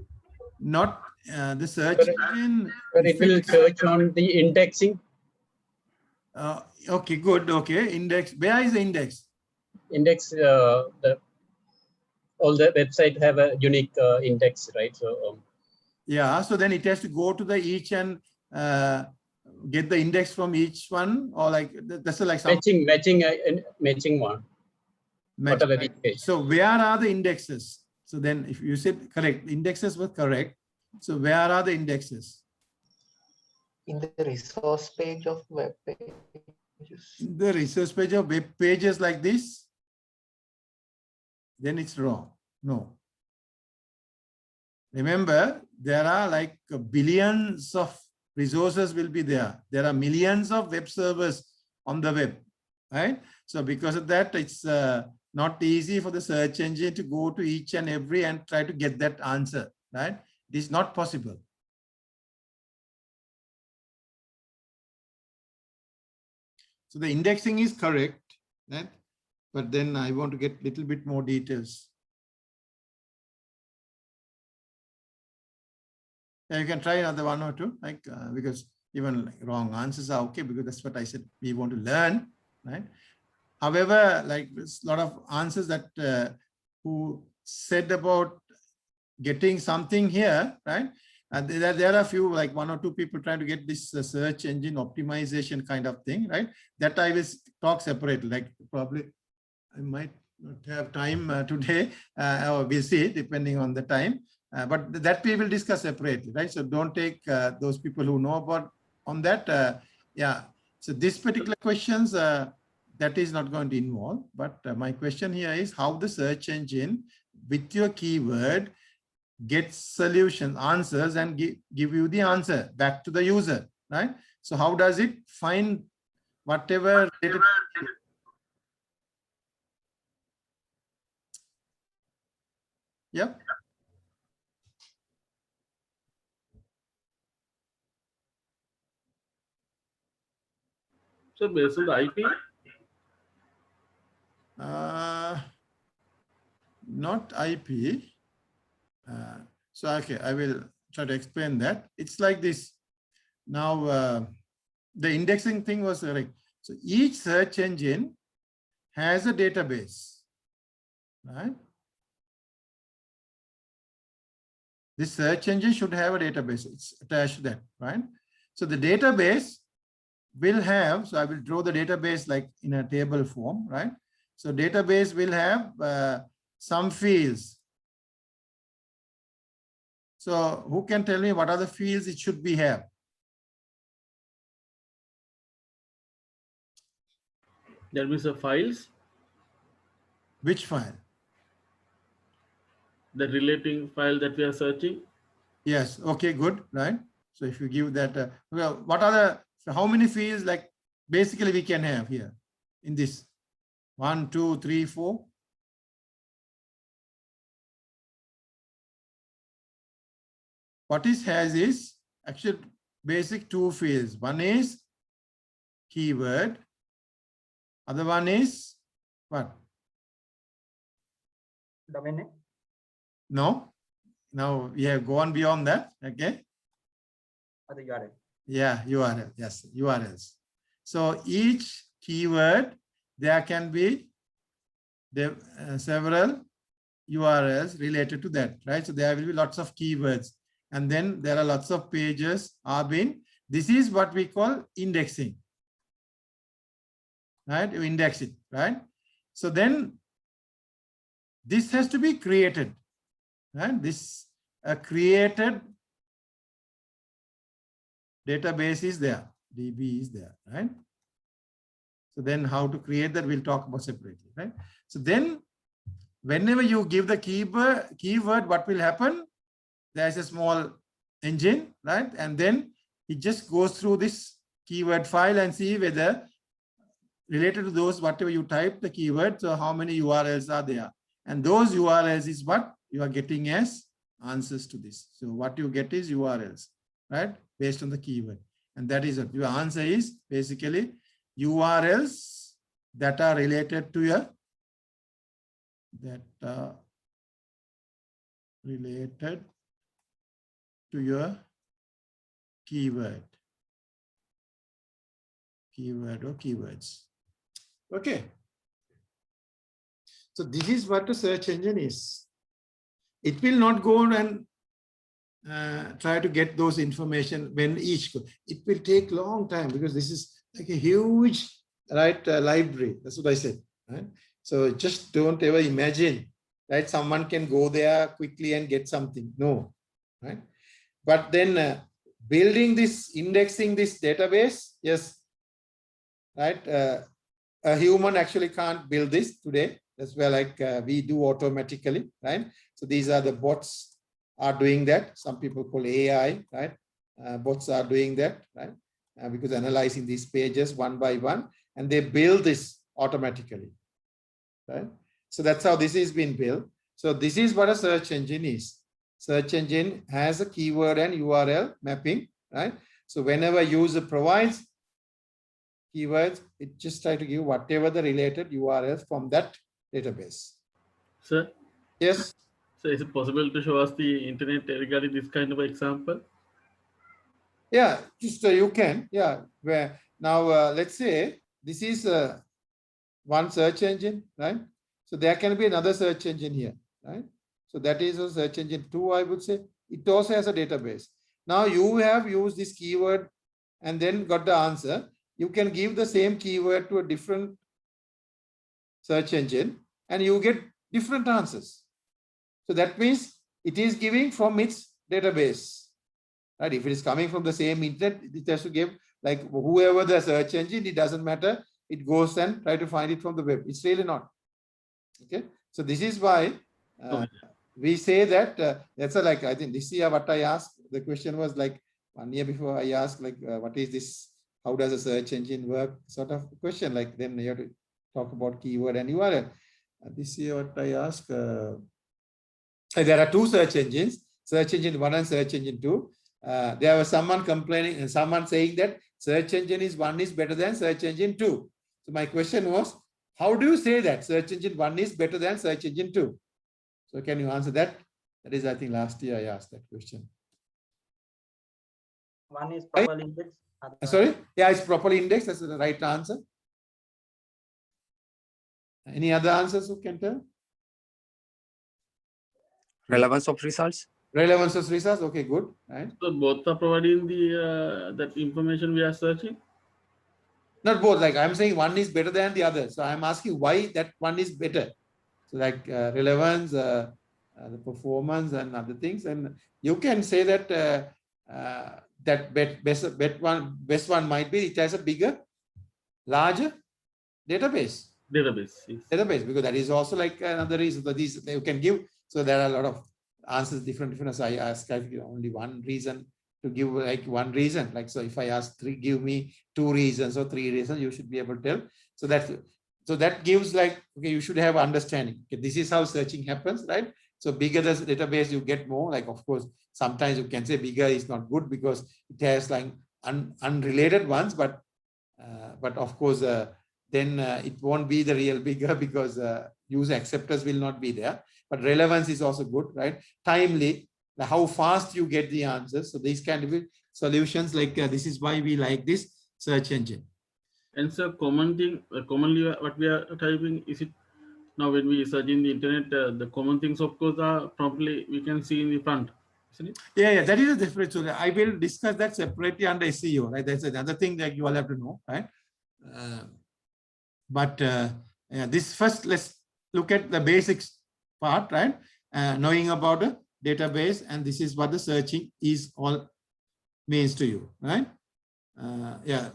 Not the search engine. But it will search on the indexing. Okay, good. Okay, index. Where is the index? Index. All the website have a unique index, right? So yeah, so then it has to go to the each and get the index from each one, or like that's like some matching one. So where are the indexes? So then if you said correct, indexes were correct. So where are the indexes? In the resource page of web pages. The resource page of web pages like this, then it's wrong. No. remember, there are like billions of resources will be there. There are millions of web servers on the web, right? So because of that, it's not easy for the search engine to go to each and every and try to get that answer, right? It is not possible. So the indexing is correct, right? But then I want to get a little bit more details. Yeah, you can try another one or two, like because even like wrong answers are okay, because that's what I said. We want to learn, right? However, like there's a lot of answers that who said about getting something here, right? And there are a few, like 1 or 2 people trying to get this search engine optimization kind of thing, right? That I will talk separately, like probably I might not have time today, or we'll see, depending on the time. But that we will discuss separately, right? So don't take those people who know about on that. Yeah. So this particular questions, that is not going to involve. But my question here is how the search engine with your keyword gets solution answers and give you the answer back to the user, right? So how does it find whatever data? Yep. So based on the IP? Not IP. So, okay, I will try to explain that. It's like this. Now, the indexing thing was like, so each search engine has a database, right? This search engine should have a database. It's attached to that, right? So the database will have, so I will draw the database like in a table form, right? So database will have some fields. So who can tell me what are the fields it should be have? That means the files. Which file? The relating file that we are searching. Yes. Okay, good. Right. So if you give that, well, what are the, so how many fields like basically we can have here in this? 1, 2, 3, 4. What is has is actually basic 2 fields. One is keyword. Other one is what? Domain name? No. Now we have gone beyond that. Okay. Or the URL? Yeah, URL. Yes, URLs. So each keyword, there can be several URLs related to that, right? So there will be lots of keywords. And then there are lots of pages are being, this is what we call indexing, right? You index it, right? So then this has to be created, right? This created database is there, DB is there, right? So then how to create that, we'll talk about separately, right? So then whenever you give the keyword, what will happen? There's a small engine, right? And then it just goes through this keyword file and see whether related to those, whatever you type the keyword, so how many URLs are there. And those URLs is what you are getting as answers to this. So what you get is URLs, right? Based on the keyword. And that is what your answer is basically URLs that are related to your, related to your keyword or keywords. Okay. So this is what the search engine is. It will not go and try to get those information when each, it will take long time because this is like a huge, right, library. That's what I said, right? So just don't ever imagine, right? Someone can go there quickly and get something. No, right? But then building this, indexing this database, yes, right? A human actually can't build this today. That's where like we do automatically, right? So these are the bots are doing that. Some people call AI, right? Bots are doing that, right? Because analyzing these pages one by one, and they build this automatically, right? So that's how this is being built. So this is what a search engine is. Search engine has a keyword and URL mapping, right? So whenever user provides keywords, it just try to give whatever the related URLs from that database. Sir, Yes. so is it possible to show us the internet regarding this kind of example? Yeah, just you can. Yeah. Where now let's say this is one search engine, right? So there can be another search engine here, right? So that is a search engine 2, I would say. It also has a database. Now you have used this keyword and then got the answer. You can give the same keyword to a different search engine and you get different answers. So that means it is giving from its database. Right? If it is coming from the same internet, it has to give like whoever the search engine, it doesn't matter. It goes and try to find it from the web. It's really not. Okay. So this is why we say that that's like, I think this year what I asked, the question was like 1 year before I asked like, what is this? How does a search engine work? Sort of question, like then you have to talk about keyword and URL. This year what I asked, there are 2 search engines, search engine 1 and search engine 2. There was someone complaining and someone saying that search engine 1 is better than search engine 2. So my question was, how do you say that search engine 1 is better than search engine 2? So can you answer that? That is, I think last year I asked that question. One is properly indexed. Sorry? Yeah, it's properly indexed. That's the right answer. Any other answers who can tell? Relevance of results. Relevance of results. Okay, good. Right. So both are providing the that information we are searching? Not both. Like I'm saying, one is better than the other. So I'm asking why that one is better. So like relevance, the performance, and other things. And you can say that that best one might be it has a bigger, larger database. Database. Yes. Database, because that is also like another reason that these you can give. So there are a lot of answers different. So I ask only one reason to give like one reason. Like so, if I ask give me 2 reasons or 3 reasons, you should be able to tell. So that gives like okay, you should have understanding. Okay, this is how searching happens, right? So bigger the database, you get more. Like of course, sometimes you can say bigger is not good because it has like unrelated ones, but of course then it won't be the real bigger because user acceptors will not be there. But relevance is also good, right? Timely, how fast you get the answers. So these kind of solutions, like this is why we like this search engine. And so commonly what we are typing, is it now when we search in the internet, the common things of course are properly we can see in the front, isn't it? Yeah, that is a difference. So I will discuss that separately under SEO, right? That's another thing that you all have to know, right? Yeah, this first, let's look at the basics part, right? Knowing about a database, and this is what the searching is all means to you, right? Yeah,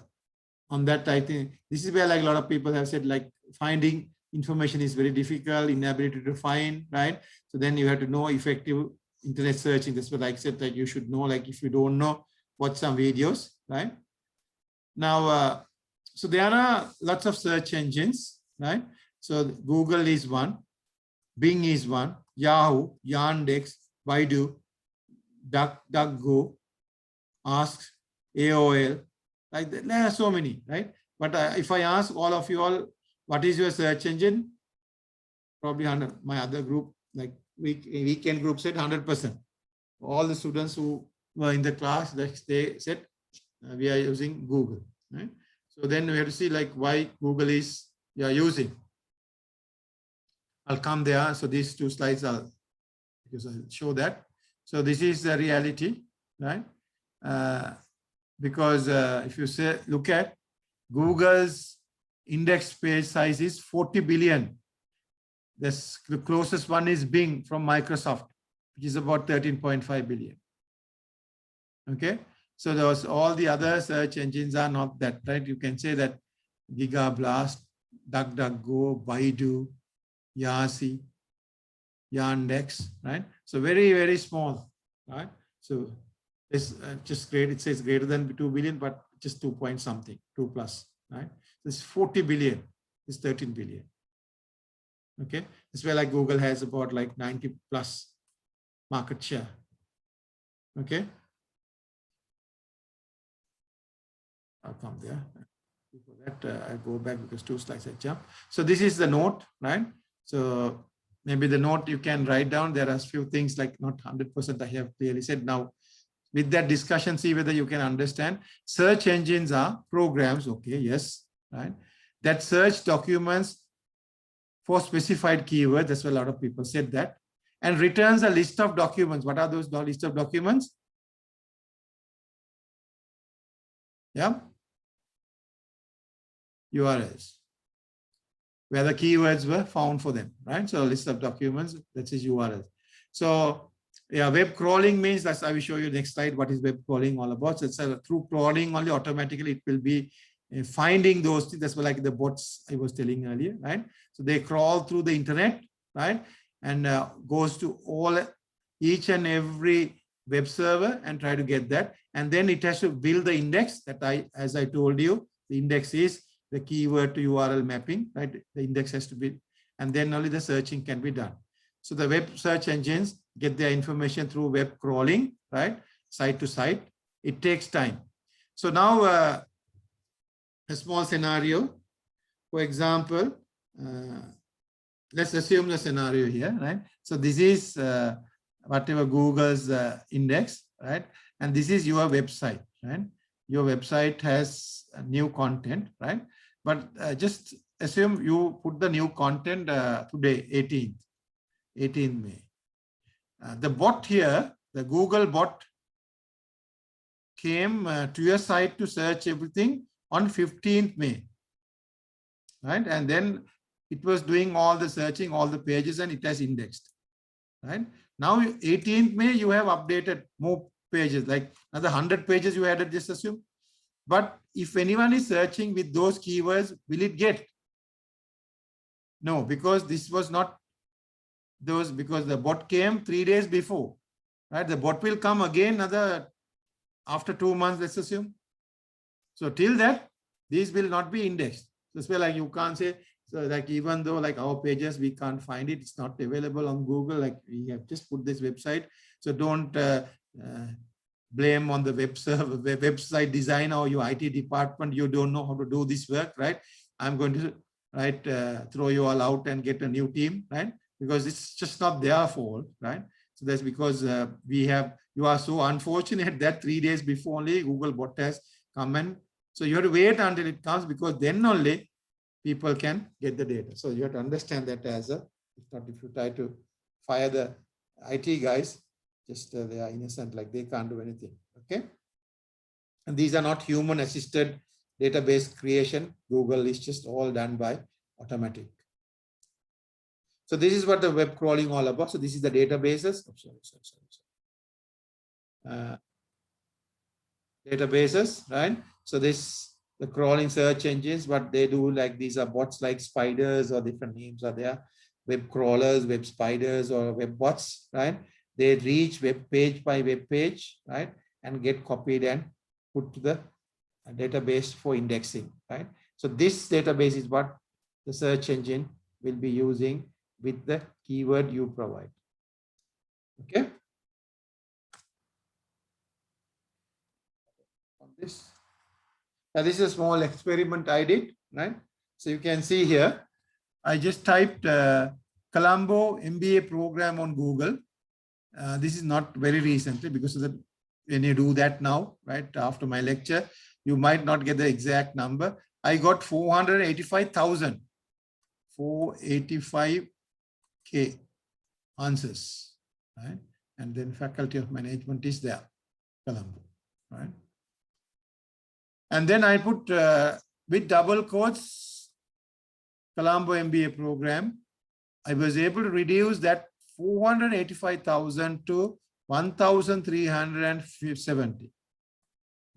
on that, I think this is where like a lot of people have said like finding information is very difficult, inability to find, right? So then you have to know effective internet searching. That's what I said that you should know, like if you don't know, watch some videos, right? Now, so there are lots of search engines, right? So Google is one, Bing is one, Yahoo, Yandex, Baidu, DuckDuckGo, Ask, AOL, like there are so many, right? But if I ask all of you all, what is your search engine? Probably under my other group, like weekend group said 100%. All the students who were in the class, they said we are using Google, right? So then we have to see like why Google is we are using. I'll come there. So these 2 slides are because I'll show that. So this is the reality, right? Because if you say look at Google's index page size is 40 billion. The closest one is Bing from Microsoft, which is about 13.5 billion. Okay, so those all the other search engines are not that, right? You can say that GigaBlast, DuckDuckGo, Baidu, Yahoo, Yandex, right? So very, very small, right? So it's just great. It says greater than 2 billion, but just 2 point something, 2 plus, right? This 40 billion is 13 billion. Okay, this way like Google has about like 90 plus market share. Okay, I'll come there. Before that, I go back because 2 slides I jump. So this is the note, right? So maybe the note you can write down. There are a few things like not 100% I have clearly said. Now, with that discussion, see whether you can understand. Search engines are programs, okay, yes, right? That search documents for specified keywords. That's why a lot of people said that. And returns a list of documents. What are those list of documents? Yeah. URLs, where the keywords were found for them, right? So a list of documents, that is URLs. So yeah, web crawling means, that's I will show you next slide what is web crawling all about. So it's through crawling only automatically it will be finding those things. That's like the bots I was telling earlier, right? So they crawl through the internet, right? And goes to each and every web server and try to get that. And then it has to build the index that as I told you, the index is the keyword to URL mapping, right? The index has to be, and then only the searching can be done. So the web search engines get their information through web crawling, right? Site to site. It takes time. So now a small scenario. For example, let's assume the scenario here, right? So this is whatever Google's index, right? And this is your website, right? Your website has new content, right? But just assume you put the new content today, 18th May. The bot here, the Google bot came to your site to search everything on 15th May, right? And then it was doing all the searching, all the pages, and it has indexed, right? Now 18th May, you have updated more pages, like another 100 pages you added, just assume. But if anyone is searching with those keywords, will it get? No, because this was not those, because the bot came 3 days before, right? The bot will come again after 2 months, let's assume. So till that, these will not be indexed. So it's like you can't say, so like even though like our pages, we can't find it, it's not available on Google, like we have just put this website. So don't blame on the website designer or your IT department. You don't know how to do this work, right? I'm going to throw you all out and get a new team, right? Because it's just not their fault, right? So that's because you are so unfortunate that 3 days before only Google bot has come, and so you have to wait until it comes, because then only people can get the data. So you have to understand that as if you try to fire the IT guys, just they are innocent, like they can't do anything, okay? And these are not human assisted database creation. Google is just all done by automatic. So this is what the web crawling all about. So this is the databases. Databases, right? So the crawling search engines, what they do, like these are bots like spiders, or different names are there. Web crawlers, web spiders, or web bots, right? They reach web page by web page, right? And get copied and put to the database for indexing, right? So this database is what the search engine will be using with the keyword you provide. Okay. On this. Now this is a small experiment I did, right? So you can see here, I just typed Colombo MBA program on Google. This is not very recently, because of the, when you do that now, right, after my lecture, you might not get the exact number. I got 485,000, 485K answers, right? And then Faculty of Management is there, Colombo, right? And then I put with double quotes, Colombo MBA program. I was able to reduce that 485,000 to 1,370.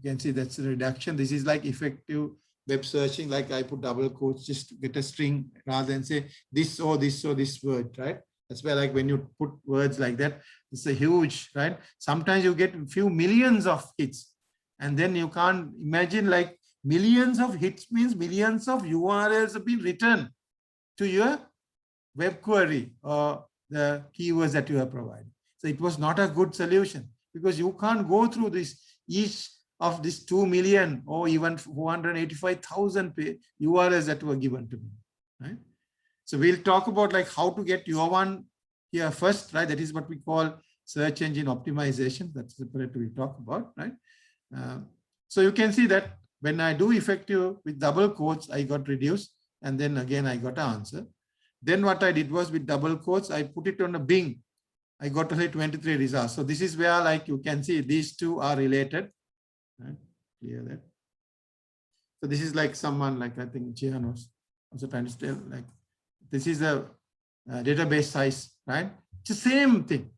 You can see that's a reduction. This is like effective web searching. Like I put double quotes just to get a string rather than say this or this or this word, right? That's where like when you put words like that, it's a huge, right? Sometimes you get a few millions of hits, and then you can't imagine like millions of hits means millions of URLs have been written to your web query or the keywords that you have provided. So it was not a good solution because you can't go through this each of these 2 million or even 485,000 URLs that were given to me, right? So we'll talk about like how to get your one here first, right? That is what we call search engine optimization. That's separate we'll talk about, right? So you can see that when I do effective with double quotes, I got reduced, and then again I got an answer. Then what I did was with double quotes, I put it on a Bing. I got only 23 results. So this is where like you can see these two are related. Right? Clear that. So this is like someone like I think Jihan was also trying to tell like this is a database size, right? It's the same thing.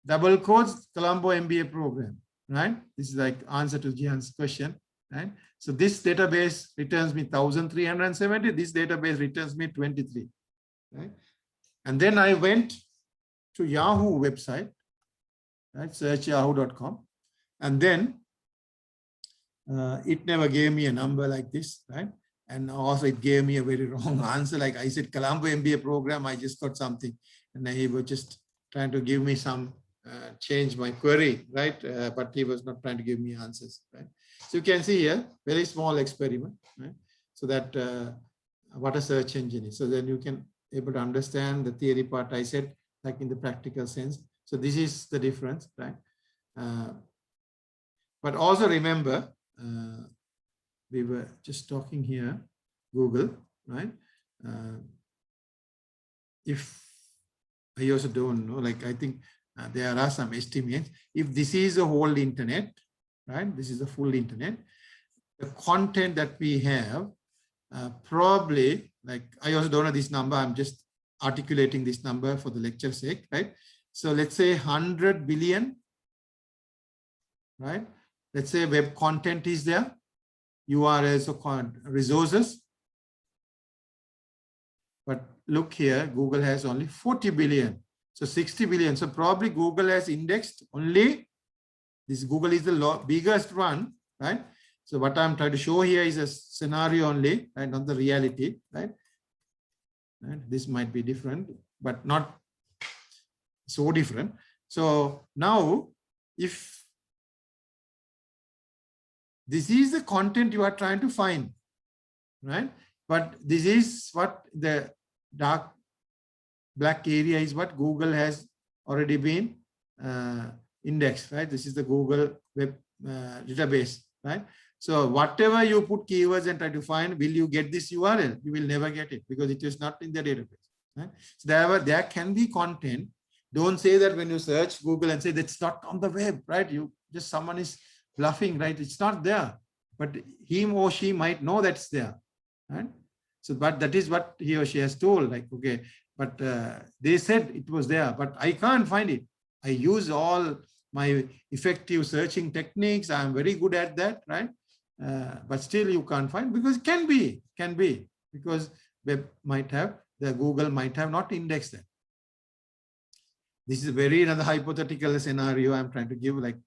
Double quotes Colombo MBA program, right? This is like answer to Jihan's question, right? So this database returns me 1,370. This database returns me 23, right? And then I went to Yahoo website, right? Search yahoo.com, and then it never gave me a number like this, right? And also it gave me a very wrong answer. Like I said, Colombo MBA program, I just got something. And he was just trying to give me some, change my query, right? But he was not trying to give me answers, right? So you can see here, very small experiment, right? So that what a search engine is. So then you can able to understand the theory part I said, like in the practical sense. So this is the difference, right? But also remember, we were just talking here, Google, right? If I also don't know, like I think there are some estimates. If this is a whole internet, right? This is a full internet. The content that we have, probably, like I also don't know this number. I'm just articulating this number for the lecture's sake, right? So let's say 100 billion, right? Let's say web content is there. URLs or resources. But look here, Google has only 40 billion. So 60 billion. So probably Google has indexed only, this Google is the biggest one, right? So what I'm trying to show here is a scenario only, right? Not the reality, right? This might be different, but not so different. So now, if this is the content you are trying to find, right? But this is what the dark black area is what Google has already been indexed, right? This is the Google web database, right? So whatever you put keywords and try to find, will you get this URL? You will never get it because it is not in the database, right? So there can be content. Don't say that when you search Google and say that's not on the web, right? You just someone is bluffing, right? It's not there, but him or she might know that's there, right? So, but that is what he or she has told, like, okay, but they said it was there, but I can't find it. I use all my effective searching techniques. I'm very good at that, right? But still you can't find because it can be because web might have, the Google might have not indexed that. This is a very another hypothetical scenario I'm trying to give, like,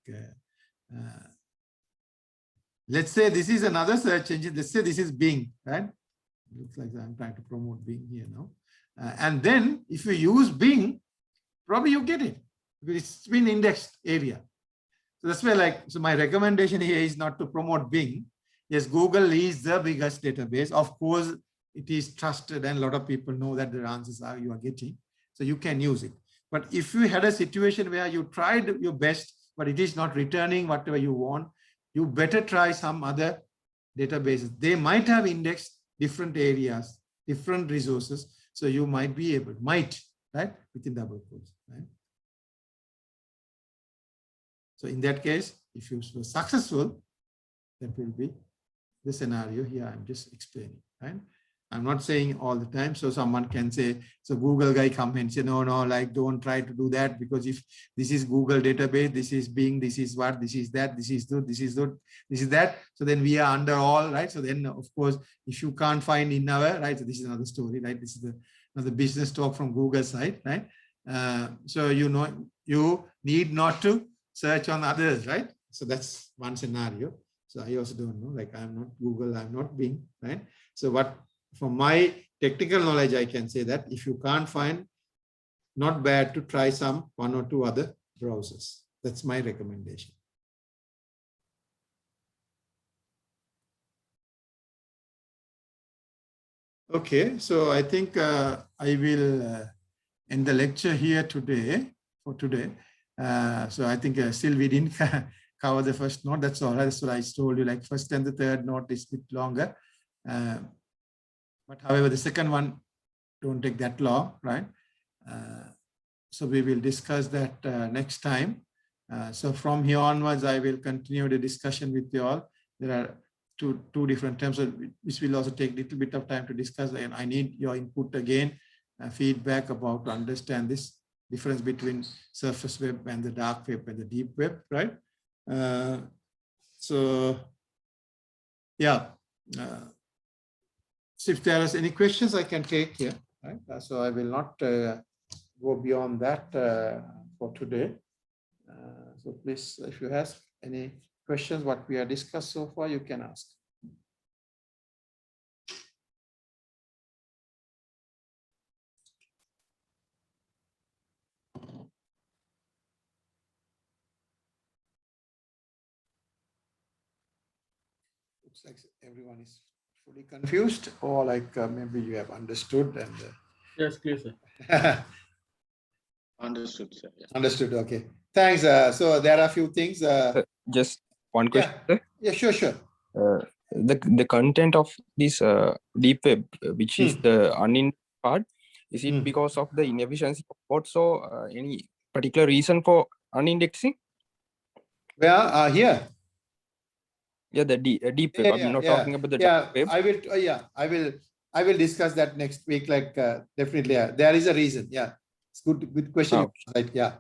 let's say this is another search engine. Let's say this is Bing, right? Looks like I'm trying to promote Bing here now. And then if you use Bing, probably you get it because it's been indexed area. So that's why, like, so my recommendation here is not to promote Bing. Yes, Google is the biggest database. Of course, it is trusted and a lot of people know that the answers are you are getting. So you can use it. But if you had a situation where you tried your best, but it is not returning whatever you want, you better try some other databases. They might have indexed different areas, different resources. So you might be able, right? Within double quotes, right? So in that case, if you were successful, that will be the scenario here. I'm just explaining, right? I'm not saying all the time. So someone can say, so Google guy come and say, no, like don't try to do that because if this is Google database, this is Bing, this is what, this is that, this is good, this is good, this is that. So then we are under all, right? So then of course, if you can't find in our, right? So this is another story, right? This is another business talk from Google side, right? So you need not to search on others, right? So that's one scenario. So I also don't know, like I'm not Google, I'm not Bing, right? So what, from my technical knowledge, I can say that if you can't find, not bad to try one or two other browsers. That's my recommendation. Okay, so I think I will end the lecture here today, for today. So I think still we didn't cover the first note. That's all. That's what I told you, like first and the third note is a bit longer. But however, the second one don't take that long, right? So we will discuss that next time. So from here onwards, I will continue the discussion with you all. There are two different terms, which will also take a little bit of time to discuss. And I need your input again, feedback about to understand this difference between surface web and the dark web and the deep web, right? So yeah. So if there is any questions, I can take here, right? So I will not go beyond that for today. So please, if you have any questions, what we have discussed so far, you can ask. Looks like everyone is fully confused, or like maybe you have understood and. Yes, clear, sir. Understood, sir. Yes. Understood. Okay. Thanks. So there are a few things. Just one question. Yeah, sure. The content of this deep web, which is the unindexed part, is it because of the inefficiency of bots, or any particular reason for unindexing? Where here? Yeah, the deep web. I'm not talking about the dark web. I will discuss that next week. Like definitely, there is a reason. Yeah, it's good question. Okay. Right? Yeah.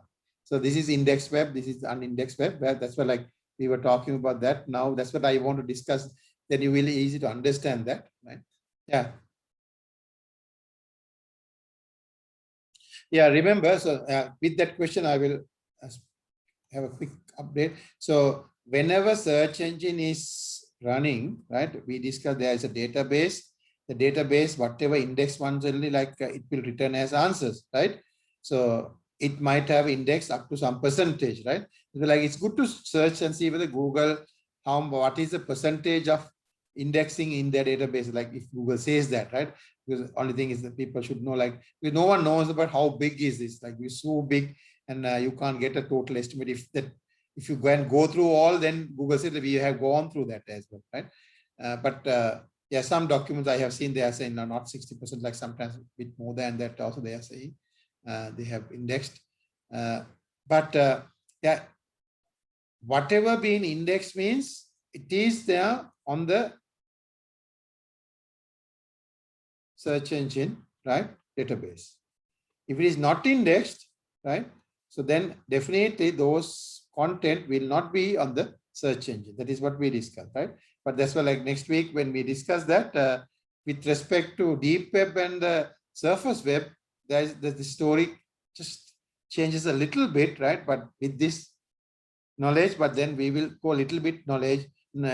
So this is indexed web. This is unindexed web. That's why like we were talking about that. Now that's what I want to discuss. Then you will easy to understand that, right? Yeah. Yeah. Remember. So with that question, I will have a quick update. So whenever search engine is running, right, we discussed there is a database. The database, whatever index ones only, like it will return as answers, right? So it might have index up to some percentage, right? Like it's good to search and see whether Google, what is the percentage of indexing in their database, like if Google says that, right? Because the only thing is that people should know, like, because no one knows about how big is this, like it's so big, and you can't get a total estimate. If you go through all, then Google said that we have gone through that as well, right? But yeah, some documents I have seen, they are saying not 60%, like sometimes a bit more than that also they are saying they have indexed. Yeah, whatever being indexed means it is there on the search engine, right, database. If it is not indexed, right, so then definitely those content will not be on the search engine. That is what we discussed, right? But that's why, like next week when we discuss that, with respect to deep web and the surface web, the story just changes a little bit, right? But with this knowledge, but then we will go a little bit knowledge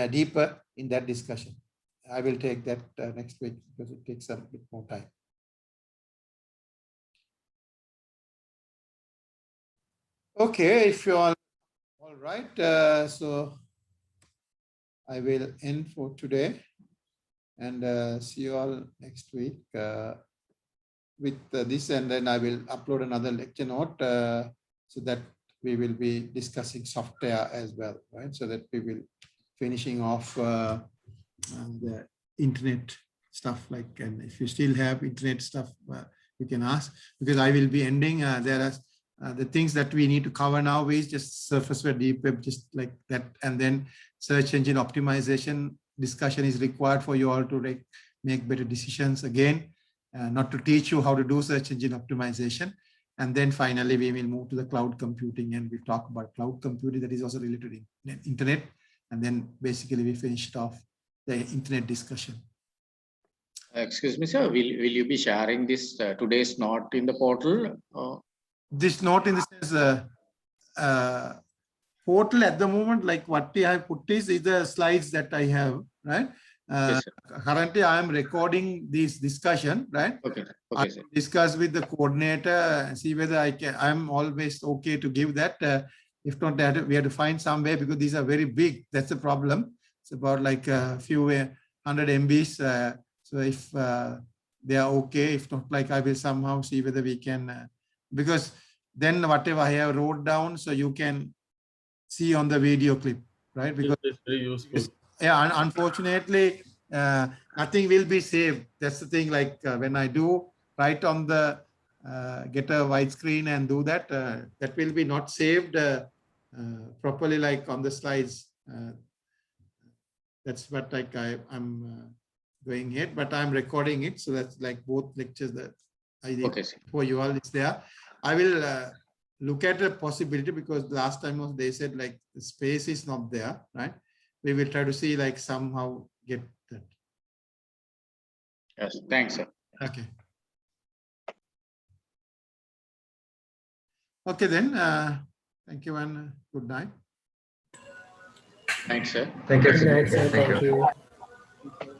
deeper in that discussion. I will take that next week because it takes a bit more time. Okay, if you all right, so I will end for today and see you all next week with this, and then I will upload another lecture note so that we will be discussing software as well, right? So that we will finishing off the internet stuff, like, and if you still have internet stuff, you can ask, because I will be ending. There are the things that we need to cover now is just surface web, deep web, just like that, and then search engine optimization discussion is required for you all to make better decisions again, not to teach you how to do search engine optimization. And then finally, we will move to the cloud computing, and we'll talk about cloud computing that is also related to internet. And then basically we finished off the internet discussion. Excuse me, sir, will you be sharing this today's note in the portal? this note in the sense, portal at the moment, like what I have put is the slides that I have, right? Yes, sir. Currently, I am recording this discussion, right? Okay. I Okay, sir. discuss with the coordinator, see whether I'm always okay to give that. If not that, we have to find some way because these are very big. That's the problem. It's about like a few 100 MBs. So if they are okay, if not, like I will somehow see whether we can, because then whatever I have wrote down, so you can see on the video clip, right? Because It's very useful. yeah, unfortunately, nothing will be saved. That's the thing. Like when I do write on the get a widescreen and do that, that will be not saved properly, like on the slides. That's what like I'm doing it, but I'm recording it, so that's like both lectures that I did Okay, sir. for you all. It's there. I will look at a possibility because last time was they said like the space is not there, right? We will try to see like somehow get that. Yes, thanks, sir. Okay. Okay then. Thank you and good night. Thanks, sir. Thank you. Good night, sir. Thank Thank you. you.